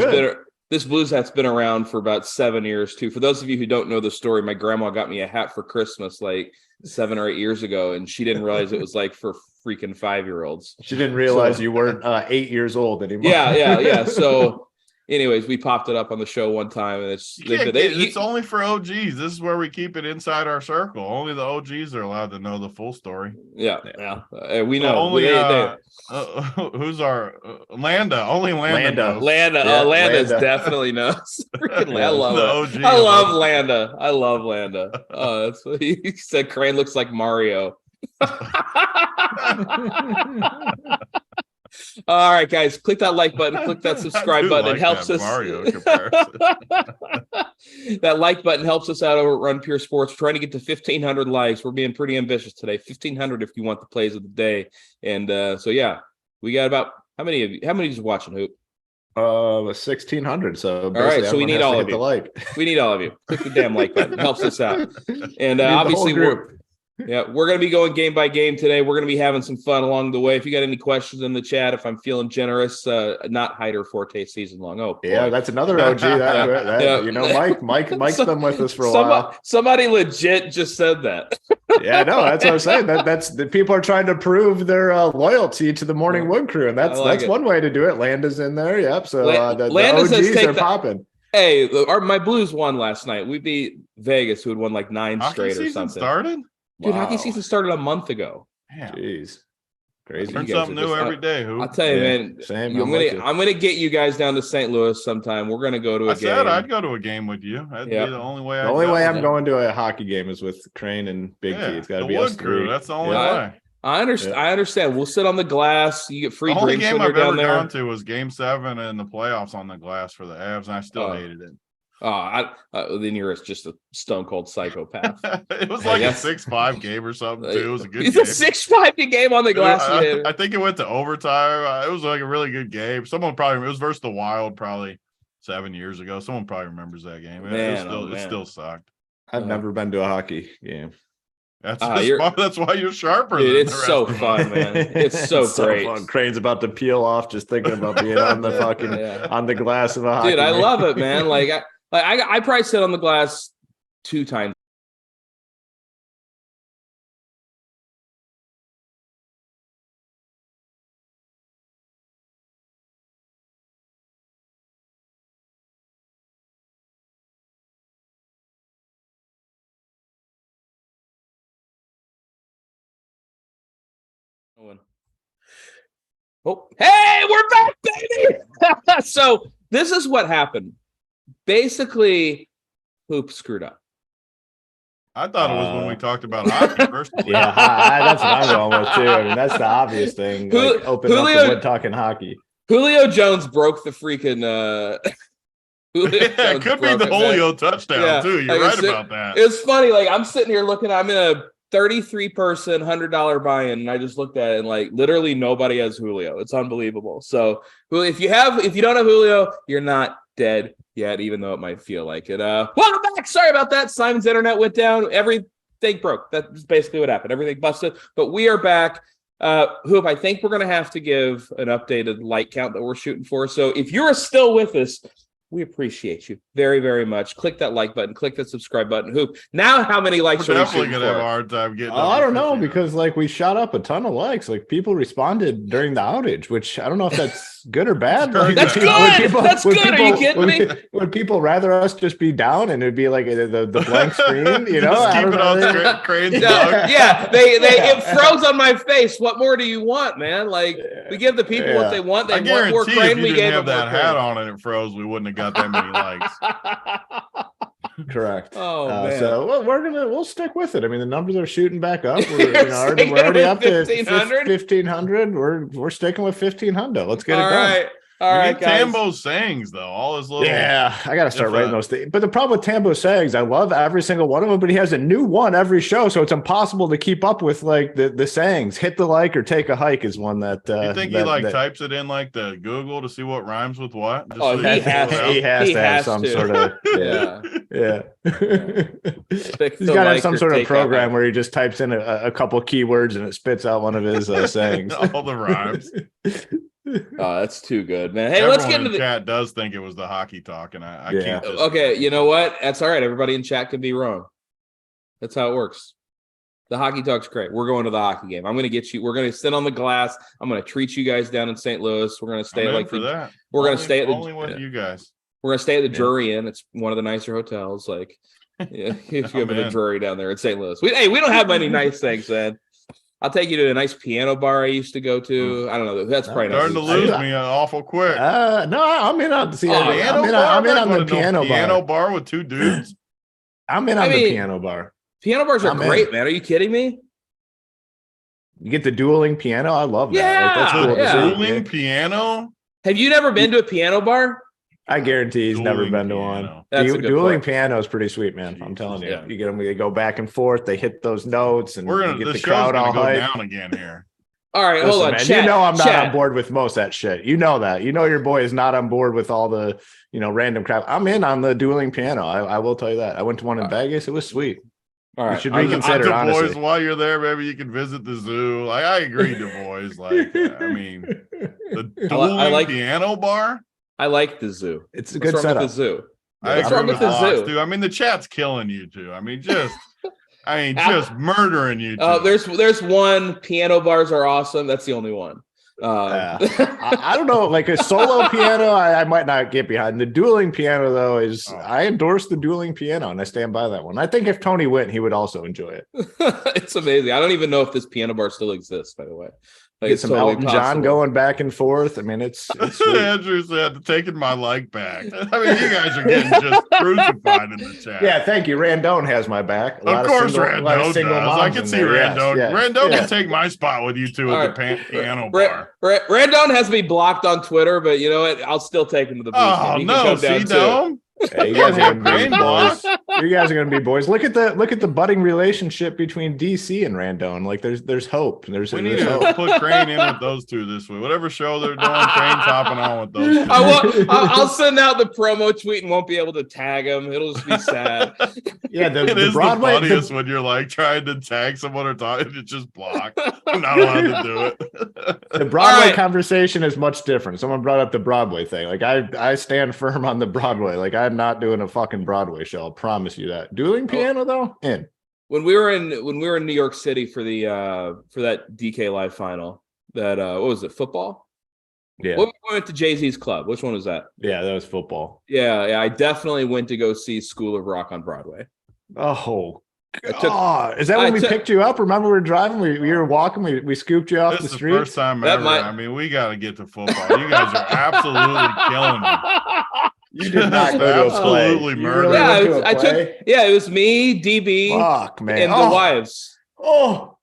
This Blues hat's been around for about 7 years too. For those of you who don't know the story, my grandma got me a hat for Christmas like 7 or 8 years ago, and she didn't realize it was like for freaking 5-year-olds. She didn't realize you weren't 8 years old anymore. Yeah. So, anyways, we popped it up on the show one time, and it's only for OGs. This is where we keep it inside our circle. Only the OGs are allowed to know the full story. Yeah. We know. Only who's our Landa? Only Landa. Landa definitely knows. I love Landa. I love Landa. Oh, that's what he said. Crain looks like Mario. All right, guys, click that like button, click that subscribe button. It helps us. Mario comparison. That like button helps us out over at Run Pure Sports. We're trying to get to 1,500 likes. We're being pretty ambitious today. 1,500 if you want the plays of the day. And we got about how many is watching Hoop? 1,600. So all right, so we need all of you. We need all of you. Click the damn like button. It helps us out. And obviously we're going to be going game by game today. We're going to be having some fun along the way. If you got any questions in the chat, if I'm feeling generous, not Hyder Forte season long. Oh, boy. Yeah, that's another OG. Mike's been with us for a while. Somebody legit just said that. Yeah, no, that's what I'm saying. That's the people are trying to prove their loyalty to the Morning Wood crew, and that's one way to do it. Landa's in there. Yep. So the OGs are popping. Hey, my Blues won last night. We beat Vegas, who had won like 9 straight or something. Started? Dude, hockey season started a month ago. Damn. Jeez. Crazy. Learn something new every day. I'll tell you, man. Same. I'm gonna get you guys down to St. Louis sometime. We're gonna go to a game. I said I'd go to a game with you. That'd be the only way. The only way I'm going to a hockey game is with Crain and Big T. It's got to be us three. That's the only way. I understand. I understand. We'll sit on the glass. You get free drinks when you're down there. The only game I've ever gone to was Game 7 in the playoffs on the glass for the Avs, and I still hated it. Then you're just a stone cold psychopath. It was like a 6-5 game or something too. It was a good. It's a 6-5 game on the glass. I think it went to overtime. It was like a really good game. It was versus the Wild probably 7 years ago. Someone probably remembers that game. It still sucked. I've never been to a hockey game. That's why you're sharper. Dude, it's so fun, man. It's so great. Fun. Crane's about to peel off just thinking about being on the fucking on the glass of a hockey. Dude, I love it, man. I probably sit on the glass 2 times. Oh, hey, we're back, baby. So this is what happened. Basically, Hoop screwed up. I thought it was when we talked about hockey first. Yeah, that's what I'm going with too. I mean, that's the obvious thing. Open up the wood talking hockey. Julio Jones broke the freaking. It could be the Julio touchdown too. You're right about that. It's funny. Like I'm sitting here looking. I'm in a 33-person $100 buy-in, and I just looked at it and like literally nobody has Julio. It's unbelievable. So if you don't have Julio, you're not dead yet, even though it might feel like it. Welcome back. Sorry about that. Simon's internet went down. Everything broke. That's basically what happened. Everything busted. But we are back. Hoop, I think we're going to have to give an updated like count that we're shooting for. So if you're still with us, We appreciate you very, very much. Click that like button. Click that subscribe button. Who now? How many likes We're are we definitely shooting gonna have a for? hard time getting. I don't know, because like we shot up a ton of likes. Like people responded during the outage, which I don't know if that's good or bad. Like, That's good. That's good. Are you kidding me? Would people rather us just be down and it'd be like the blank screen? You know, Just I keep don't it on know. Crane's Yeah, it froze on my face. What more do you want, man? Like we give the people what they want. They I want more guarantee Crain. if We you gave didn't them have more that hat Crain. on and it froze, we wouldn't have got that many likes. Correct. Oh man. So we'll stick with it. I mean, the numbers are shooting back up. We're already up to 1,500. We're sticking with 1,500. Let's get it done. All right, need guys. Tambo's sayings though. All his little Yeah, I got to start writing those things. But the problem with Tambo sayings, I love every single one of them, but he has a new one every show, so it's impossible to keep up with like the sayings. Hit the like or take a hike is one that. You think he types it in like the Google to see what rhymes with what? Just Oh, so he you can has pull it to. out? He has to have some to. sort of Yeah. He's got to have some sort of program where he just types in a couple keywords and it spits out one of his sayings. All the rhymes. Oh, that's too good, man. Hey, Everyone let's get into in the chat. Does think it was the hockey talk, and I can't. Just... Okay, you know what? That's all right. Everybody in chat can be wrong. That's how it works. The hockey talk's great. We're going to the hockey game. I'm going to get you. We're going to sit on the glass. I'm going to treat you guys down in St. Louis. We're going to stay We're going to stay at only with you guys. We're going to stay at the Drury Inn. It's one of the nicer hotels. Like, if you have a Drury down there in St. Louis, we don't have many nice things, man. I'll take you to a nice piano bar I used to go to. I don't know. That's probably starting to lose me awful quick. No, I'm in on the piano bar with two dudes. I'm in on the piano bar. Piano bars are great, man. Are you kidding me? You get the dueling piano. I love that. Yeah, like, that's cool. Dueling piano. Have you never been to a piano bar? I guarantee he's never been to one. Dueling piano is pretty sweet, man. I'm telling you. Yeah. You get them, they go back and forth. They hit those notes, and you get the crowd all hyped. Down again here. All right, hold on. Man, chat, you know I'm not on board with most of that shit. You know that. You know your boy is not on board with all the random crap. I'm in on the dueling piano. I will tell you that. I went to one in Vegas. It was sweet. All right, you should reconsider. Honestly, boys, while you're there, maybe you can visit the zoo. Like I agree to boys. Like I mean, the dueling piano bar. I like the zoo. It's a good setup. The zoo. I agree with the zoo, dude. I mean, the chat's killing you too. I mean, just murdering you. Oh, there's one. Piano bars are awesome. That's the only one. I don't know, like a solo piano, I might not get behind. The dueling piano, though, I endorse the dueling piano, and I stand by that one. I think if Tony went, he would also enjoy it. It's amazing. I don't even know if this piano bar still exists, by the way. Like, get some totally Elton John going back and forth. I mean, it's Andrew said, taking my like back. I mean, you guys are getting just crucified in the chat. Yeah, thank you. Randone has my back. Of course, Randone does. I can see Randone. Yes. Randone can take my spot with you two at the piano bar. Randone has me blocked on Twitter, but you know what? I'll still take him to the booth. Oh, no, see, Dome? Hey, you guys are gonna be boys. You guys are gonna be boys. Look at the budding relationship between DC and Randone. Like there's hope. We need to put Crain in with those two this week. Whatever show they're doing, Crain's hopping on with those two. I'll send out the promo tweet and won't be able to tag them. It'll just be sad. Yeah, it is Broadway, the funniest when you're like trying to tag someone or talking, it's just blocked. I'm not allowed to do it. The Broadway conversation is much different. Someone brought up the Broadway thing. Like I stand firm on the Broadway. Like I'm not doing a fucking Broadway show. I'll promise you that. Dueling piano though, in. When we were in New York City for that DK Live final, that what was it, football? Yeah. We went to Jay-Z's club. Which one was that? Yeah, that was football. Yeah. I definitely went to go see School of Rock on Broadway. Oh, is that when we picked you up? Remember we were driving, we were walking, we scooped you off the street. First time ever. I mean, we got to get to football. You guys are absolutely killing me. You did not go to absolutely murder. Yeah, it was me, DB, and the wives. Oh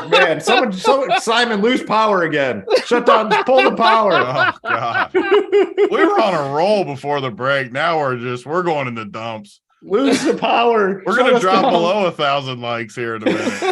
man! Someone, Simon, lose power again. Shut down, pull the power. Oh god, we were on a roll before the break. Now we're going in the dumps. Lose the power. We're going to drop below 1,000 likes here in a minute.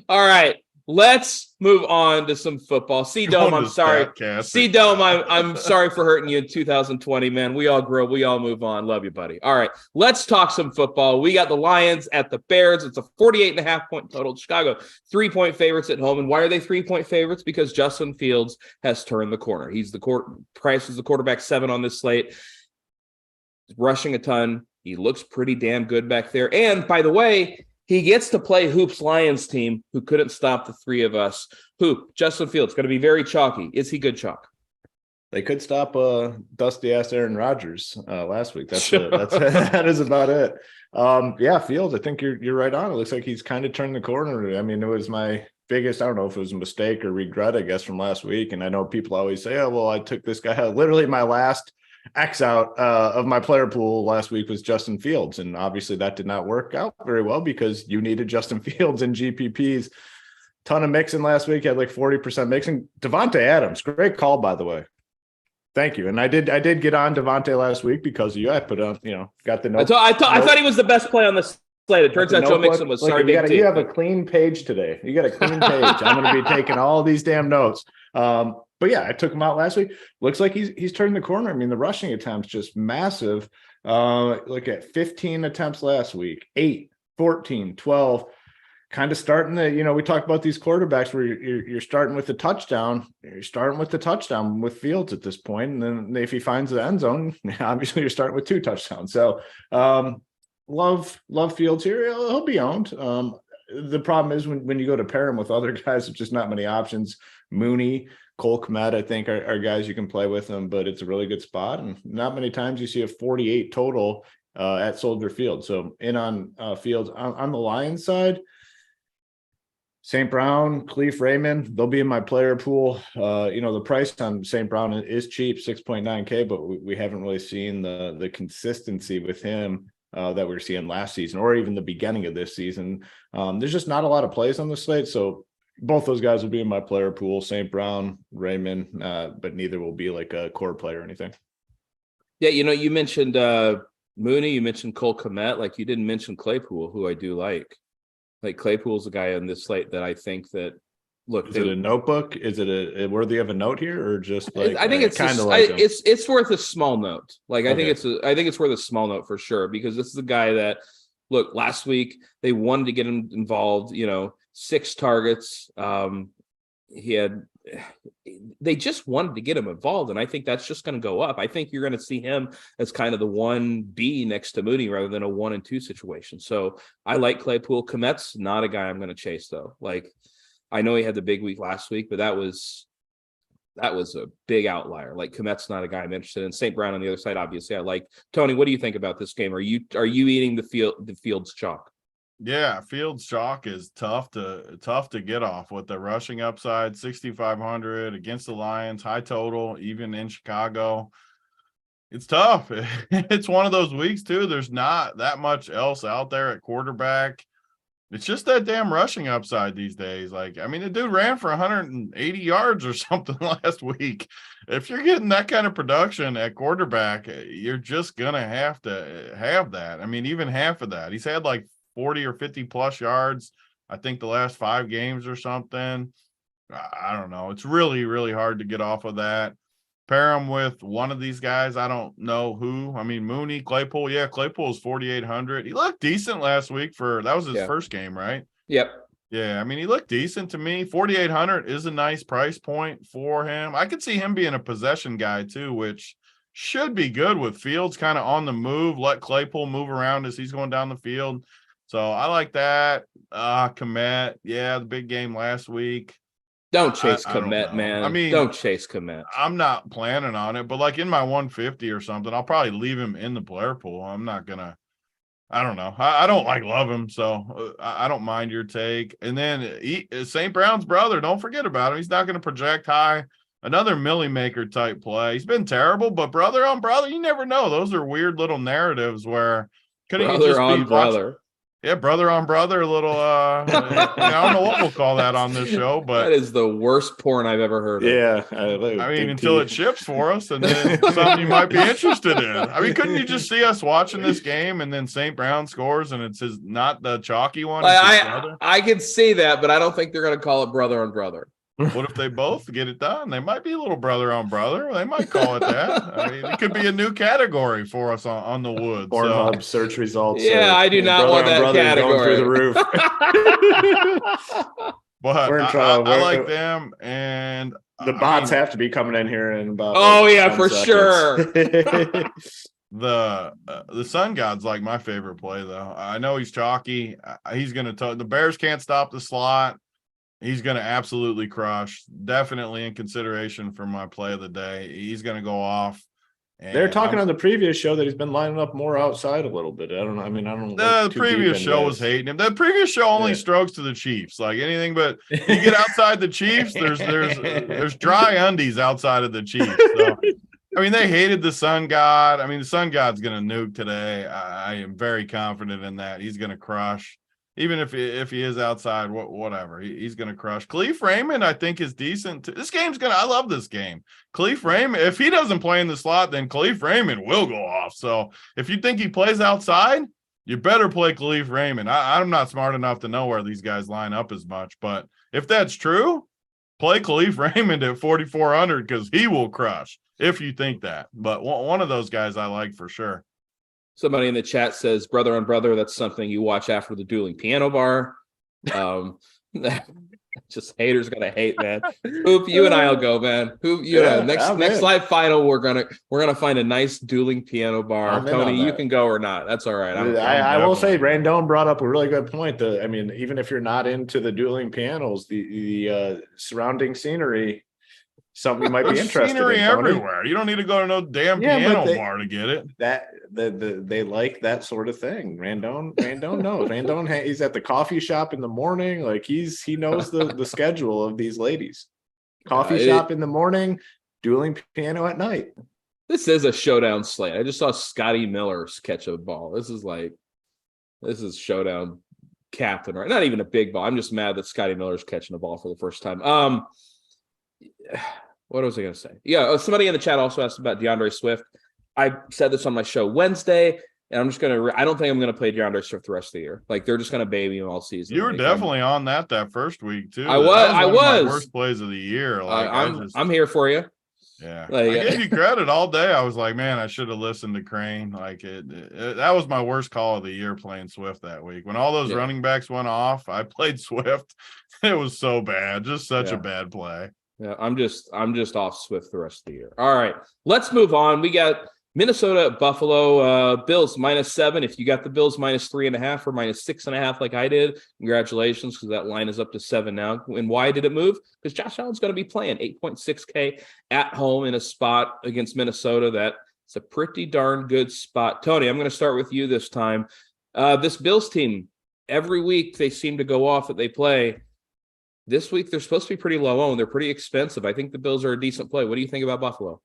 All right. Let's move on to some football. C-Dome, I'm sorry. C-Dome, I'm sorry for hurting you in 2020, man. We all grow. We all move on. Love you, buddy. All right, let's talk some football. We got the Lions at the Bears. It's a 48.5-point total. Chicago, 3-point favorites at home. And why are they 3-point favorites? Because Justin Fields has turned the corner. Price is the quarterback 7 on this slate. He's rushing a ton. He looks pretty damn good back there. And by the way, he gets to play Hoop's Lions team, who couldn't stop the three of us. Hoop, Justin Fields, going to be very chalky. Is he good chalk? They could stop dusty-ass Aaron Rodgers last week. That is about it. Yeah, Fields, I think you're right on. It looks like he's kind of turned the corner. I mean, it was my biggest, I don't know if it was a mistake or regret, I guess, from last week. And I know people always say, oh, well, I took this guy out. Literally my last X out of my player pool last week was Justin Fields. And obviously that did not work out very well because you needed Justin Fields in GPPs. Ton of mixing last week, had like 40% mixing. Devontae Adams, great call, by the way. Thank you. And I did get on Devontae last week because of you. I put on, got the note. I thought he was the best play on the slate. It turns out Joe Mixon was. Sorry, you have a clean page today. You got a clean page. I'm going to be taking all these damn notes. But yeah, I took him out last week. Looks like he's turned the corner. I mean, the rushing attempts just massive. Look at 15 attempts last week, 8, 14, 12. Kind of starting to, we talked about these quarterbacks where you're starting with the touchdown. You're starting with the touchdown with Fields at this point. And then if he finds the end zone, obviously you're starting with 2 touchdowns. So love Fields here. He'll be owned. The problem is when you go to pair him with other guys, there's just not many options. Mooney, Cole Kmet, I think are guys you can play with them, but it's a really good spot. And not many times you see a 48 total at Soldier Field. So in on Fields. On the Lions side, St. Brown, Cleve Raymond, they'll be in my player pool. The price on St. Brown is cheap, 6.9K, but we haven't really seen the consistency with him that we were seeing last season or even the beginning of this season. There's just not a lot of plays on the slate. So both those guys will be in my player pool, St. Brown, Raymond, but neither will be like a core player or anything. Yeah, you mentioned Mooney, you mentioned Cole Kmet, like you didn't mention Claypool, who I do like. Like Claypool's a guy on this slate that I think that is it a notebook? Is it a worthy of a note here, or just like I think it's kind of like it's worth a small note. Like I think it's worth a small note for sure because this is a guy that last week they wanted to get him involved. 6 targets. They just wanted to get him involved, and I think that's just going to go up. I think you're going to see him as kind of the 1B next to Mooney rather than a 1 and 2 situation. So I like Claypool. Komet's not a guy I'm going to chase though. Like I know he had the big week last week, but that was a big outlier. Like Komet's not a guy I'm interested in. St. Brown on the other side, obviously I like. Tony, what do you think about this game? Are you eating the Fields chalk? Yeah, Fields chalk is tough to get off with the rushing upside, 6,500 against the Lions, high total, even in Chicago. It's tough. It's one of those weeks too. There's not that much else out there at quarterback. It's just that damn rushing upside these days. Like, I mean, the dude ran for 180 yards or something last week. If you're getting that kind of production at quarterback, you're just going to have that. I mean, even half of that. He's had like 40 or 50 plus yards, I think the last 5 games or something. I don't know. It's really, really hard to get off of that. Pair him with one of these guys. I don't know who. I mean, Mooney, Claypool. Yeah, Claypool's 4,800. He looked decent last week that was his first game, right? Yep. Yeah, I mean, he looked decent to me. 4,800 is a nice price point for him. I could see him being a possession guy too, which should be good with Fields kind of on the move. Let Claypool move around as he's going down the field. So I like that. Kmet, yeah, the big game last week. Don't chase Kmet, man. I mean, don't chase Kmet. I'm not planning on it, but like in my 150 or something, I'll probably leave him in the player pool. I'm not gonna. I don't know. I don't love him, so I don't mind your take. And then St. Brown's brother, don't forget about him. He's not going to project high. Another Millie Maker type play. He's been terrible, but brother on brother, you never know. Those are weird little narratives where could he just be brother? Yeah, brother on brother, a little I don't know what we'll call that on this show, but that is the worst porn I've ever heard of. Yeah. I mean, until it ships for us, and then something you might be interested in. I mean, couldn't you just see us watching this game and then St. Brown scores and it's not the chalky one? I can see that, but I don't think they're going to call it brother on brother. What if they both get it done? They might be a little brother on brother. They might call it that. I mean, it could be a new category for us on the woods. Pornhub search results. Yeah, I do not want that category. Going through the roof. But We're in trouble. I like them, and the bots have to be coming in here in about. Oh yeah, for seconds. sure. The Sun God's like my favorite play, though. I know he's chalky. He's going to the Bears can't stop the slot. He's going to absolutely crush. Definitely in consideration for my play of the day. He's going to go off. They're talking on the previous show that he's been lining up more outside a little bit. I don't know. I mean, I don't know. The previous show was hating him. The previous show only strokes to the Chiefs. Like anything but you get outside the Chiefs, there's dry undies outside of the Chiefs. So, I mean, they hated the Sun God. I mean, the Sun God's going to nuke today. I am very confident in that. He's going to crush. Even if he is outside, whatever, he's going to crush. Khalif Raymond, I think, is decent. This game's I love this game. Khalif Raymond, if he doesn't play in the slot, then Khalif Raymond will go off. So if you think he plays outside, you better play Khalif Raymond. I'm not smart enough to know where these guys line up as much, but if that's true, play Khalif Raymond at 4,400 because he will crush if you think that. But one of those guys I like for sure. Somebody in the chat says, brother on brother, that's something you watch after the dueling piano bar. Just haters gonna hate, man. Hoop, you and I'll go, man. Hoop, next live final, we're gonna find a nice dueling piano bar. Tony, you can go or not. That's all right. I will say Randone brought up a really good point. I mean, even if you're not into the dueling pianos, the surrounding scenery, something you might be interested scenery in. Everywhere. You don't need to go to no damn piano bar to get it. They like that sort of thing. Randone knows. Randone, he's at the coffee shop in the morning. Like he knows the schedule of these ladies. Coffee shop in the morning, dueling piano at night. This is a showdown slate. I just saw Scotty Miller catch a ball. This is showdown captain, right? Not even a big ball. I'm just mad that Scotty Miller's catching a ball for the first time. What was I going to say? Yeah, somebody in the chat also asked about DeAndre Swift. I said this on my show Wednesday, and I'm just going to I don't think I'm going to play DeAndre Swift the rest of the year. Like, they're just going to baby him all season. You were definitely on that first week, too. I was. My worst plays of the year. Like, I'm here for you. Yeah. I gave you credit all day. I was like, man, I should have listened to Crain. Like, that was my worst call of the year playing Swift that week. When all those running backs went off, I played Swift. It was so bad. Just such a bad play. Yeah, I'm just off Swift the rest of the year. All right, let's move on. We got Minnesota at Buffalo. Bills -7. If you got the Bills -3.5 or -6.5 like I did, congratulations, because that line is up to 7 now. And why did it move? Because Josh Allen's going to be playing 8.6K at home in a spot against Minnesota. That's a pretty darn good spot. Tony, I'm going to start with you this time. This Bills team, every week they seem to go off that they play. This week, they're supposed to be pretty low owned. They're pretty expensive. I think the Bills are a decent play. What do you think about Buffalo?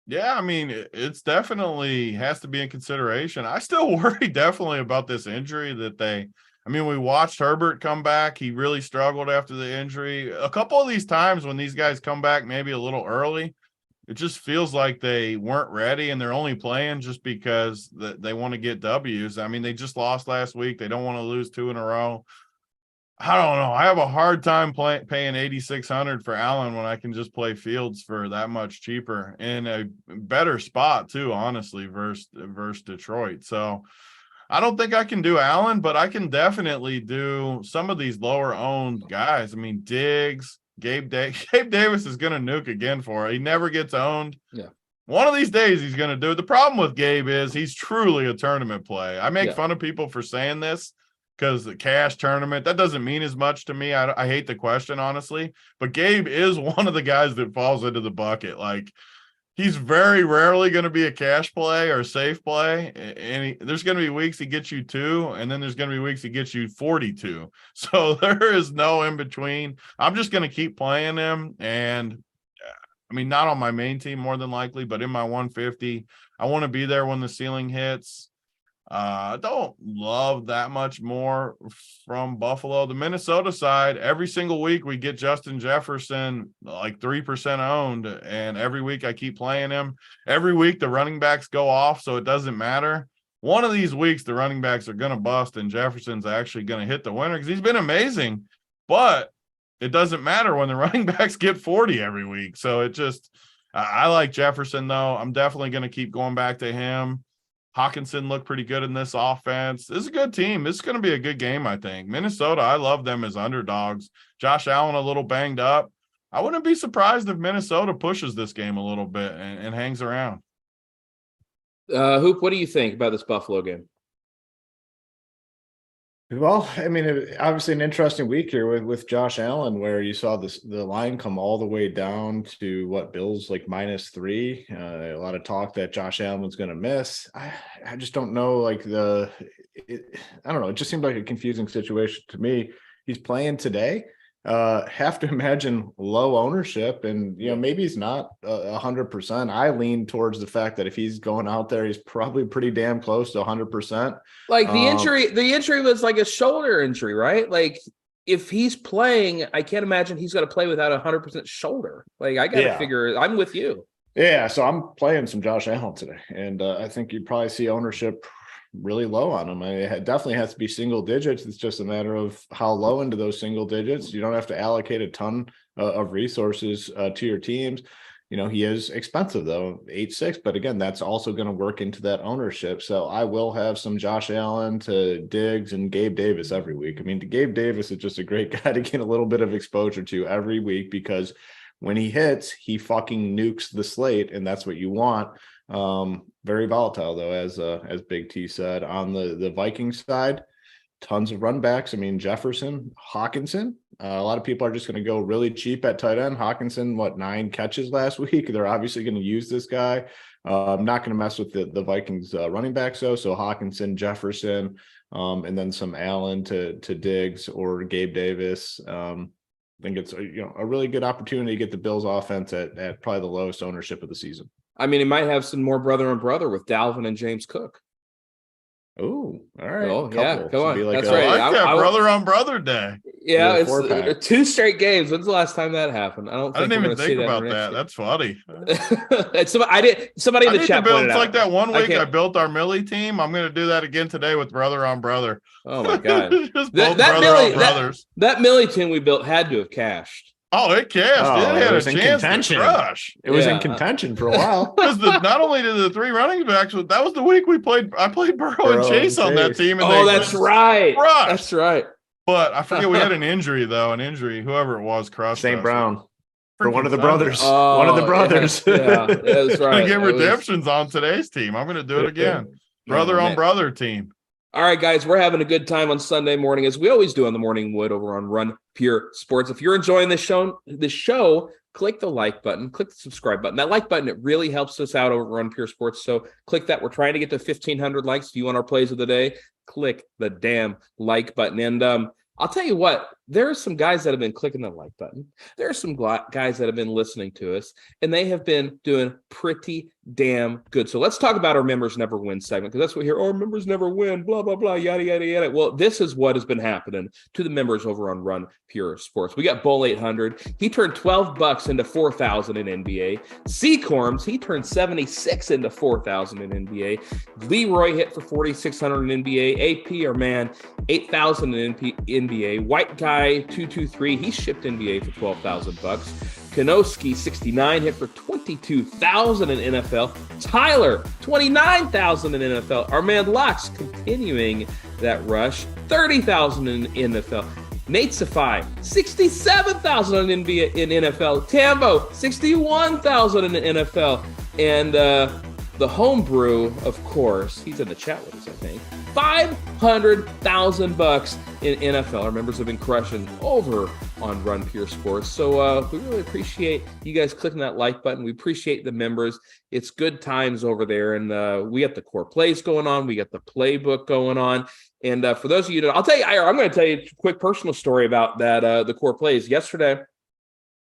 Yeah, I mean, it's definitely has to be in consideration. I still worry definitely about this injury we watched Herbert come back. He really struggled after the injury. A couple of these times when these guys come back maybe a little early, it just feels like they weren't ready and they're only playing just because they want to get W's. I mean, they just lost last week. They don't want to lose 2 in a row. I don't know. I have a hard time paying $8,600 for Allen when I can just play Fields for that much cheaper in a better spot too, honestly, versus Detroit. So I don't think I can do Allen, but I can definitely do some of these lower owned guys. I mean, Diggs, Gabe Davis is going to nuke again for it. He never gets owned. Yeah. One of these days he's going to do it. The problem with Gabe is he's truly a tournament play. I make fun of people for saying this, because the cash tournament, that doesn't mean as much to me. I hate the question, honestly. But Gabe is one of the guys that falls into the bucket. Like, he's very rarely going to be a cash play or a safe play. And there's going to be weeks he gets you 2, and then there's going to be weeks he gets you 42. So there is no in between. I'm just going to keep playing him. And, I mean, not on my main team more than likely, but in my 150, I want to be there when the ceiling hits. I don't love that much more from Buffalo. The Minnesota side, every single week we get Justin Jefferson like 3% owned, and every week I keep playing him. Every week the running backs go off, so it doesn't matter. One of these weeks the running backs are going to bust, and Jefferson's actually going to hit the winner because he's been amazing. But it doesn't matter when the running backs get 40 every week. So it just I like Jefferson, though. I'm definitely going to keep going back to him. Hawkinson looked pretty good in this offense. This is a good team. This is going to be a good game, I think. Minnesota, I love them as underdogs. Josh Allen a little banged up. I wouldn't be surprised if Minnesota pushes this game a little bit and hangs around. Hoop, what do you think about this Buffalo game? Well, I mean, obviously an interesting week here with Josh Allen, where you saw the line come all the way down to what, Bills like -3. A lot of talk that Josh Allen was going to miss. I just don't know. Like I don't know. It just seemed like a confusing situation to me. He's playing today. Have to imagine low ownership, and maybe he's not 100%. I lean towards the fact that if he's going out there, he's probably pretty damn close to 100%. Like the injury was like a shoulder injury, right? Like if he's playing, I can't imagine he's going to play without 100% shoulder. Like I got to figure. I'm with you. Yeah, so I'm playing some Josh Allen today, and I think you'd probably see ownership really low on him. I mean, it definitely has to be single digits. It's just a matter of how low into those single digits. You don't have to allocate a ton of resources to your teams. He is expensive though, 8.6, but again, that's also going to work into that ownership. So I will have some Josh Allen to Diggs and Gabe Davis every week. I mean, Gabe Davis is just a great guy to get a little bit of exposure to every week, because when he hits, he fucking nukes the slate, and that's what you want. Very volatile though, as Big T said. On the Vikings side, tons of run backs. I mean, Jefferson, Hawkinson. A lot of people are just going to go really cheap at tight end. Hawkinson, 9 catches last week? They're obviously going to use this guy. I'm not going to mess with the Vikings running backs though. So Hawkinson, Jefferson, and then some Allen to Diggs or Gabe Davis. I think it's a really good opportunity to get the Bills offense at probably the lowest ownership of the season. I mean, it might have some more brother on brother with Dalvin and James Cook. Oh, all right. Oh, yeah, come on. That's right. I like that brother on brother day. Yeah, it's 2 straight games. When's the last time that happened? I didn't even think about that. That's funny. Somebody in the chat pointed out. It's like that one week I built our Millie team. I'm going to do that again today with brother on brother. Oh my god! Just both brothers. That Millie team we built had to have cashed. Oh, it cashed. It had a chance to crush. It was in contention for a while. Because not only did the 3 running backs, that was the week I played Burrow and Chase on that team. And that's right. Crushed. That's right. But I forget we had an injury though. Whoever it was crushed St. us. Brown. For one of the brothers. One of the brothers. Yeah, that's right. I'm going to get redemptions on today's team. I'm going to do it again. Brother on brother team. All right, guys, we're having a good time on Sunday morning, as we always do on the Morning Wood over on Run Pure Sports. If you're enjoying this show, click the like button, click the subscribe button. That like button, it really helps us out over Run Pure Sports. So click that. We're trying to get to 1,500 likes. If you want our plays of the day, click the damn like button. And I'll tell you what, there are some guys that have been clicking the like button. There are some guys that have been listening to us, and they have been doing pretty damn good. So let's talk about our members never win segment, because that's what we hear. Oh, members never win, blah, blah, blah, yada, yada, yada. Well, this is what has been happening to the members over on Run Pure Sports. We got Bull 800. He turned $12 into $4,000 in NBA. Seacorms, he turned 76 into $4,000 in NBA. Leroy hit for 4,600 in NBA. AP, our man, 8,000 in NBA. White Guy 223, he shipped NBA for $12,000. Kanoski 69 hit for 22,000 in NFL. Tyler 29,000 in NFL. Our man Lux continuing that rush, 30,000 in NFL. Nate Safai 67,000 in NFL. Tambo 61,000 in NFL. And the homebrew, of course, he's in the chat with us, I think. $500,000 in NFL. Our members have been crushing over on Run Pure Sports. So we really appreciate you guys clicking that like button. We appreciate the members. It's good times over there. And we got the core plays going on. We got the playbook going on. And for those of you that I'm going to tell you a quick personal story about that, the core plays. Yesterday,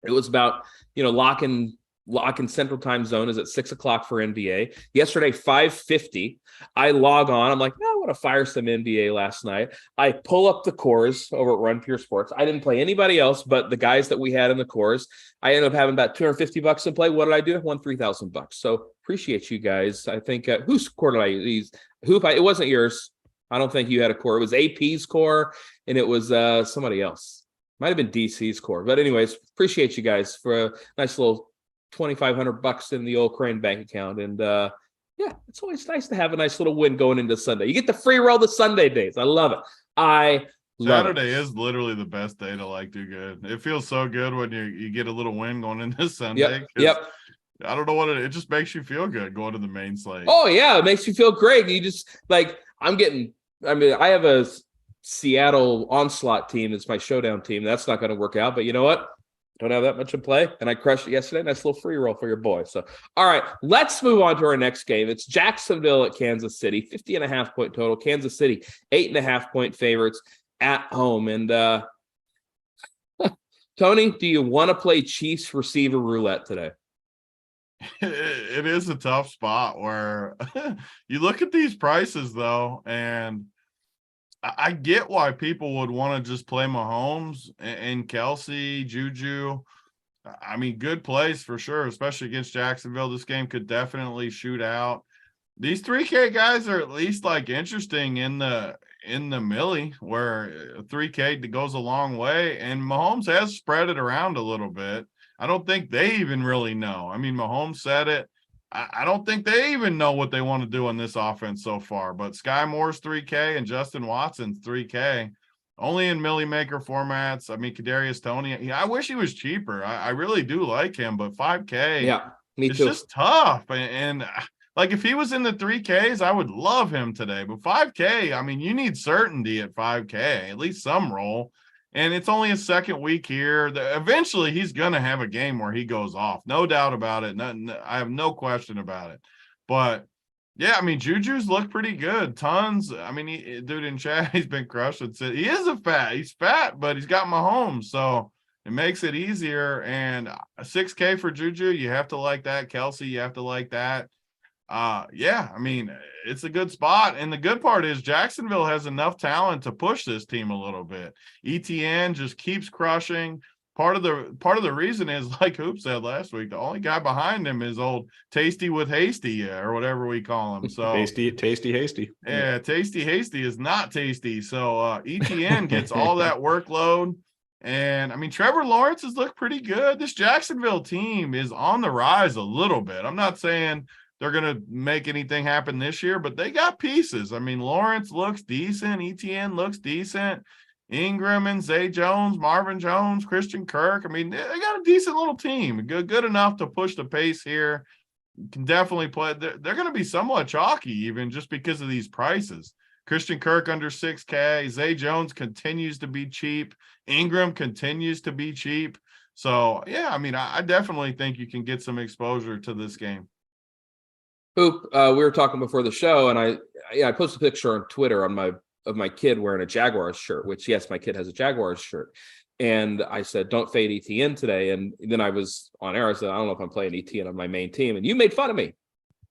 it was about, locking lock in Central Time Zone is at 6 o'clock for NBA. Yesterday, 5:50. I log on. I'm like, I want to fire some NBA last night. I pull up the cores over at RunPureSports. I didn't play anybody else but the guys that we had in the cores. I ended up having about $250 in play. What did I do? I won $3,000. So appreciate you guys. I think whose core did I use? It wasn't yours. I don't think you had a core. It was AP's core, and it was somebody else. Might have been DC's core. But anyways, appreciate you guys for a nice little $2,500 in the old Crain bank account. And yeah, it's always nice to have a nice little win going into Sunday. You get the free roll the Sunday days. I love it. Saturday is literally the best day to like do good. It feels so good when you get a little win going into Sunday. Yep. I don't know what it just makes you feel good going to the main slate. Oh yeah, it makes you feel great. You just like I have a Seattle Onslaught team. It's my showdown team. That's not going to work out, but you know what? Don't have that much in play, and I crushed it yesterday. Nice little free roll for your boy. So, all right, let's move on to our next game. It's Jacksonville at Kansas City, 50.5 point total. Kansas City, 8.5 point favorites at home. And Tony, do you want to play Chiefs receiver roulette today? It is a tough spot where you look at these prices, though, and I get why people would want to just play Mahomes and Kelsey, Juju. I mean, good plays for sure, especially against Jacksonville. This game could definitely shoot out. These 3K guys are at least like interesting in the millie, where 3K goes a long way, and Mahomes has spread it around a little bit. I don't think they even really know. I mean, Mahomes said it. I don't think they even know what they want to do on this offense so far. But Sky Moore's 3K and Justin Watson's 3K, only in Millie Maker formats. I mean, Kadarius Toney, I wish he was cheaper. I really do like him, but 5K, yeah, me too. It's just tough. And like if he was in the 3Ks, I would love him today. But 5K, I mean, you need certainty at 5K, at least some role. And it's only his second week here. Eventually, he's going to have a game where he goes off. No doubt about it. I have no question about it. But, yeah, I mean, Juju's looked pretty good. Tons. I mean, dude in chat, he's been crushing. He is he's fat, but he's got Mahomes. So it makes it easier. And a 6K for Juju, you have to like that. Kelsey, you have to like that. Yeah, I mean, it's a good spot. And the good part is Jacksonville has enough talent to push this team a little bit. ETN just keeps crushing. Part of the reason is, like Hoop said last week, the only guy behind him is old Tasty with Hasty, or whatever we call him. So Tasty Hasty. Yeah, Tasty Hasty is not tasty. So ETN gets all that workload. And I mean, Trevor Lawrence has looked pretty good. This Jacksonville team is on the rise a little bit. I'm not saying they're going to make anything happen this year, but they got pieces. I mean, Lawrence looks decent. ETN looks decent. Ingram and Zay Jones, Marvin Jones, Christian Kirk. I mean, they got a decent little team. Good enough to push the pace here. Can definitely play. They're going to be somewhat chalky even just because of these prices. Christian Kirk under 6K. Zay Jones continues to be cheap. Ingram continues to be cheap. So, yeah, I mean, I definitely think you can get some exposure to this game. Hoop, we were talking before the show, and I posted a picture on Twitter of my kid wearing a Jaguars shirt, which, yes, my kid has a Jaguars shirt. And I said, don't fade ETN today. And then I was on air. I said, I don't know if I'm playing ETN on my main team. And you made fun of me.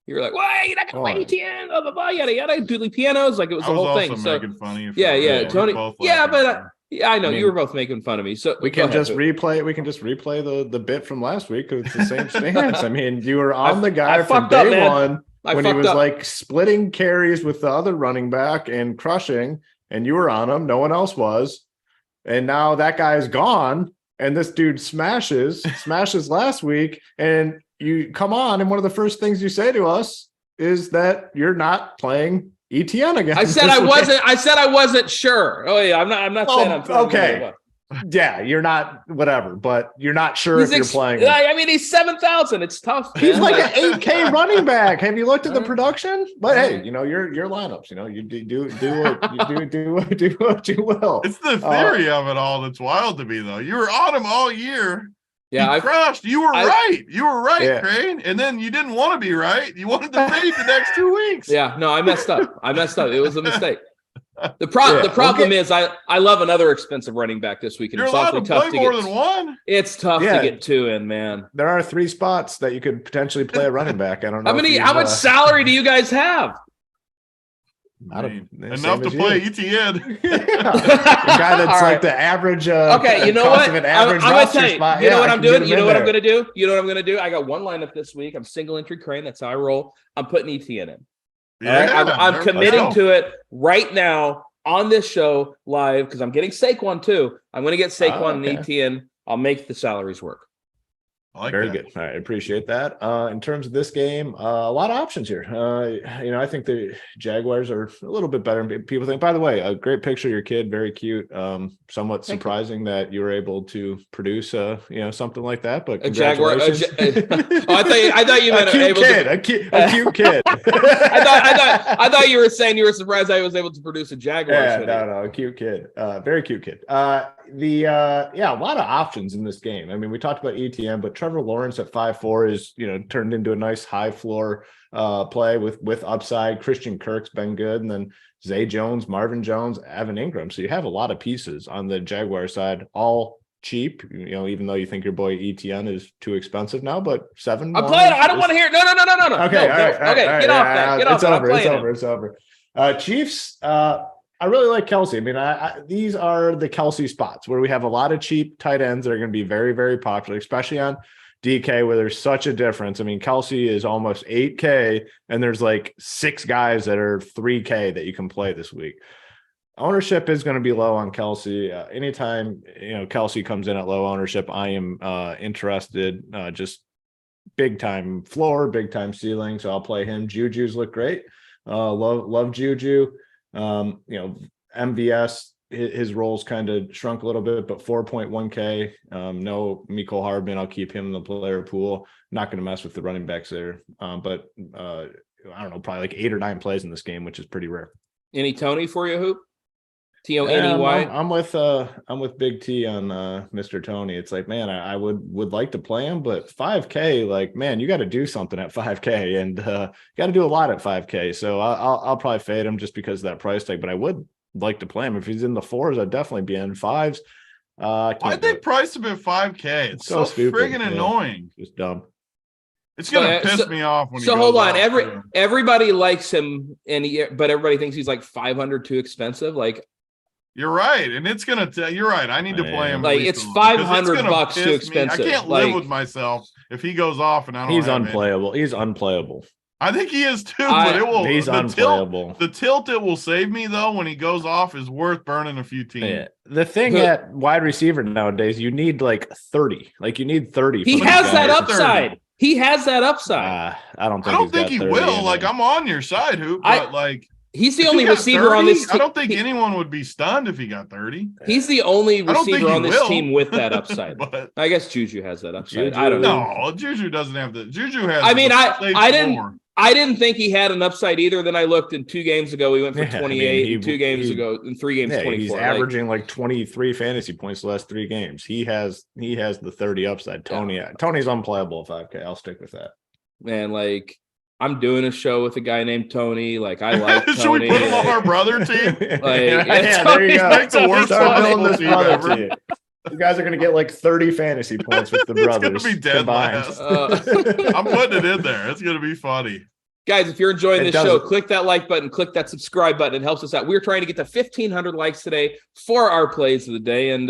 You were like, why you're not going to play ETN? Blah, blah, blah, yada, yada, doodly pianos. Like, it was the whole thing. So, fun of you yeah, Tony. Yeah, but yeah, I know you were both making fun of me. So we can just replay the bit from last week because it's the same stance. I mean, you were on the guy from day one when he was like splitting carries with the other running back and crushing, and you were on him. No one else was. And now that guy's gone, and this dude smashes last week, and you come on, and one of the first things you say to us is that you're not playing ETN again. I said I wasn't sure. Oh yeah, I'm not saying I'm okay. Yeah, you're not whatever, but you're not sure if you're playing. I mean, he's 7,000. It's tough. Man. He's like an 8K running back. Have you looked at the production? But hey, you know your lineups. You know you do what you will. It's the theory of it all that's wild to me, though. You were on him all year. Yeah, I crushed. You were right. You were right, yeah. Crain. And then you didn't want to be right. You wanted to fade the next 2 weeks. Yeah, no, I messed up. It was a mistake. The problem is I love another expensive running back this week. And You're it's allowed awfully to tough play to more get, than one. It's tough to get two in, man. There are 3 spots that you could potentially play a running back. I don't know. How much salary do you guys have? Enough to play ETN. The guy that's like the average. Okay, you know what? I'm gonna tell you. Spot. You know what I'm doing? You know what I'm going to do? You know what I'm going to do? I got one lineup this week. I'm single entry Crain. That's how I roll. I'm putting ETN in. Yeah, right? I'm committing to it right now on this show live because I'm getting Saquon too. I'm going to get Saquon and ETN. I'll make the salaries work. Very good. All right, appreciate that. In terms of this game, a lot of options here. I think the Jaguars are a little bit better than people think. By the way, a great picture of your kid, very cute. Somewhat surprising that you were able to produce something like that. But a Jaguar. I thought you meant a cute kid. A cute kid. I thought you were saying you were surprised I was able to produce a Jaguar. Yeah, no, a cute kid. Very cute kid. A lot of options in this game. I mean, we talked about ETN, but Trevor Lawrence at 5'4" is turned into a nice high floor play with upside. Christian Kirk's been good, and then Zay Jones, Marvin Jones, Evan Ingram. So you have a lot of pieces on the Jaguar side, all cheap. Even though you think your boy ETN is too expensive now, but 7. I'm playing. I don't want to hear it. No. Okay, all right, get off that. Get off that. It's over. Chiefs. I really like Kelsey. I mean, these are the Kelsey spots where we have a lot of cheap tight ends that are going to be very, very popular, especially on DK, where there's such a difference. I mean, Kelsey is almost 8K, and there's like 6 guys that are 3K that you can play this week. Ownership is going to be low on Kelsey. Anytime Kelsey comes in at low ownership, I am interested. Just big time floor, big time ceiling. So I'll play him. Juju's look great. Love Juju. MVS, his roles kind of shrunk a little bit, but 4.1K. No Mecole Hardman. I'll keep him in the player pool. Not going to mess with the running backs there. But I don't know, probably like 8 or 9 plays in this game, which is pretty rare. Any Tony for you, Hoop? T-O-N-E-Y? I'm with Big T on Mr. Tony. It's like, man, I would like to play him, but 5K, like, man, you got to do something at 5K, and got to do a lot at 5K. So I'll probably fade him just because of that price tag, but I would like to play him. If he's in the 4s, I'd definitely be in 5s. Why'd they price him at 5K? It's so friggin' annoying. Just dumb. It's gonna piss me off when. So hold on, everybody likes him, but everybody thinks he's like 500 too expensive. Like, you're right, and it's gonna tell. You're right. I need to play him. Like, it's $500 too expensive. I can't live with myself if he goes off and I don't. He's unplayable. He's unplayable. I think he is too, but it will. He's unplayable. The tilt it will save me though when he goes off is worth burning a few teams. Yeah. The thing at wide receiver nowadays, you need like 30. Like, you need 30. He has that upside. 30. He has that upside. I don't think he will. Like, I'm on your side, Hoop, but he's the only receiver 30, on this team. I don't think anyone would be stunned if he got 30. He's the only receiver on this team with that upside. But I guess Juju has that upside. I don't know. No, Juju doesn't have the. Juju has. I mean, I didn't think he had an upside either. Then I looked, and 2 games ago we went for 28. And 2 games ago, in 3 games, 24. He's averaging like 23 fantasy points the last 3 games. He has the 30 upside. Tony's unplayable at 5K. I'll stick with that. Man, like, I'm doing a show with a guy named Tony. Like, I like Tony. Should we put him on our brother team? Like, there you go. Like the worst team ever. You guys are going to get like 30 fantasy points with the brothers. It's going to be dead last. I'm putting it in there. It's going to be funny. Guys, if you're enjoying this show, click that like button, click that subscribe button. It helps us out. We're trying to get to 1,500 likes today for our plays of the day. And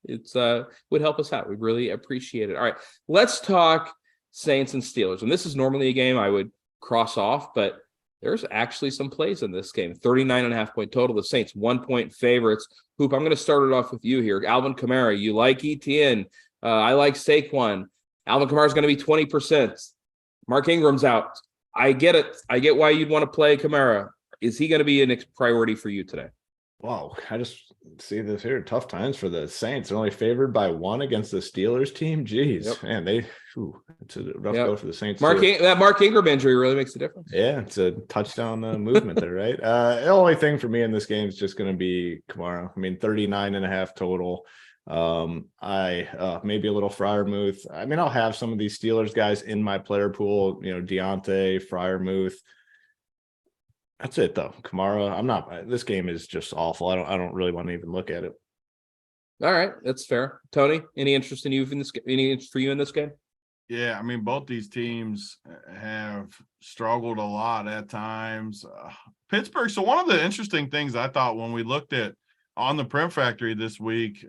it's would help us out. We really appreciate it. All right, let's talk Saints and Steelers. And this is normally a game I would cross off, but there's actually some plays in this game. 39.5 point total. The Saints 1-point favorites. Hoop, I'm going to start it off with you here. Alvin Kamara, you like ETN. I like Saquon. Alvin Kamara is going to be 20%. Mark Ingram's out. I get it. I get why you'd want to play Kamara. Is he going to be a priority for you today? Wow, I just see this here. Tough times for the Saints. They're only favored by 1 against the Steelers team. Jeez, man, it's a rough go for the Saints. That Mark Ingram injury really makes a difference. Yeah, it's a touchdown movement there, right? The only thing for me in this game is just going to be Kamara. I mean, 39.5 total. Maybe a little Freiermuth. I mean, I'll have some of these Steelers guys in my player pool, Deontay, Freiermuth. That's it though. Kamara, this game is just awful. I don't really want to even look at it. All right, that's fair. Tony, any interest in you in this? Any interest for you in this game? Yeah, I mean, both these teams have struggled a lot at times. Pittsburgh. So one of the interesting things I thought when we looked at on the Print Factory this week,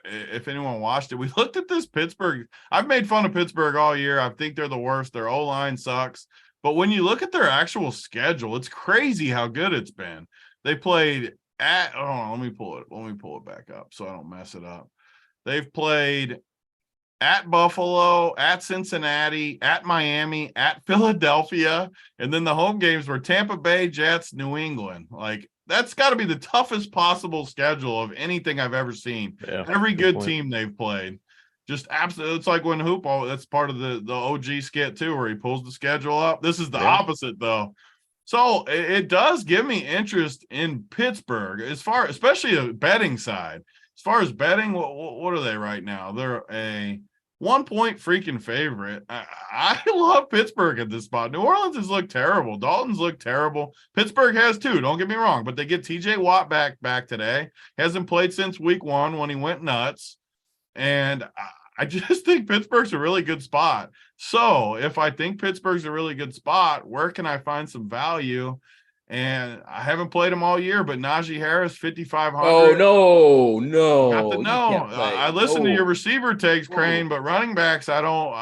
if anyone watched it, we looked at this Pittsburgh. I've made fun of Pittsburgh all year. I think they're the worst. Their O-line sucks. But when you look at their actual schedule, it's crazy how good it's been. They played at, let me pull it back up so I don't mess it up. They've played at Buffalo, at Cincinnati, at Miami, at Philadelphia, and then the home games were Tampa Bay, Jets, New England. Like, that's got to be the toughest possible schedule of anything I've ever seen. Yeah, every good team they've played. Just absolutely, it's like when that's part of the OG skit too, where he pulls the schedule up. This is the opposite though. So it does give me interest in Pittsburgh especially a betting side. As far as betting, what are they right now? They're a 1-point freaking favorite. I love Pittsburgh at this spot. New Orleans has looked terrible. Dalton's looked terrible. Pittsburgh has too, don't get me wrong, but they get TJ Watt back today. Hasn't played since week 1 when he went nuts. And I just think Pittsburgh's a really good spot. So if I think Pittsburgh's a really good spot, where can I find some value? And I haven't played him all year, but Najee Harris, 5,500. Oh, no. Got to know. I listen to your receiver takes, Crain, but running backs, I don't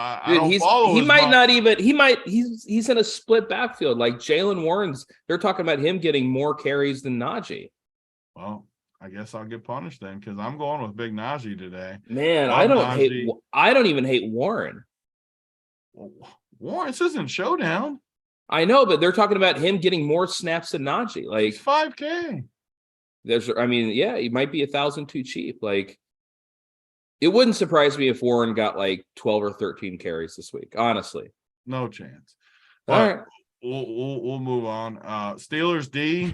follow. He might not even, he's in a split backfield. Like Jalen Warren's, they're talking about him getting more carries than Najee. Well, I guess I'll get punished then because I'm going with Big Najee today. Man, I don't even hate Warren. Warren, this isn't showdown. I know, but they're talking about him getting more snaps than Najee. Like it's $5K. He might be 1,000 too cheap. Like, it wouldn't surprise me if Warren got like 12 or 13 carries this week. Honestly, no chance. All right, we'll move on. Steelers D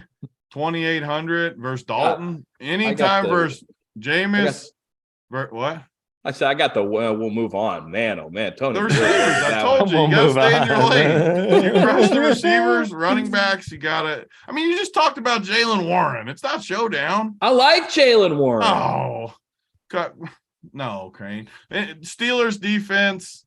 2,800 versus Dalton. Anytime versus Jameis. What? I said I got the we'll move on. Man, oh man, Tony. The receivers, I told you, you gotta stay in your lane. You crush the receivers, running backs, you gotta. I mean, you just talked about Jalen Warren. It's not showdown. I like Jalen Warren. Oh, no, Crain. Steelers defense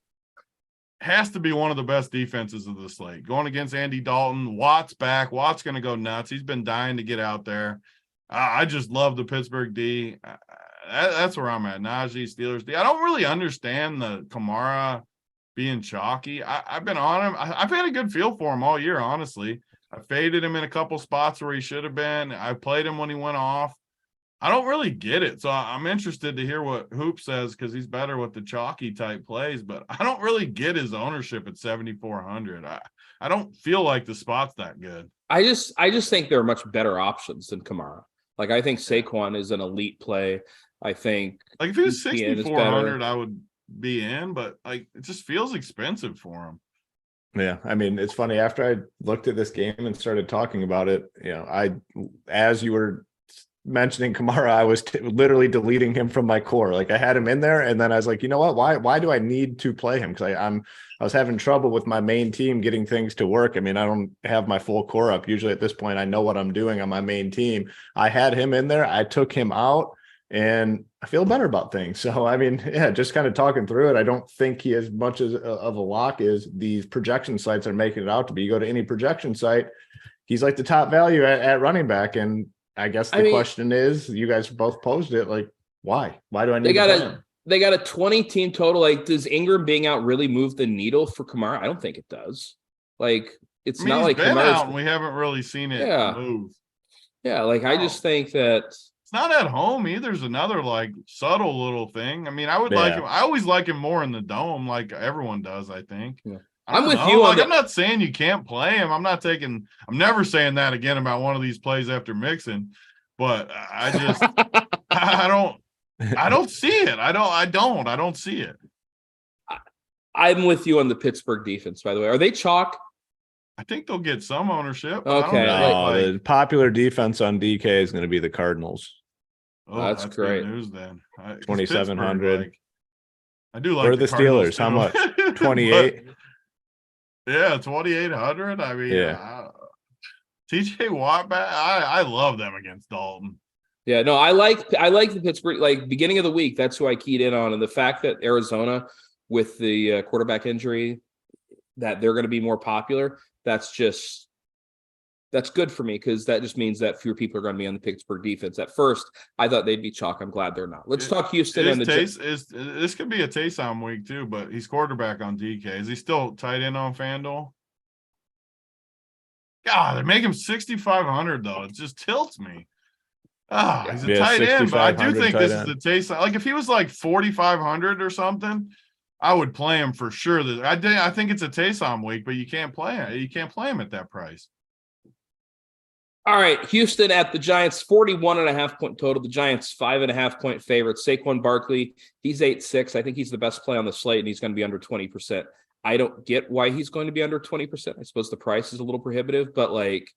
has to be one of the best defenses of the slate. Going against Andy Dalton, Watt's back. Watt's gonna go nuts. He's been dying to get out there. I just love the Pittsburgh D. That's where I'm at. Najee, Steelers D. I don't really understand the Kamara being chalky. I've been on him. I've had a good feel for him all year, honestly. I faded him in a couple spots where he should have been. I played him when he went off. I don't really get it. So I'm interested to hear what Hoop says because he's better with the chalky type plays, but I don't really get his ownership at 7,400. I don't feel like the spot's that good. I just think there are much better options than Kamara. Like, I think Saquon is an elite play. I think like if he was 6,400, I would be in, but like it just feels expensive for him. Yeah, I mean, it's funny. After I looked at this game and started talking about it, as you were mentioning Kamara, I was literally deleting him from my core. Like I had him in there, and then I was like, you know what? Why do I need to play him? Because I was having trouble with my main team getting things to work. I mean, I don't have my full core up. Usually at this point, I know what I'm doing on my main team. I had him in there. I took him out. And I feel better about things. So, I mean, yeah, just kind of talking through it. I don't think he as much of a lock as these projection sites are making it out to be. You go to any projection site, he's like the top value at running back. And I guess the question is, you guys both posed it, like, why? Why do I need They got a 20 team total. Like, does Ingram being out really move the needle for Kamara? I don't think it does. Like, it's not like Kamara's out and we haven't really seen it move. Yeah, like I just think that it's not at home either. There's another like subtle little thing. I mean, I would like him. I always like him more in the dome, like everyone does, I think. Yeah. I'm with you. I'm not saying you can't play him. I'm never saying that again about one of these plays after mixing, but I just, I don't see it. I don't see it. I'm with you on the Pittsburgh defense, by the way. Are they chalk? I think they'll get some ownership. Okay. The popular defense on DK is going to be the Cardinals. Oh, that's great news then. 2,700. I do like Or the Steelers. How much? 28. Yeah, 2,800. I mean, TJ Watt back. I love them against Dalton. Yeah, no, I like the Pittsburgh, like beginning of the week. That's who I keyed in on. And the fact that Arizona with the quarterback injury, that they're going to be more popular. That's good for me because that just means that fewer people are going to be on the Pittsburgh defense. At first, I thought they'd be chalk. I'm glad they're not. Let's talk Houston and this could be a Taysom week too, but he's quarterback on DK. Is he still tight end on FanDuel? God, they make him 6,500 though. It just tilts me. He's a tight end, but I do think this is the Taysom. Like if he was like 4,500 or something, I would play him for sure. I think it's a Taysom week, but you can't play him. You can't play him at that price. All right, Houston at the Giants, 41.5 point total. The Giants 5.5 point favorite. Saquon Barkley, he's 8.6. I think he's the best play on the slate, and he's going to be under 20%. I don't get why he's going to be under 20%. I suppose the price is a little prohibitive, but like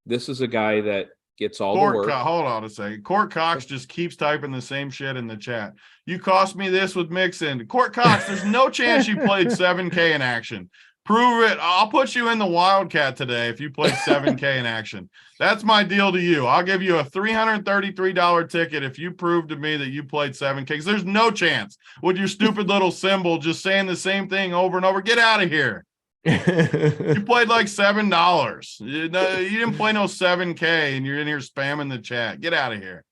this is a guy that gets all the work. Hold on a second. Court Cox just keeps typing the same shit in the chat. You cost me this with Mixon. Court Cox, there's no chance you played 7K in action. Prove it. I'll put you in the Wildcat today if you played 7K in action. That's my deal to you. I'll give you a $333 ticket if you prove to me that you played 7K. Because there's no chance with your stupid little symbol just saying the same thing over and over. Get out of here. You played like $7. You didn't play no 7K and you're in here spamming the chat. Get out of here.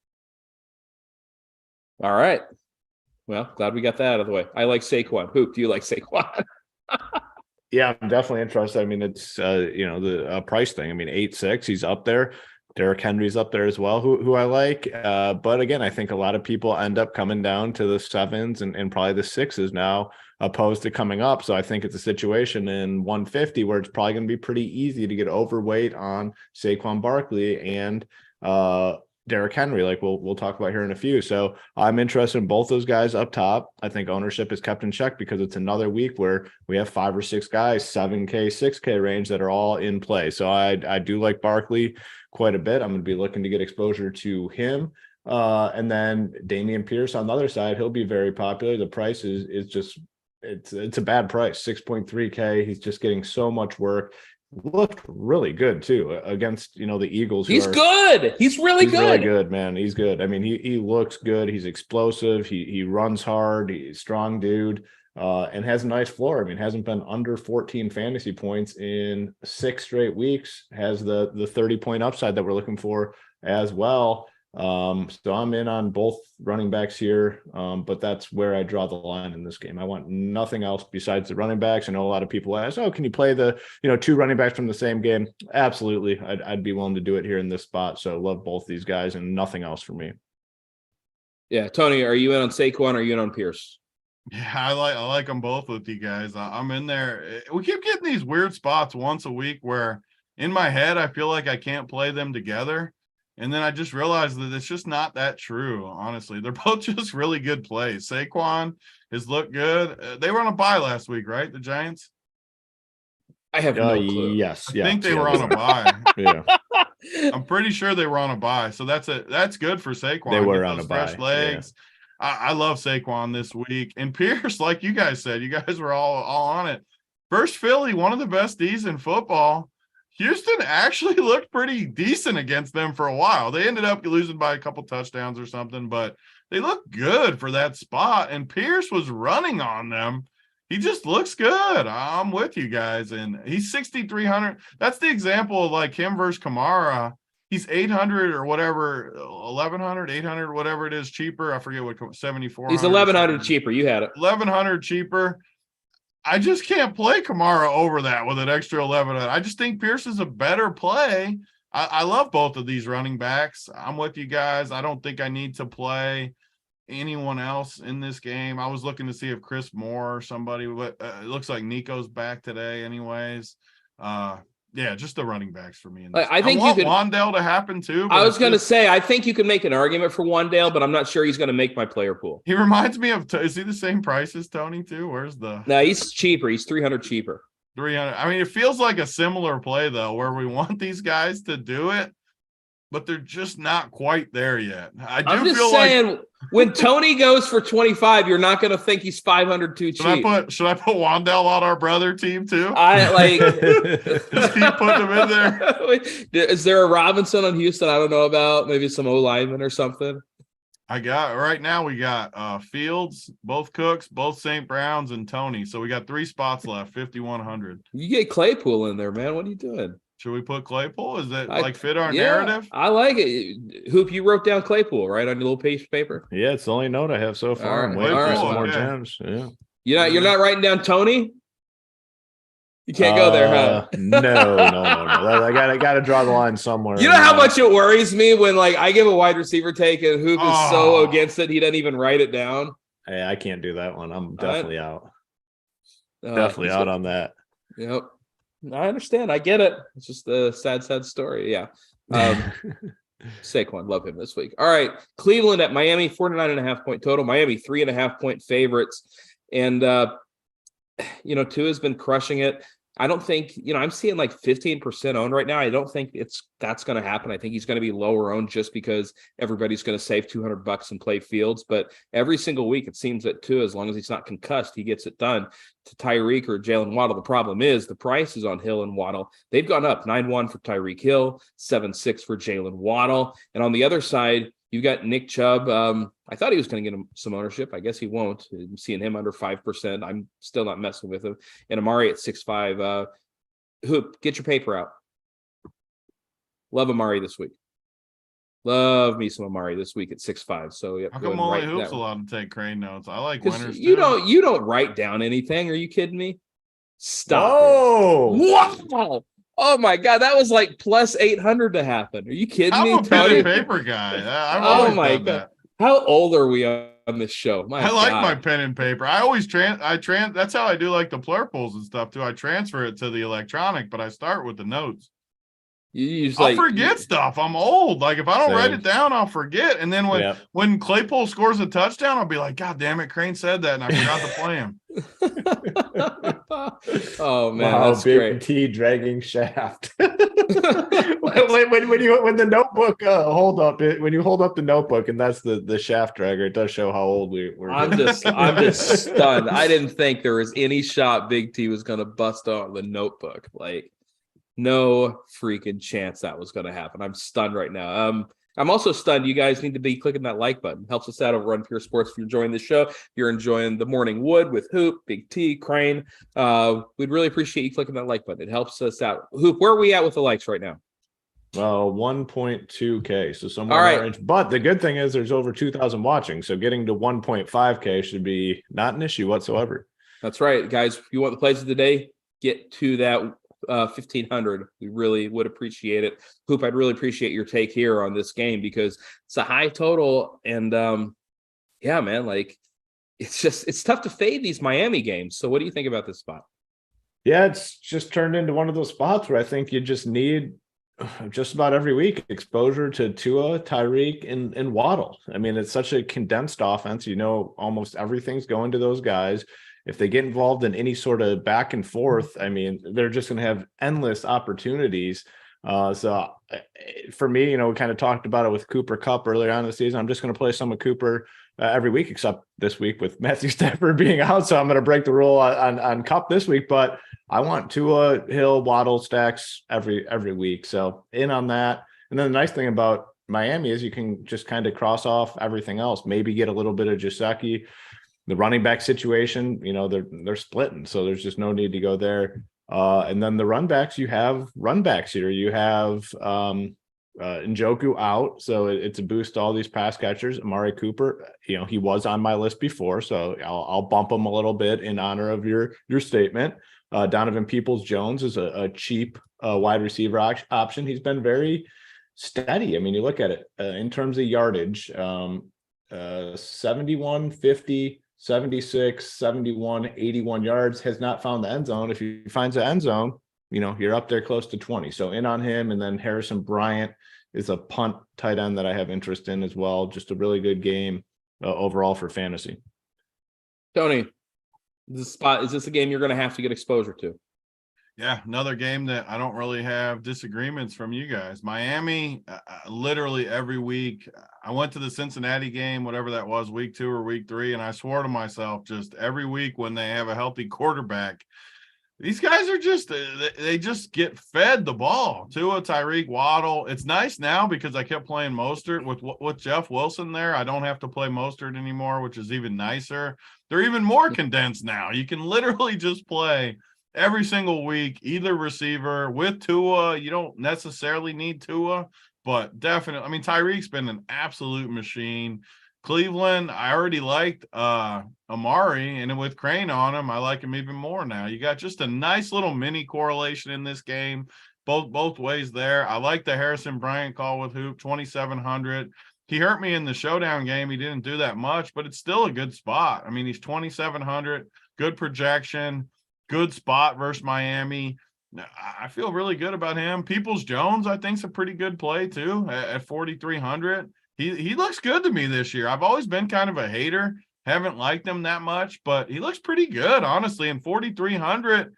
All right. Well, glad we got that out of the way. I like Saquon. Hoop, do you like Saquon? Yeah, I'm definitely interested. I mean, it's the price thing. I mean, 8.6, he's up there. Derrick Henry's up there as well, who I like. But again, I think a lot of people end up coming down to the 7s and probably the 6s now, opposed to coming up. So I think it's a situation in 150 where it's probably going to be pretty easy to get overweight on Saquon Barkley and Derrick Henry, like we'll talk about here in a few. So I'm interested in both those guys up top. I think ownership is kept in check because it's another week where we have 5 or 6 guys, 7K, 6K range that are all in play. So I do like Barkley quite a bit. I'm going to be looking to get exposure to him. And then Dameon Pierce on the other side, he'll be very popular. The price is just, it's a bad price, 6.3K. He's just getting so much work. Looked really good too against the Eagles. He's good. He's really good, man. He's good. I mean, he looks good. He's explosive. He runs hard. He's a strong dude, and has a nice floor. I mean, hasn't been under 14 fantasy points in 6 straight weeks. Has the 30-point upside that we're looking for as well. So I'm in on both running backs here, but that's where I draw the line in this game. I want nothing else besides the running backs. I know a lot of people ask, can you play the 2 running backs from the same game? Absolutely. I'd be willing to do it here in this spot. So love both these guys and nothing else for me. Yeah. Tony, are you in on Saquon or are you in on Pierce? Yeah, I like them both with you guys. I'm in there. We keep getting these weird spots once a week where in my head, I feel like I can't play them together. And then I just realized that it's just not that true, honestly. They're both just really good plays. Saquon has looked good. They were on a bye last week, right? The Giants? I have no clue. Yes. I think they were on a bye. Yeah. I'm pretty sure they were on a bye. So that's good for Saquon. They were on a bye. Fresh legs. Yeah. I love Saquon this week. And Pierce, like you guys said, you guys were all on it. First Philly, one of the best D's in football. Houston actually looked pretty decent against them for a while. They ended up losing by a couple touchdowns or something, but they looked good for that spot. And Pierce was running on them. He just looks good. I'm with you guys. And he's 6,300. That's the example of like him versus Kamara. He's 800 or whatever, 1,100, 800, whatever it is cheaper. I forget what 74. He's 1,100 cheaper. You had it. 1,100 cheaper. I just can't play Kamara over that with an extra 1,100. I just think Pierce is a better play. I love both of these running backs. I'm with you guys. I don't think I need to play anyone else in this game. I was looking to see if Chris Moore or somebody, but it looks like Nico's back today anyways. Yeah, just the running backs for me. I think you could Wandale to happen too. I was going to say, I think you could make an argument for Wandale, but I'm not sure he's going to make my player pool. He reminds me of, is he the same price as Tony too? Where's the? No, he's cheaper. He's 300 cheaper. 300. I mean, it feels like a similar play though, where we want these guys to do it. but they're just not quite there yet. I'm just saying, when Tony goes for 25, you're not going to think he's 500 too cheap. Should I put Wandell on our brother team too? I like just keep putting him in there. Is there a Robinson on Houston I don't know about? Maybe some O-lineman or something. Right now we got Fields, both Cooks, both St. Browns, and Tony. So we got 3 spots left, 5,100. You get Claypool in there, man. What are you doing? Should we put Claypool? Is that fit our narrative? I like it. Hoop, you wrote down Claypool, right, on your little piece of paper? Yeah, it's the only note I have so far. I'm waiting for some more gems. Yeah. You're not writing down Tony? You can't go there, huh? No. I got to draw the line somewhere. You know how much it worries me when like I give a wide receiver take and Hoop is so against it he doesn't even write it down. Hey, I can't do that one. I'm definitely out. Definitely out on that. Yep. I understand. I get it. It's just a sad story. Yeah. Saquon, love him this week. All right. Cleveland at Miami, 49.5 point total. Miami, 3.5 point favorites. And Tua has been crushing it. I don't think, I'm seeing like 15% owned right now. I don't think that's going to happen. I think he's going to be lower owned just because everybody's going to save $200 and play Fields. But every single week, it seems that Tua, as long as he's not concussed, he gets it done to Tyreek or Jalen Waddle. The problem is the prices on Hill and Waddle. They've gone up 9-1 for Tyreek Hill, 7-6 for Jalen Waddle. And on the other side, you've got Nick Chubb. I thought he was going to get him some ownership. I guess he won't. I'm seeing him under 5%. I'm still not messing with him. And Amari at 6.5. Hoop, get your paper out. Love Amari this week. Love me some Amari this week at 6.5. So how come only Hoop's allowed to take Crain notes? I like winners. You don't write down anything. Are you kidding me? Stop. Wow. Oh my God, that was like plus 800 to happen. Are you kidding me? I'm a pen and paper guy. Oh my God. How old are we on this show? I like my pen and paper. I always that's how I do like the plurals and stuff too. I transfer it to the electronic, but I start with the notes. I'll forget stuff. I'm old. Like if I don't write it down, I'll forget. And then when Claypool scores a touchdown, I'll be like, God damn it, Crain said that, and I forgot to play him. Oh man, that's big great. T dragging shaft. when the notebook hold up when you hold up the notebook and that's the shaft dragger, it does show how old we're. I'm just stunned. I didn't think there was any shot Big T was going to bust out the notebook. Like, no freaking chance that was going to happen. I'm stunned right now. I'm also stunned. You guys need to be clicking that like button. Helps us out over RunPureSports if you're enjoying the show. If you're enjoying the Morning Wood with Hoop, Big T, Crain. We'd really appreciate you clicking that like button. It helps us out. Hoop, where are we at with the likes right now? 1.2K. So somewhere in that range. But the good thing is there's over 2,000 watching. So getting to 1.5K should be not an issue whatsoever. That's right, guys. If you want the plays of the day, get to that 1,500. We really would appreciate it. Hoop, I'd really appreciate your take here on this game because it's a high total. And yeah, man, like it's tough to fade these Miami games. So what do you think about this spot? Yeah, it's just turned into one of those spots where I think you just need just about every week exposure to Tua, Tyreek, and Waddle. I mean, it's such a condensed offense. Almost everything's going to those guys. If they get involved in any sort of back and forth, I mean, they're just going to have endless opportunities. So for me, we kind of talked about it with Cooper Kupp earlier on in the season. I'm just going to play some of Cooper every week, except this week with Matthew Stafford being out. So I'm going to break the rule on Kupp this week, but I want Tua, Hill, Waddle stacks every week. So in on that. And then the nice thing about Miami is you can just kind of cross off everything else, maybe get a little bit of Gesicki. The running back situation, they're splitting, so there's just no need to go there. And then the run backs, you have run backs here. You have Njoku out, so it's a boost to all these pass catchers. Amari Cooper, he was on my list before, so I'll bump him a little bit in honor of your statement. Donovan Peoples-Jones is a cheap wide receiver option. He's been very steady. I mean, you look at it in terms of yardage, 71, 50, 76, 71, 81 yards, has not found the end zone. If he finds the end zone, you're up there close to 20. So in on him. And then Harrison Bryant is a punt tight end that I have interest in as well. Just a really good game overall for fantasy. Tony, is this a game you're going to have to get exposure to? Yeah, another game that I don't really have disagreements from you guys. Miami, literally every week. I went to the Cincinnati game, whatever that was, week 2 or week 3, and I swore to myself just every week when they have a healthy quarterback, these guys are just they just get fed the ball. Tua, Tyreek, Waddle. It's nice now because I kept playing Mostert with Jeff Wilson there. I don't have to play Mostert anymore, which is even nicer. They're even more condensed now. You can literally just play every single week, either receiver with Tua. You don't necessarily need Tua, but definitely. I mean, Tyreek's been an absolute machine. Cleveland, I already liked Amari, and with Crain on him, I like him even more now. You got just a nice little mini correlation in this game, both ways there. I like the Harrison Bryant call with Hoop, 2,700. He hurt me in the showdown game. He didn't do that much, but it's still a good spot. I mean, he's 2,700, good projection. Good spot versus Miami. I feel really good about him. Peoples-Jones, I think, is a pretty good play, too, at 4,300. He looks good to me this year. I've always been kind of a hater. Haven't liked him that much, but he looks pretty good, honestly. And 4,300,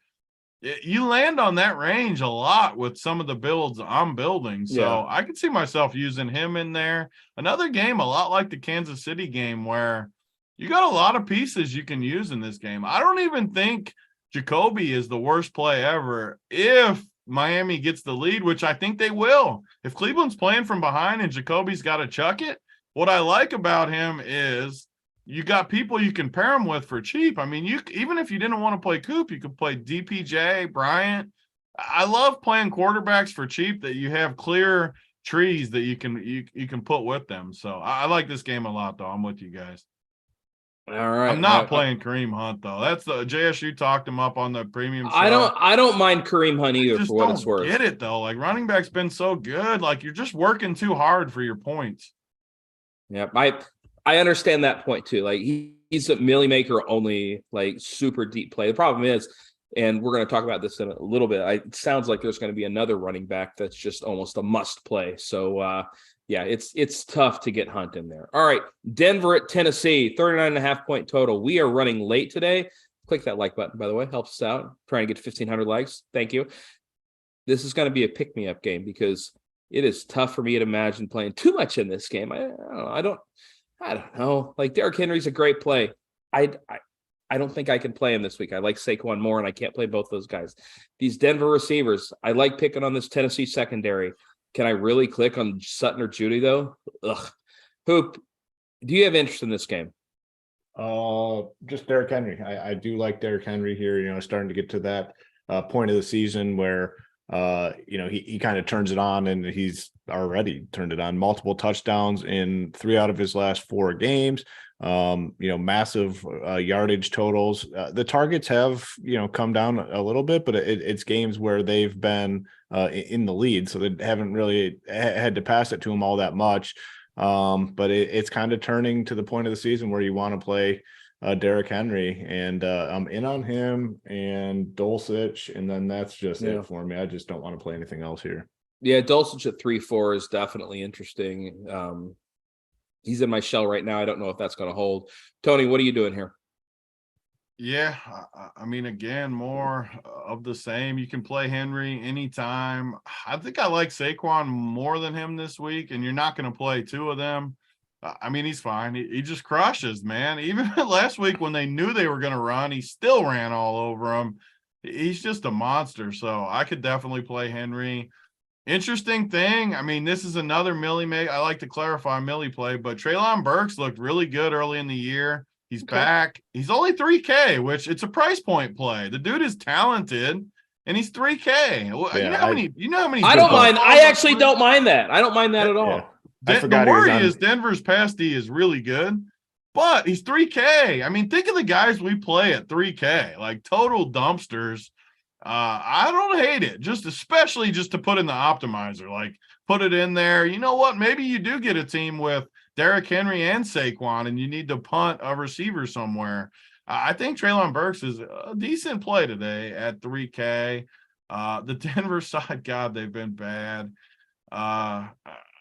you land on that range a lot with some of the builds I'm building. So I could see myself using him in there. Another game, a lot like the Kansas City game, where you got a lot of pieces you can use in this game. I don't even think Jacoby is the worst play ever if Miami gets the lead, which I think they will. If Cleveland's playing from behind and Jacoby's got to chuck it, what I like about him is you got people you can pair him with for cheap. I mean, even if you didn't want to play Coop, you could play DPJ, Bryant. I love playing quarterbacks for cheap that you have clear trees that you can put with them. So I like this game a lot, though. I'm with you guys. All right. I'm not playing Kareem Hunt though. That's the JSU talked him up on the premium show. I don't mind Kareem Hunt either for what it's worth. Get it though. Like running back's been so good. Like you're just working too hard for your points. Yeah, I understand that point too. Like he's a milli maker only, like super deep play. The problem is, and we're going to talk about this in a little bit. It sounds like there's going to be another running back that's just almost a must play. So yeah, it's tough to get Hunt in there. All right, Denver at Tennessee, 39.5 point total. We are running late today. Click that like button, by the way. Helps us out. Trying to get 1,500 likes. Thank you. This is going to be a pick-me-up game because it is tough for me to imagine playing too much in this game. I don't know. Like Derrick Henry's a great play. I don't think I can play him this week. I like Saquon more, and I can't play both those guys. These Denver receivers, I like picking on this Tennessee secondary. Can I really click on Sutton or Judy, though? Ugh. Hoop, do you have interest in this game? Just Derrick Henry. I do like Derrick Henry here, starting to get to that point of the season where, he kind of turns it on, and he's already turned it on. Multiple touchdowns in 3 out of his last 4 games. Massive yardage totals. The targets have, come down a little bit, but it's games where they've been in the lead, so they haven't really had to pass it to him all that much. But it's kind of turning to the point of the season where you want to play Derrick Henry, and I'm in on him and Dulcich, and then that's just it for me. I just don't want to play anything else here. Yeah, Dulcich at 3-4 is definitely interesting. He's in my shell right now. I don't know if that's going to hold. Tony, what are you doing here? Yeah, I mean, again, more of the same. You can play Henry anytime. I think I like Saquon more than him this week, and you're not going to play 2 of them. I mean, he's fine. He just crushes, man. Even last week when they knew they were going to run, he still ran all over them. He's just a monster, so I could definitely play Henry. Interesting thing, I mean, this is another Millie make. I like to clarify Millie play, but Treylon Burks looked really good early in the year. He's back. He's only 3K, which it's a price point play. The dude is talented, and he's 3K. You know how many? I don't mind. I actually don't mind that. I don't mind that at all. Yeah. The worry is Denver's pass D is really good, but he's 3K. I mean, think of the guys we play at 3K, like total dumpsters. I don't hate it, especially to put in the optimizer, like put it in there. You know what? Maybe you do get a team with Derrick Henry and Saquon, and you need to punt a receiver somewhere. I think Treylon Burks is a decent play today at 3K. The Denver side, God, they've been bad. I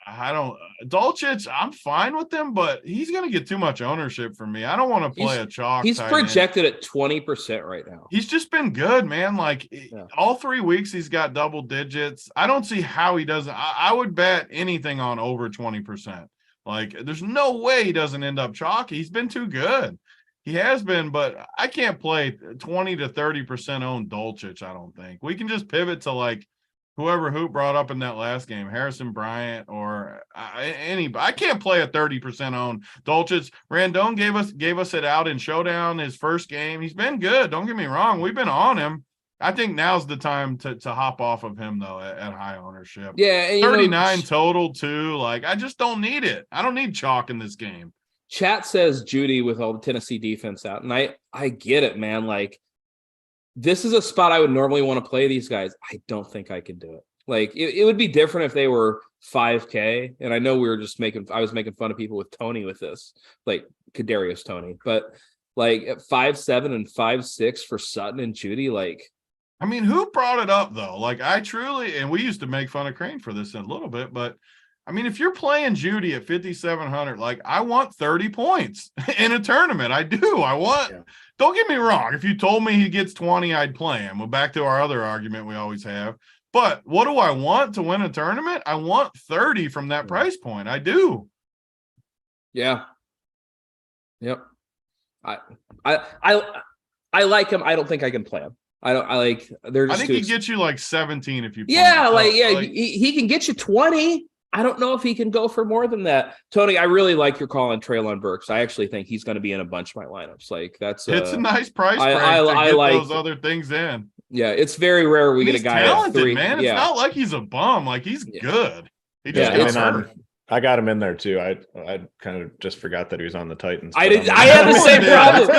I don't Dolchich, I'm fine with him, but he's going to get too much ownership for me. I don't want to play a chalk. He's projected at 20% right now. He's just been good, man. Like all 3 weeks, he's got double digits. I don't see how he doesn't. I would bet anything on over 20%. Like there's no way he doesn't end up chalky. He's been too good. He has been, but I can't play 20 to 30% owned Dolchich. I don't think we can just pivot to like whoever Hoop brought up in that last game, Harrison Bryant or anybody. I can't play a 30% owned Dolchich. Randone gave us it out in Showdown his first game. He's been good. Don't get me wrong. We've been on him. I think now's the time to hop off of him though at high ownership. Yeah, 39 total too. Like I just don't need it. I don't need chalk in this game. Chat says Judy with all the Tennessee defense out, and I get it, man. Like this is a spot I would normally want to play these guys. I don't think I can do it. Like it would be different if they were 5K. And I know I was making fun of people with Tony with this, like Kadarius Tony, but like at 5'7" and 5'6" for Sutton and Judy, like. I mean, who brought it up though? Like I truly, and we used to make fun of Crain for this in a little bit, but I mean, if you're playing Judy at 5,700, like I want 30 points in a tournament. I do. Don't get me wrong. If you told me he gets 20, I'd play him. Well, back to our other argument we always have. But what do I want to win a tournament? I want 30 from that price point. I do. Yeah. Yep. I like him. I don't think I can play him. I think he gets you like 17 if you play him. He can get you 20. I don't know if he can go for more than that. Tony, I really like your call on Treylon Burks. I actually think he's going to be in a bunch of my lineups. Like it's a nice price break to get like those other things in. Yeah, it's very rare we get a guy talented, at 3. Man. It's not like he's a bum. Like he's good. He just gets hurt. I got him in there too. I kind of just forgot that he was on the Titans. I had the same problem.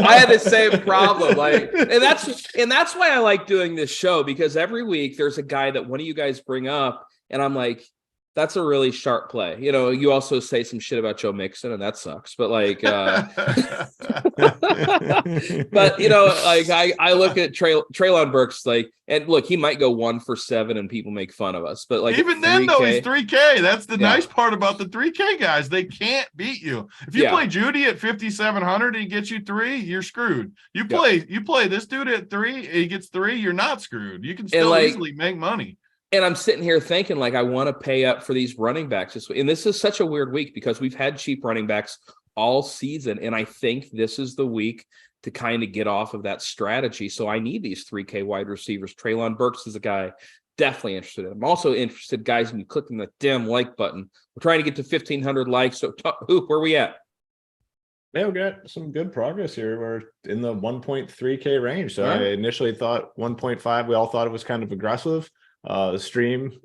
I had the same problem. Like, and that's why I like doing this show, because every week there's a guy that one of you guys bring up, and I'm like, that's a really sharp play. You know, you also say some shit about Joe Mixon, and that sucks. But like, but you know, like I look at Treylon Burks, like, and look, he might go 1 for 7, and people make fun of us. But like, even then, though, he's 3K. That's the nice part about the 3K guys. They can't beat you. If you play Judy at 5,700 and he gets you 3, you're screwed. You play this dude at 3, he gets 3, you're not screwed. You can still easily make money. And I'm sitting here thinking, like, I want to pay up for these running backs this week. And this is such a weird week because we've had cheap running backs all season. And I think this is the week to kind of get off of that strategy. So I need these 3K wide receivers. Treylon Burks is a guy definitely interested in. I'm also interested, guys, when you click on the damn like button. We're trying to get to 1,500 likes. So, Hoop, where are we at? Yeah, we got some good progress here. We're in the 1.3K range. So I initially thought 1.5. We all thought it was kind of aggressive. The stream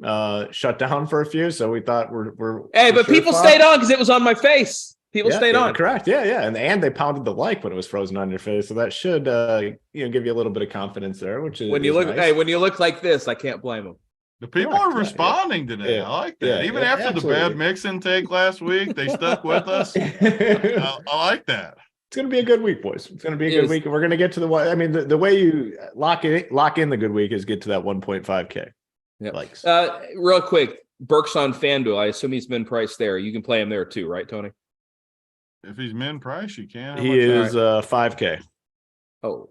shut down for a few, so we thought we're but people stayed on because it was on my face. People stayed on. Correct. Yeah. And they pounded the like when it was frozen on your face. So that should give you a little bit of confidence there, which is when you look nice. when you look like this, I can't blame them. The people are responding today. I like that. Even after the bad Mixon take last week, they stuck with us. I like that. It's going to be a good week, boys. It's going to be a good week. And we're going to get to the way you lock in the good week is get to that 1.5K. Yeah. Likes. Real quick, Burks on FanDuel. I assume he's min price there. You can play him there too, right, Tony? If he's min price, you can. He is 5K. Oh,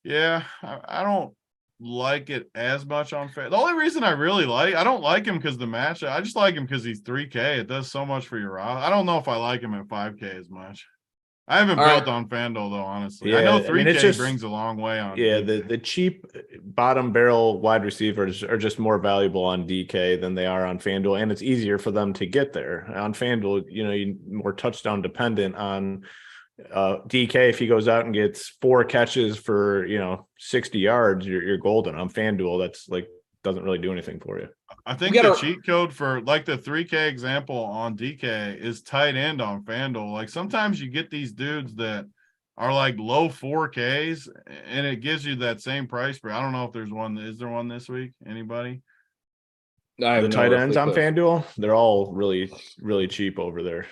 yeah. I don't like it as much on FanDuel. The only reason I don't like him because the match. I just like him because he's 3K. It does so much for your roster. I don't know if I like him at 5K as much. I haven't built on FanDuel though, honestly. I know 3K brings a long way on. Yeah, the cheap bottom barrel wide receivers are just more valuable on DK than they are on FanDuel, and it's easier for them to get there. On FanDuel, you're more touchdown dependent on DK. If he goes out and gets 4 catches for 60 yards, you're golden. On FanDuel, that's like doesn't really do anything for you. I think the cheat code for like the 3K example on DK is tight end on FanDuel. Like sometimes you get these dudes that are like low 4Ks and it gives you that same price. But I don't know if there's one. Is there one this week? Anybody? The tight ends on FanDuel, they're all really, really cheap over there.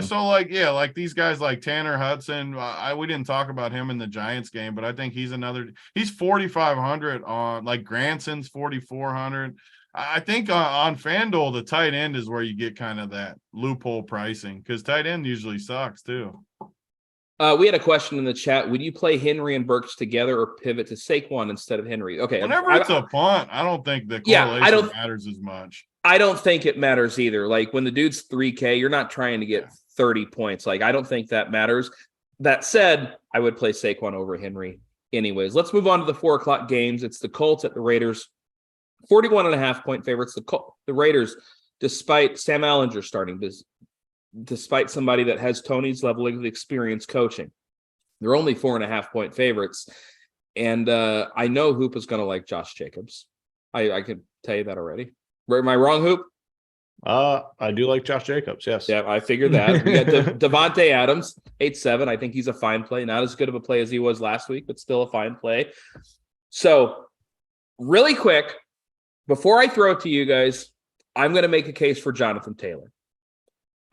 So like these guys like Tanner Hudson, we didn't talk about him in the Giants game, but I think he's 4,500 on, like Granson's 4,400. I think on FanDuel, the tight end is where you get kind of that loophole pricing because tight end usually sucks too. We had a question in the chat. Would you play Henry and Burks together or pivot to Saquon instead of Henry? Okay. Whenever it's a punt, I don't think the correlation matters as much. I don't think it matters either. Like when the dude's 3K, you're not trying to get 30 points. Like I don't think that matters. That said, I would play Saquon over Henry anyways. Let's move on to the 4:00 games. It's the Colts at the Raiders. 41.5-point favorites. The Raiders, despite Sam Ehlinger starting, despite somebody that has Tony's level of experience coaching, they're only 4.5-point favorites. And I know Hoop is going to like Josh Jacobs. I can tell you that already. Am I wrong, Hoop? I do like Josh Jacobs. Yes. Yeah, I figured that. We got Devontae Adams, 8-7. I think he's a fine play. Not as good of a play as he was last week, but still a fine play. So, really quick, before I throw it to you guys, I'm going to make a case for Jonathan Taylor.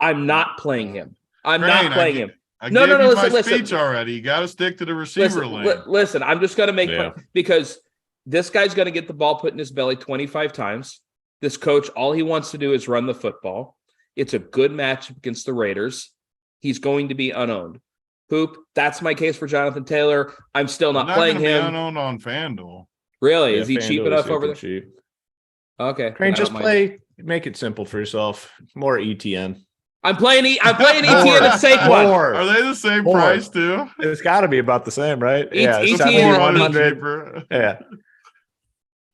I'm not playing him. Not playing him. No. Listen. Already. You got to stick to the receiver lane. Listen, I'm just going to make because this guy's going to get the ball put in his belly 25 times. This coach, all he wants to do is run the football. It's a good match against the Raiders. He's going to be unowned. Hoop, that's my case for Jonathan Taylor. I'm still not playing him. Unowned on FanDuel. Really? Is he cheap enough over there? Cheap. Okay. Crain, just make it simple for yourself. More ETN. I'm playing ETN and Saquon. Are they the same price too? It's got to be about the same, right? ETN 100. Yeah.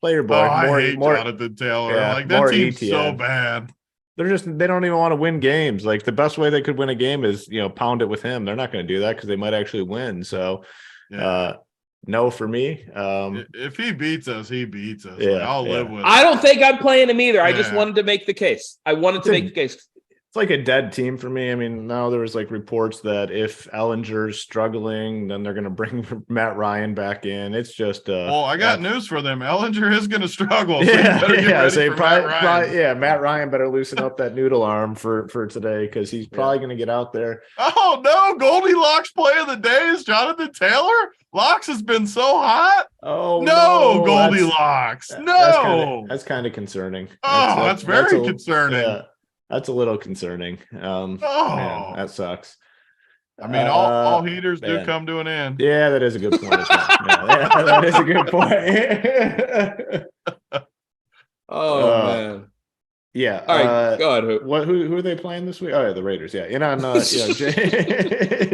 Play your boy. I hate Jonathan Taylor. Yeah, that team's ETN. So bad. They don't even want to win games. Like the best way they could win a game is, pound it with him. They're not going to do that because they might actually win. So, no for me. If he beats us, he beats us. Yeah, I'll live with it. I don't think I'm playing him either. I just wanted to make the case. Make the case. It's like a dead team for me. I mean, now there was reports that if Ellinger's struggling, then they're going to bring Matt Ryan back in. It's just I got news for them. Ellinger is going to struggle. So Matt Ryan better loosen up that noodle arm for today because he's probably going to get out there. Oh no, Goldilocks play of the day is Jonathan Taylor. Locks has been so hot. Oh no, Goldilocks. That's kind of concerning. That's very concerning. Yeah. That's a little concerning. Man, that sucks. I mean, all heaters do come to an end. Yeah, that is a good point. That is a good point. Man. Yeah. All right, go ahead. Who are they playing this week? Oh, yeah, the Raiders. Yeah. In on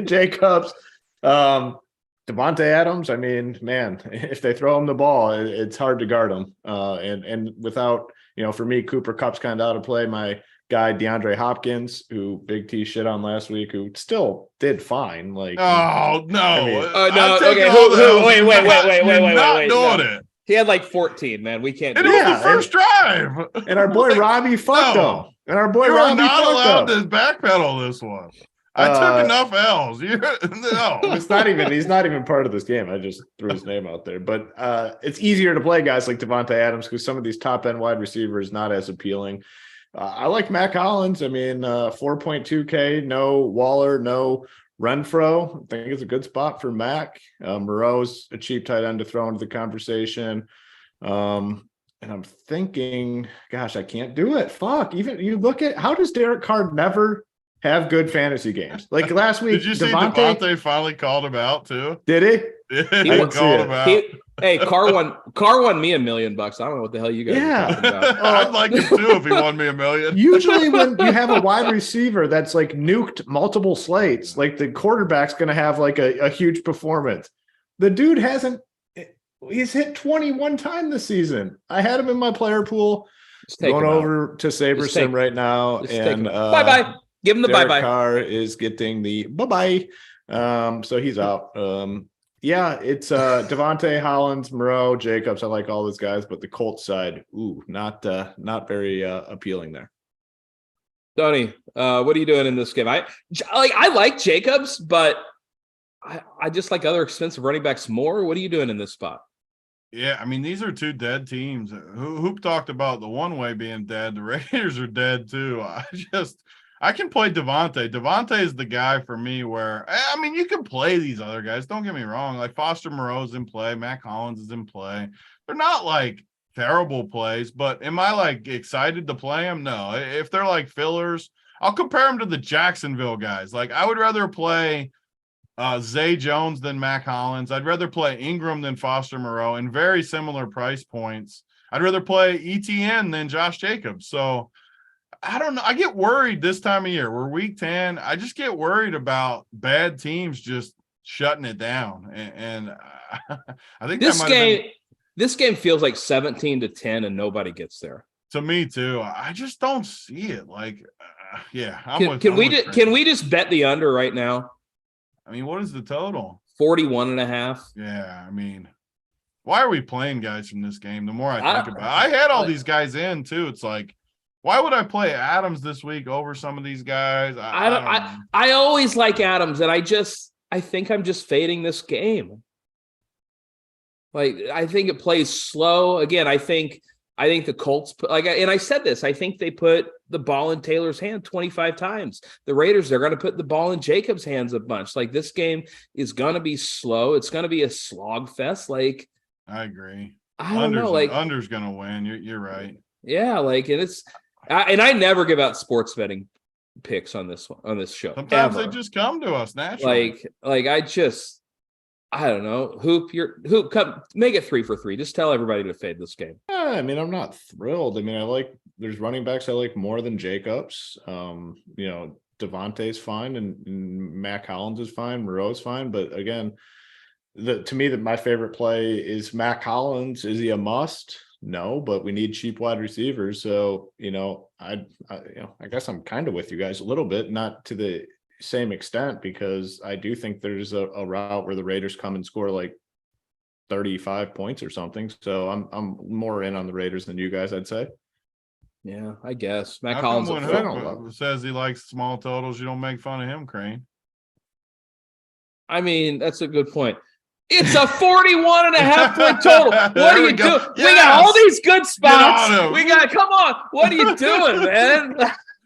Jacobs. Devontae Adams, I mean, man, if they throw him the ball, it's hard to guard him. And without, for me, Cooper Kupp's kind of out of play. My guy DeAndre Hopkins, who Big T shit on last week, who still did fine. Wait. Wait. It. He had 14, man. We can't. It was the first drive, and our boy Robbie fucked him. And our boy Robbie not allowed to backpedal this one. I took enough L's. No, it's not even. He's not even part of this game. I just threw his name out there. But it's easier to play guys like Devontae Adams because some of these top end wide receivers not as appealing. I like Mac Hollins. I mean, 4.2K, no Waller, no Renfro. I think it's a good spot for Mac. Moreau's a cheap tight end to throw into the conversation. And I'm thinking, gosh, I can't do it. Fuck. Even you look at how does Derek Carr never have good fantasy games? Like last week, did you see Devontae finally called him out too? Did he? He called him out. Hey, Carr won me $1 million. I don't know what the hell you guys are talking about. I'd like it too if he won me $1 million. Usually when you have a wide receiver that's nuked multiple slates, the quarterback's going to have a huge performance. The dude he's hit 21 times this season. I had him in my player pool. Going over to SaberSim right now. And bye-bye. Give him the bye-bye. Carr is getting the bye-bye. So he's out. Yeah, it's Devontae, Hollins, Moreau, Jacobs. I like all those guys, but the Colts side, not very appealing there. Tony, what are you doing in this game? I like Jacobs, but I just like other expensive running backs more. What are you doing in this spot? Yeah, I mean, these are two dead teams. Hoop talked about the one way being dead. The Raiders are dead too. I can play Devontae. Devontae is the guy for me where, I mean, you can play these other guys. Don't get me wrong. Foster Moreau's in play. Mac Hollins is in play. They're not terrible plays, but am I like excited to play them? No. If they're like fillers, I'll compare them to the Jacksonville guys. Like I would rather play Zay Jones than Mac Hollins. I'd rather play Ingram than Foster Moreau in very similar price points. I'd rather play ETN than Josh Jacobs. So I don't know. I get worried this time of year. We're week 10. I just get worried about bad teams just shutting it down. And I think this game feels like 17-10 and nobody gets there. To me too. I just don't see it. Like, yeah. Can we just bet the under right now? I mean, what is the total? 41.5. Yeah. I mean, why are we playing guys from this game? The more I think about it, I had all these guys in too. It's like, why would I play Adams this week over some of these guys? I always like Adams, and I think I'm just fading this game. Like, I think it plays slow. Again, I think the Colts and I said this, I think they put the ball in Taylor's hand 25 times. The Raiders, they're going to put the ball in Jacobs' hands a bunch. Like, this game is going to be slow. It's going to be a slog fest. Like, I agree. I don't know. Like, under's going to win. You're right. Yeah. Like, and I never give out sports betting picks on this show. Sometimes they just come to us naturally. Like I don't know. Hoop, come make it 3 for 3. Just tell everybody to fade this game. Yeah, I mean, I'm not thrilled. I mean, there's running backs I like more than Jacobs. Devontae's fine and Mac Hollins is fine, Moreau's fine. But again, to me, my favorite play is Mac Hollins. Is he a must? No, but we need cheap wide receivers. So, I guess I'm kind of with you guys a little bit, not to the same extent, because I do think there's a route where the Raiders come and score like 35 points or something. So I'm more in on the Raiders than you guys, I'd say. Yeah, I guess. Mac Collins says he likes small totals. You don't make fun of him, Crain. I mean, that's a good point. It's a 41.5 point total. What are you doing? Yes. We got all these good spots. Come on. What are you doing, man?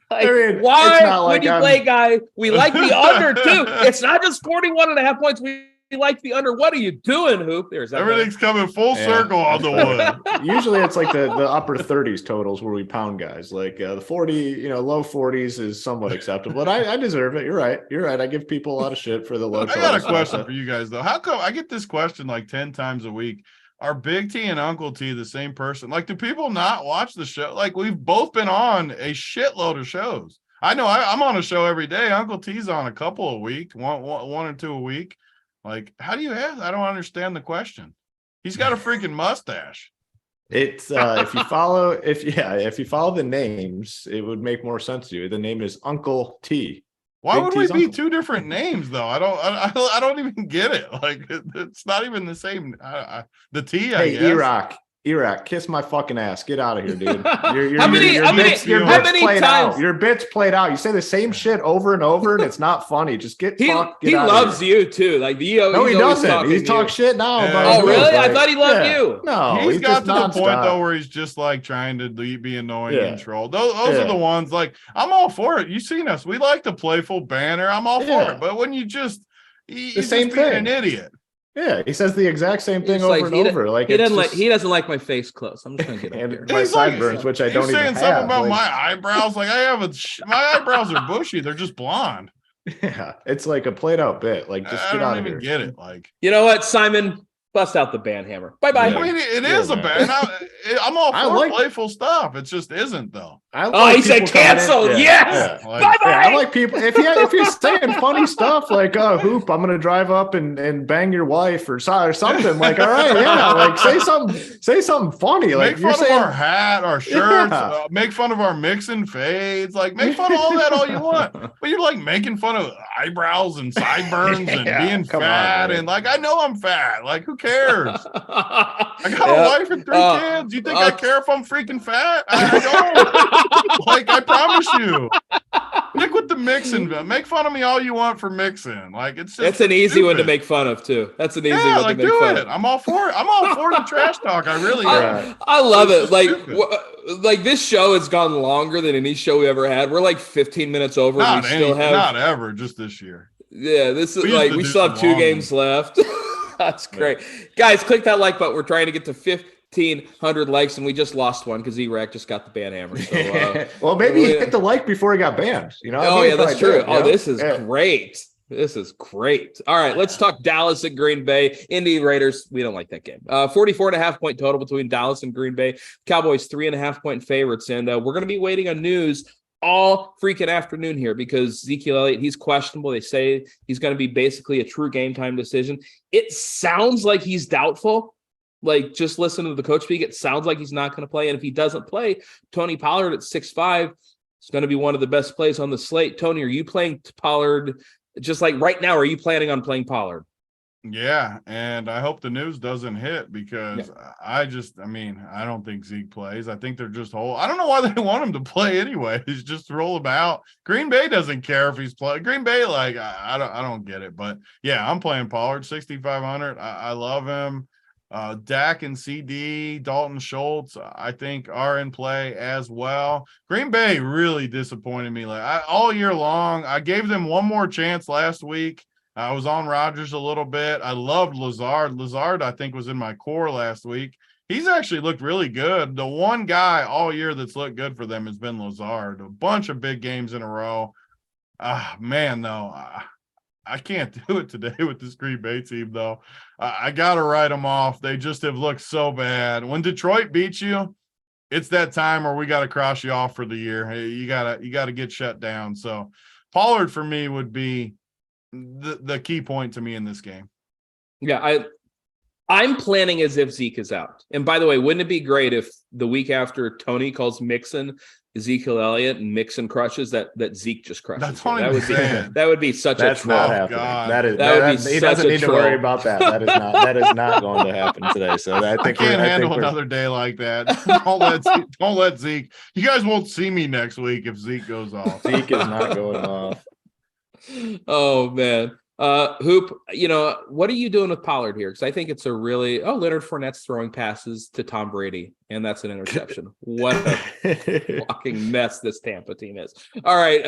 Why would you play, guy? We like the under too. It's not just 41.5 points. We like the under. What are you doing, Hoop? Everything's coming full circle on the one. Usually it's like the upper 30s totals where we pound guys. Like the 40, low 40s is somewhat acceptable. But I deserve it. You're right. I give people a lot of shit for the low totals. I got a question for you guys though. How come I get this question like 10 times a week? Are Big T and Uncle T the same person? Like, do people not watch the show? Like, we've both been on a shitload of shows. I know I'm on a show every day. Uncle T's on a couple a week, one or two a week. Like, how do you have? I don't understand the question. He's got a freaking mustache. It's if you follow the names, it would make more sense to you. The name is Uncle T. Why would we be two different names though? I don't even get it. Like, it's not even the same. The T. I guess. Iraq, kiss my fucking ass. Get out of here, dude. Your bits played out. You say the same shit over and over, and it's not funny. Just get he loves you too. Like he doesn't. He talks shit now. Oh, really? I thought he loved you. No, he's got to the point though where he's just like trying to be annoying and troll. Those are the ones. Like, I'm all for it. You've seen us. We like the playful banner. I'm all for it. But when you just the same thing, an idiot. Yeah, he says the exact same thing over and over. Like, he doesn't like my face close. I'm just gonna get up here. My sideburns, which I don't even have. He's saying something about my eyebrows. Like, my eyebrows are bushy. They're just blonde. Yeah, it's like a played out bit. Like, just get out of here. I don't even get it. Like, you know what, Simon? Bust out the band hammer. Bye-bye. I mean, it is a band. I'm all for playful stuff. It just isn't, though. He said cancel. Yes. Bye-bye. I like people. If you're saying funny stuff like, Hoop, I'm going to drive up and bang your wife or something. Like, all right, yeah. Like, say something funny. Like, make fun of our hat, our shirts. Make fun of our mix and fades. Like, make fun of all that all you want. But you're like making fun of eyebrows and sideburns and being fat. And like, I know I'm fat. Like, who cares? I got a wife and 3 kids. You think I care if I'm freaking fat? I don't. Like, I promise you. Stick with the mixing. Make fun of me all you want for mixing. Like, it's just that's an easy one to make fun of too. That's an easy one to make fun of. I'm all for it. I'm all for the trash talk. I really am. I love it. Like this show has gone longer than any show we ever had. We're like 15 minutes over. Not ever. Just this year. Yeah, this is like we still have 2 games left. That's great. Guys, click that like button. We're trying to get to 1,500 likes, and we just lost one because E-Rack just got the ban hammer. So, well, maybe he hit the like before he got banned. Oh, yeah, that's true. This is great. This is great. All right, let's talk Dallas and Green Bay. Indy Raiders, we don't like that game. 44.5-point total between Dallas and Green Bay. Cowboys 3.5-point favorites, and we're going to be waiting on news all freaking afternoon here because Ezekiel Elliott, he's questionable. They say he's going to be basically a true game time decision. It sounds like he's doubtful. Like, just listen to the coach speak. It sounds like he's not going to play. And if he doesn't play, Tony Pollard at 6'5" is going to be one of the best plays on the slate. Tony, are you playing Pollard just like right now? Are you planning on playing Pollard? Yeah, and I hope the news doesn't hit because I don't think Zeke plays. I think they're just I don't know why they want him to play anyway. He's just roll him out. Green Bay doesn't care if he's playing. Green Bay, I don't get it. But yeah, I'm playing Pollard 6,500. I love him. Dak and CD, Dalton Schultz, I think are in play as well. Green Bay really disappointed me. All year long, I gave them one more chance last week. I was on Rodgers a little bit. I loved Lazard. Lazard, I think, was in my core last week. He's actually looked really good. The one guy all year that's looked good for them has been Lazard. A bunch of big games in a row. Man, though, I can't do it today with this Green Bay team, though. I got to write them off. They just have looked so bad. When Detroit beats you, it's that time where we got to cross you off for the year. Hey, you gotta get shut down. So Pollard for me would be the key point to me in this game. Yeah, I'm planning as if Zeke is out. And by the way, wouldn't it be great if the week after Tony calls Mixon Ezekiel Elliott and Mixon crushes that Zeke just crushes? That's that would be such a troll. Not happening. He doesn't need to worry about that. That is not going to happen today. So I think I can't handle another day like that. Don't let Zeke. You guys won't see me next week if Zeke goes off. Zeke is not going off. Oh man. Hoop, what are you doing with Pollard here? Because I think it's Leonard Fournette's throwing passes to Tom Brady, and that's an interception. What a fucking mess this Tampa team is. All right,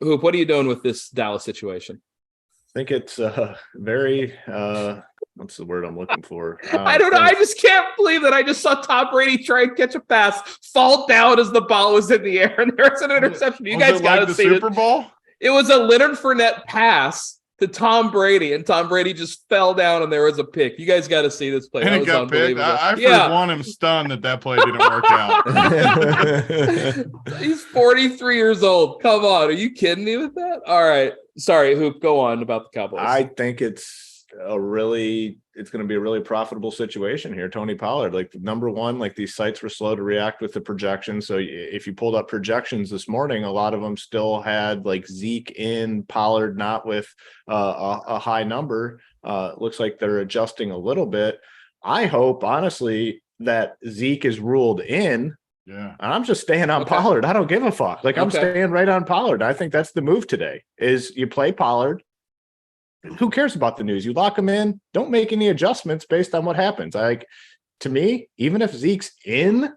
Hoop, what are you doing with this Dallas situation? I think it's very what's the word I'm looking for? I don't know. I just can't believe that I just saw Tom Brady try and catch a pass, fall down as the ball was in the air, and there's an interception. You guys got to see the Super Bowl? It was a Leonard Fournette pass to Tom Brady, and Tom Brady just fell down, and there was a pick. You guys got to see this play. And that was unbelievable. I first want him stunned that play didn't work out. He's 43 years old. Come on. Are you kidding me with that? All right. Sorry, Hoop, go on about the Cowboys. I think it's going to be a really profitable situation here. Tony Pollard, number one, these sites were slow to react with the projections. So if you pulled up projections this morning, a lot of them still had Zeke in, Pollard not with a high number. Looks like they're adjusting a little bit. I hope, honestly, that Zeke is ruled in. Yeah. And I'm just staying on Pollard. I don't give a fuck. I'm staying right on Pollard. I think that's the move today is you play Pollard. Who cares about the news? You lock them in. Don't make any adjustments based on what happens. To me, even if Zeke's in,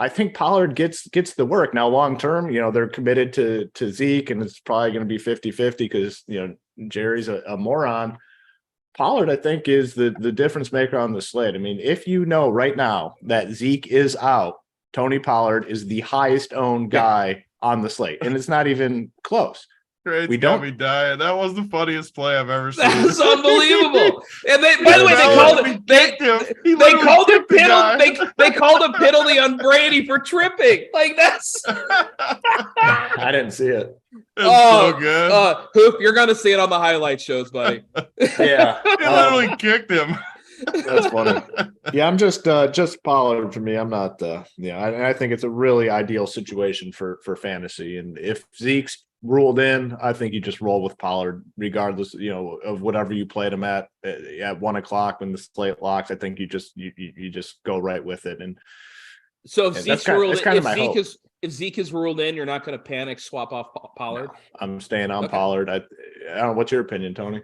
I think Pollard gets the work. Now, long term, they're committed to Zeke, and it's probably going to be 50-50 because Jerry's a moron. Pollard, I think, is the difference maker on the slate. I mean, if you know right now that Zeke is out, Tony Pollard is the highest owned guy on the slate, and it's not even close. We got me dying. That was the funniest play I've ever seen. That was unbelievable. And by the way, they called a penalty on Brady for tripping. That's I didn't see it. So good. Hoop, you're gonna see it on the highlight shows, buddy. Yeah. He literally kicked him. That's funny. Yeah, I'm just Pollard for me. I'm not I think it's a really ideal situation for fantasy. And if Zeke's ruled in, I think you just roll with Pollard regardless, of whatever you played him at 1:00 when the slate locks. I think you just go right with it. And so if Zeke is ruled in, you're not going to panic, swap off Pollard. No, I'm staying on Pollard. I don't know. What's your opinion, Tony?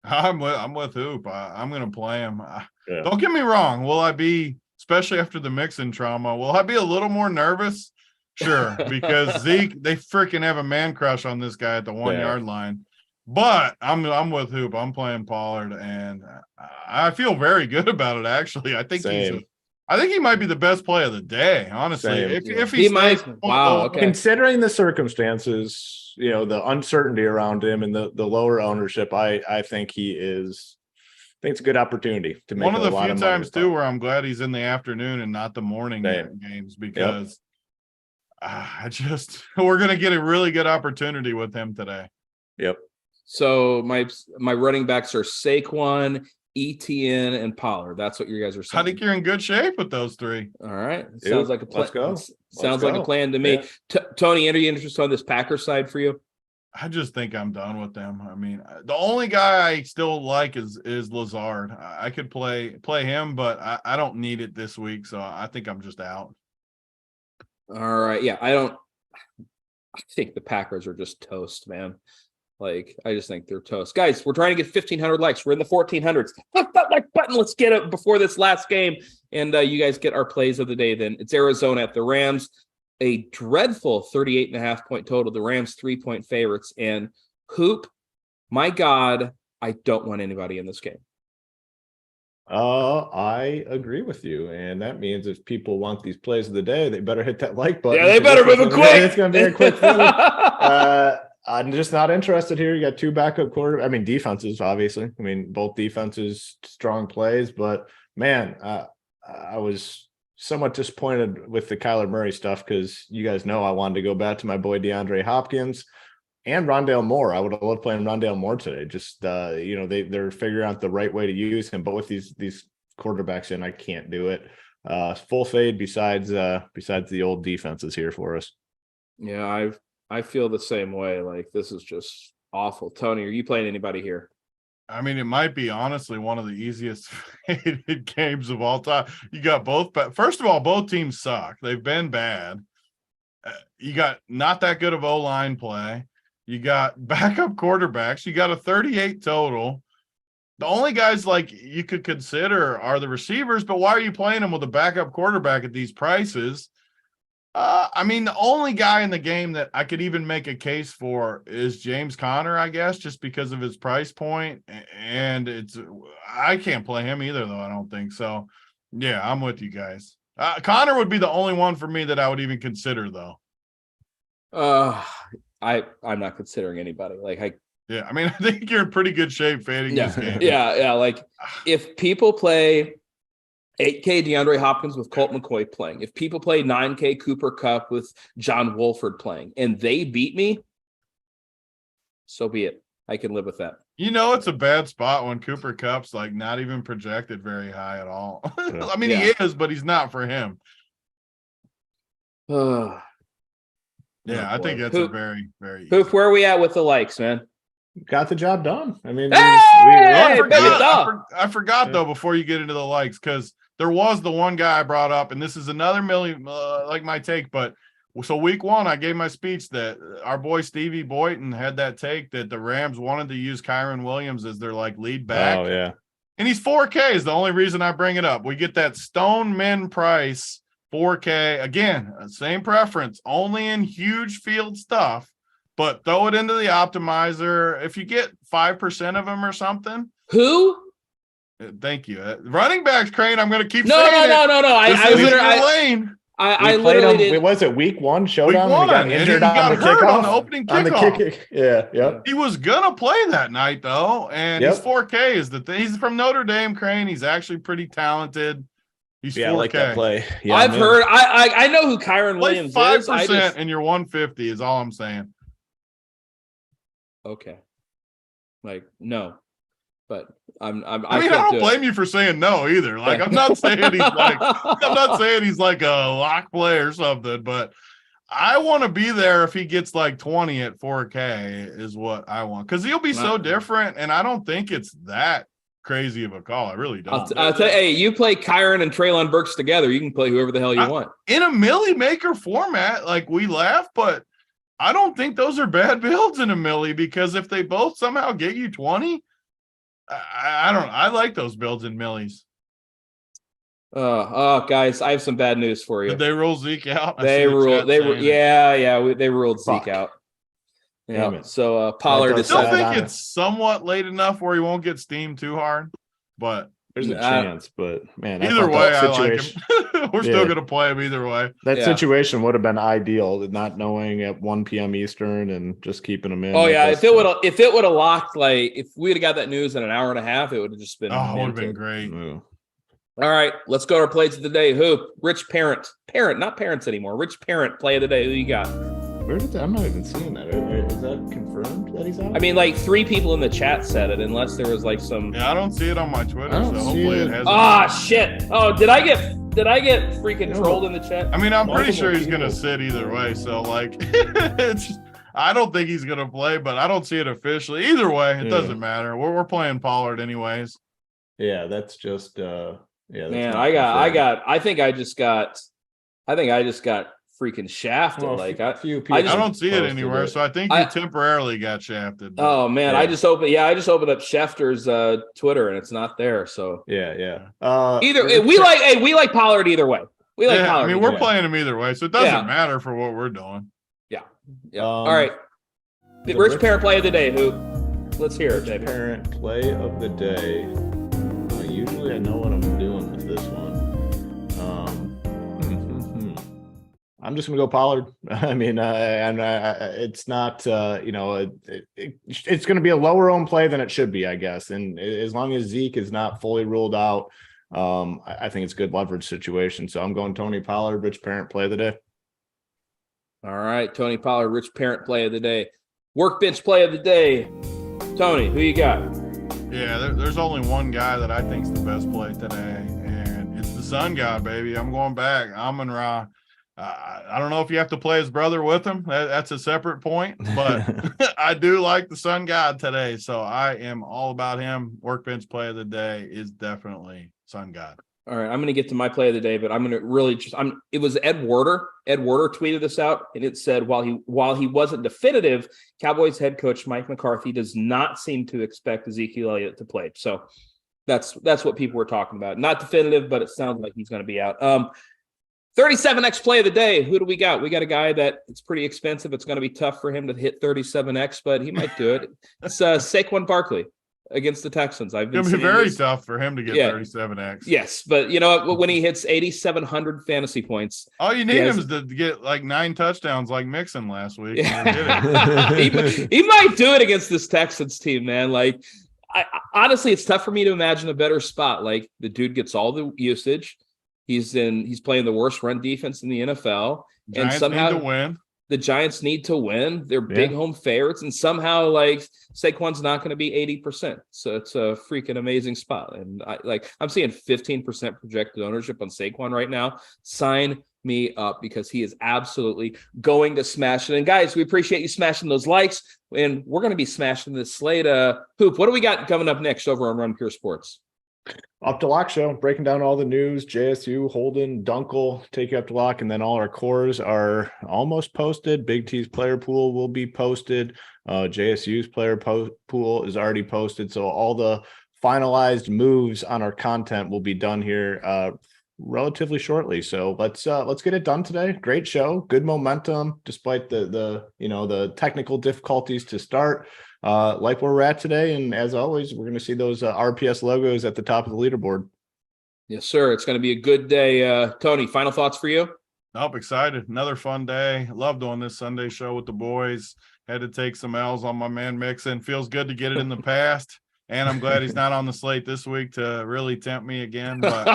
I'm with Hoop. I'm going to play him. Don't get me wrong. Will I be, especially after the Mixon trauma, will I be a little more nervous? Sure, because Zeke, they freaking have a man crush on this guy at the 1 yard line. But I'm with Hoop. I'm playing Pollard, and I feel very good about it. Actually, I think I think he might be the best play of the day, honestly. Same. If He he might. stays, Wow. Okay. Considering the circumstances, the uncertainty around him and the lower ownership, I think it's a good opportunity to make one of the a lot few of money times too where I'm glad he's in the afternoon and not the morning games, because we're gonna get a really good opportunity with him today. Yep. So my running backs are Saquon, ETN, and Pollard. That's what you guys are saying. I think you're in good shape with those three. All right. Sounds like a plan. Let's go. Sounds like a plan to me. Yeah. Tony, any interest on this Packers side for you? I just think I'm done with them. I mean, the only guy I still like is Lazard. I could play him, but I don't need it this week, so I think I'm just out. All right. Yeah, I think the Packers are just toast, man. Like, I just think they're toast. Guys, we're trying to get 1,500 likes. We're in the 1,400s. Click that like button. Let's get it before this last game. And you guys get our plays of the day then. It's Arizona at the Rams. A dreadful 38.5 point total. The Rams 3-point favorites. And Hoop, my God, I don't want anybody in this game. I agree with you. And that means if people want these plays of the day, they better hit that like button. Yeah, they better move it quick. It's going to be a quick thing. I'm just not interested here. You got two backup defenses, obviously. I mean, both defenses, strong plays, but man, I was somewhat disappointed with the Kyler Murray stuff because you guys know I wanted to go back to my boy DeAndre Hopkins and Rondale Moore. I would have loved playing Rondale Moore today. Just they're figuring out the right way to use him, but with these quarterbacks in, I can't do it. Full fade besides the old defenses here for us. Yeah, I feel the same way. Like, this is just awful. Tony, are you playing anybody here? I mean, it might be honestly one of the easiest faded games of all time. You got both. First of all, both teams suck. They've been bad. You got not that good of O-line play. You got backup quarterbacks. You got a 38 total. The only guys like you could consider are the receivers, but why are you playing them with a backup quarterback at these prices? I mean, the only guy in the game that I could even make a case for is James Conner, I guess, just because of his price point. And I can't play him either, though, I don't think. So, yeah, I'm with you guys. Conner would be the only one for me that I would even consider, though. I'm not considering anybody. Yeah, I mean, I think you're in pretty good shape fading this game. Yeah. Like, if people play 8K DeAndre Hopkins with Colt McCoy playing, if people play 9K Cooper Kupp with John Wolford playing, and they beat me, so be it. I can live with that. It's a bad spot when Cooper Kupp's like not even projected very high at all. I mean, he is, but he's not for him. I think that's a very, very easy. Hoof, where are we at with the likes, man? Got the job done. I mean, I forgot though, before you get into the likes, because there was the one guy I brought up, and this is another like my take, but so week one, I gave my speech that our boy Stevie Boyton had that take that the Rams wanted to use Kyron Williams as their lead back. Oh, yeah. And he's 4K is the only reason I bring it up. We get that Stone Min price, 4K. Again, same preference, only in huge field stuff, but throw it into the optimizer. If you get 5% of them or something. Who? Thank you. Running backs, Crain. I'm going to keep saying it. No. I literally did. Was it week one showdown? Week one, he got injured on the kickoff. On the opening kickoff. Yeah. He was going to play that night, though, and his 4K is the thing. He's from Notre Dame, Crain. He's actually pretty talented. He's 4K. I like that play. Yeah, I've heard. I know who Kyron Williams is. 5% and you're 150 is all I'm saying. Okay. No. But I don't blame you for saying no either. Like, I'm not saying he's like a lock play or something, but I want to be there if he gets 20 at 4K is what I want, because he'll be so different, and I don't think it's that crazy of a call. I really don't. I'll tell you, hey, you play Kyron and Treylon Burks together, you can play whoever the hell you want. In a Millie Maker format, we laugh, but I don't think those are bad builds in a Millie, because if they both somehow get you 20, I don't know. I like those builds in Millies. Guys, I have some bad news for you. Did they rule Zeke out? They ruled Zeke out. Yeah. So Pollard I still think it's somewhat late enough where he won't get steamed too hard, but There's a chance, but man, either way, I like him. We're still going to play him either way. That situation would have been ideal, not knowing at 1 p.m. Eastern and just keeping him in. Oh yeah, if it would have locked, like if we'd have got that news in an hour and a half, it would have just been. Oh, it would have been great. Ooh. All right, let's go to our plays of the day. Hoop, Rich Parent, not parents anymore. Rich Parent play of the day. Who you got? I'm not even seeing that. Is that confirmed that he's out? I mean, like 3 people in the chat said it, unless there was like some. Yeah, I don't see it on my Twitter, so hopefully it has. Ah, shit! Oh, did I get freaking trolled in the chat? I mean, I'm pretty sure he's gonna sit either way. So like, I don't think he's gonna play, but I don't see it officially. Either way, it doesn't matter. We're playing Pollard anyways. Yeah, that's just. That's man, I think I just got freaking shafted. Well, like a few people I don't see it anywhere, so I think you temporarily got shafted. Oh man, I just opened up Schefter's Twitter and it's not there. So yeah. We like Pollard either way. We like Pollard. I mean, we're playing him either way, so it doesn't matter for what we're doing. Yeah. All right. The Rich Parent play of the day. Who? Let's hear it, Dave. Parent play of the day. Usually I know what I'm doing with this one. I'm just gonna go Pollard. I mean, it's not, it's gonna be a lower owned play than it should be, I guess. And as long as Zeke is not fully ruled out, I think it's a good leverage situation. So I'm going Tony Pollard, Rich Parent play of the day. All right, Tony Pollard, Rich Parent play of the day. Workbench play of the day. Tony, who you got? Yeah, there's only one guy that I think's the best play today, and it's the Sun God, baby. I'm going back. Amon-Ra. I don't know if you have to play his brother with him. That's a separate point, but I do like the Sun God today, so I am all about him. Workbench play of the day is definitely Sun God. All right, I'm going to get to my play of the day, but I'm going to really it was Ed Werder. Ed Werder tweeted this out, and it said, while he wasn't definitive, Cowboys head coach Mike McCarthy does not seem to expect Ezekiel Elliott to play. So that's what people were talking about. Not definitive, but it sounds like he's going to be out. 37X play of the day. Who do we got? We got a guy that it's pretty expensive. It's going to be tough for him to hit 37X, but he might do it. It's Saquon Barkley against the Texans. It's going to be very tough for him to get 37X. Yes, but you know when he hits 8,700 fantasy points, all you need him is to get like 9 touchdowns like Mixon last week. Yeah. he might do it against this Texans team, man. Like, honestly, it's tough for me to imagine a better spot. Like the dude gets all the usage. He's playing the worst run defense in the NFL, Giants and somehow need to win. The Giants need to win. They're big home favorites, and somehow like Saquon's not going to be 80%. So it's a freaking amazing spot. And I'm seeing 15% projected ownership on Saquon right now. Sign me up because he is absolutely going to smash it. And guys, we appreciate you smashing those likes, and we're going to be smashing this slate. Hoop, what do we got coming up next over on Run Pure Sports? Up to Lock show, breaking down all the news. JSU, Holden, Dunkel, take you up to Lock, and then all our cores are almost posted. Big T's player pool will be posted. JSU's player pool is already posted. So all the finalized moves on our content will be done here relatively shortly. So let's get it done today. Great show, good momentum despite the technical difficulties to start. Like where we're at today, and as always, we're going to see those RPS logos at the top of the leaderboard. Yes, sir. It's going to be a good day. Tony, final thoughts for you? Nope, excited. Another fun day. Love doing this Sunday show with the boys. Had to take some L's on my man Mixon. Feels good to get it in the past. And I'm glad he's not on the slate this week to really tempt me again. But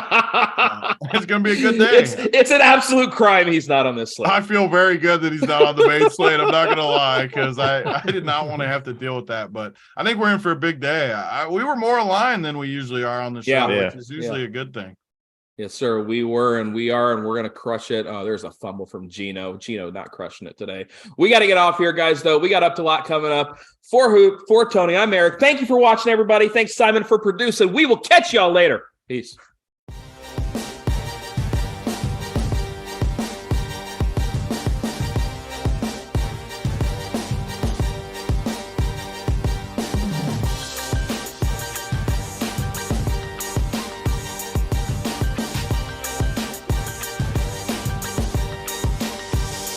it's going to be a good day. It's an absolute crime he's not on this slate. I feel very good that he's not on the main slate. I'm not going to lie, because I did not want to have to deal with that. But I think we're in for a big day. We were more aligned than we usually are on the show, which is usually a good thing. Yes, sir. We were, and we are, and we're going to crush it. Oh, there's a fumble from Gino. Gino not crushing it today. We got to get off here, guys, though. We got Up to Lot coming up. For Hoop, for Tony, I'm Eric. Thank you for watching, everybody. Thanks, Simon, for producing. We will catch y'all later. Peace.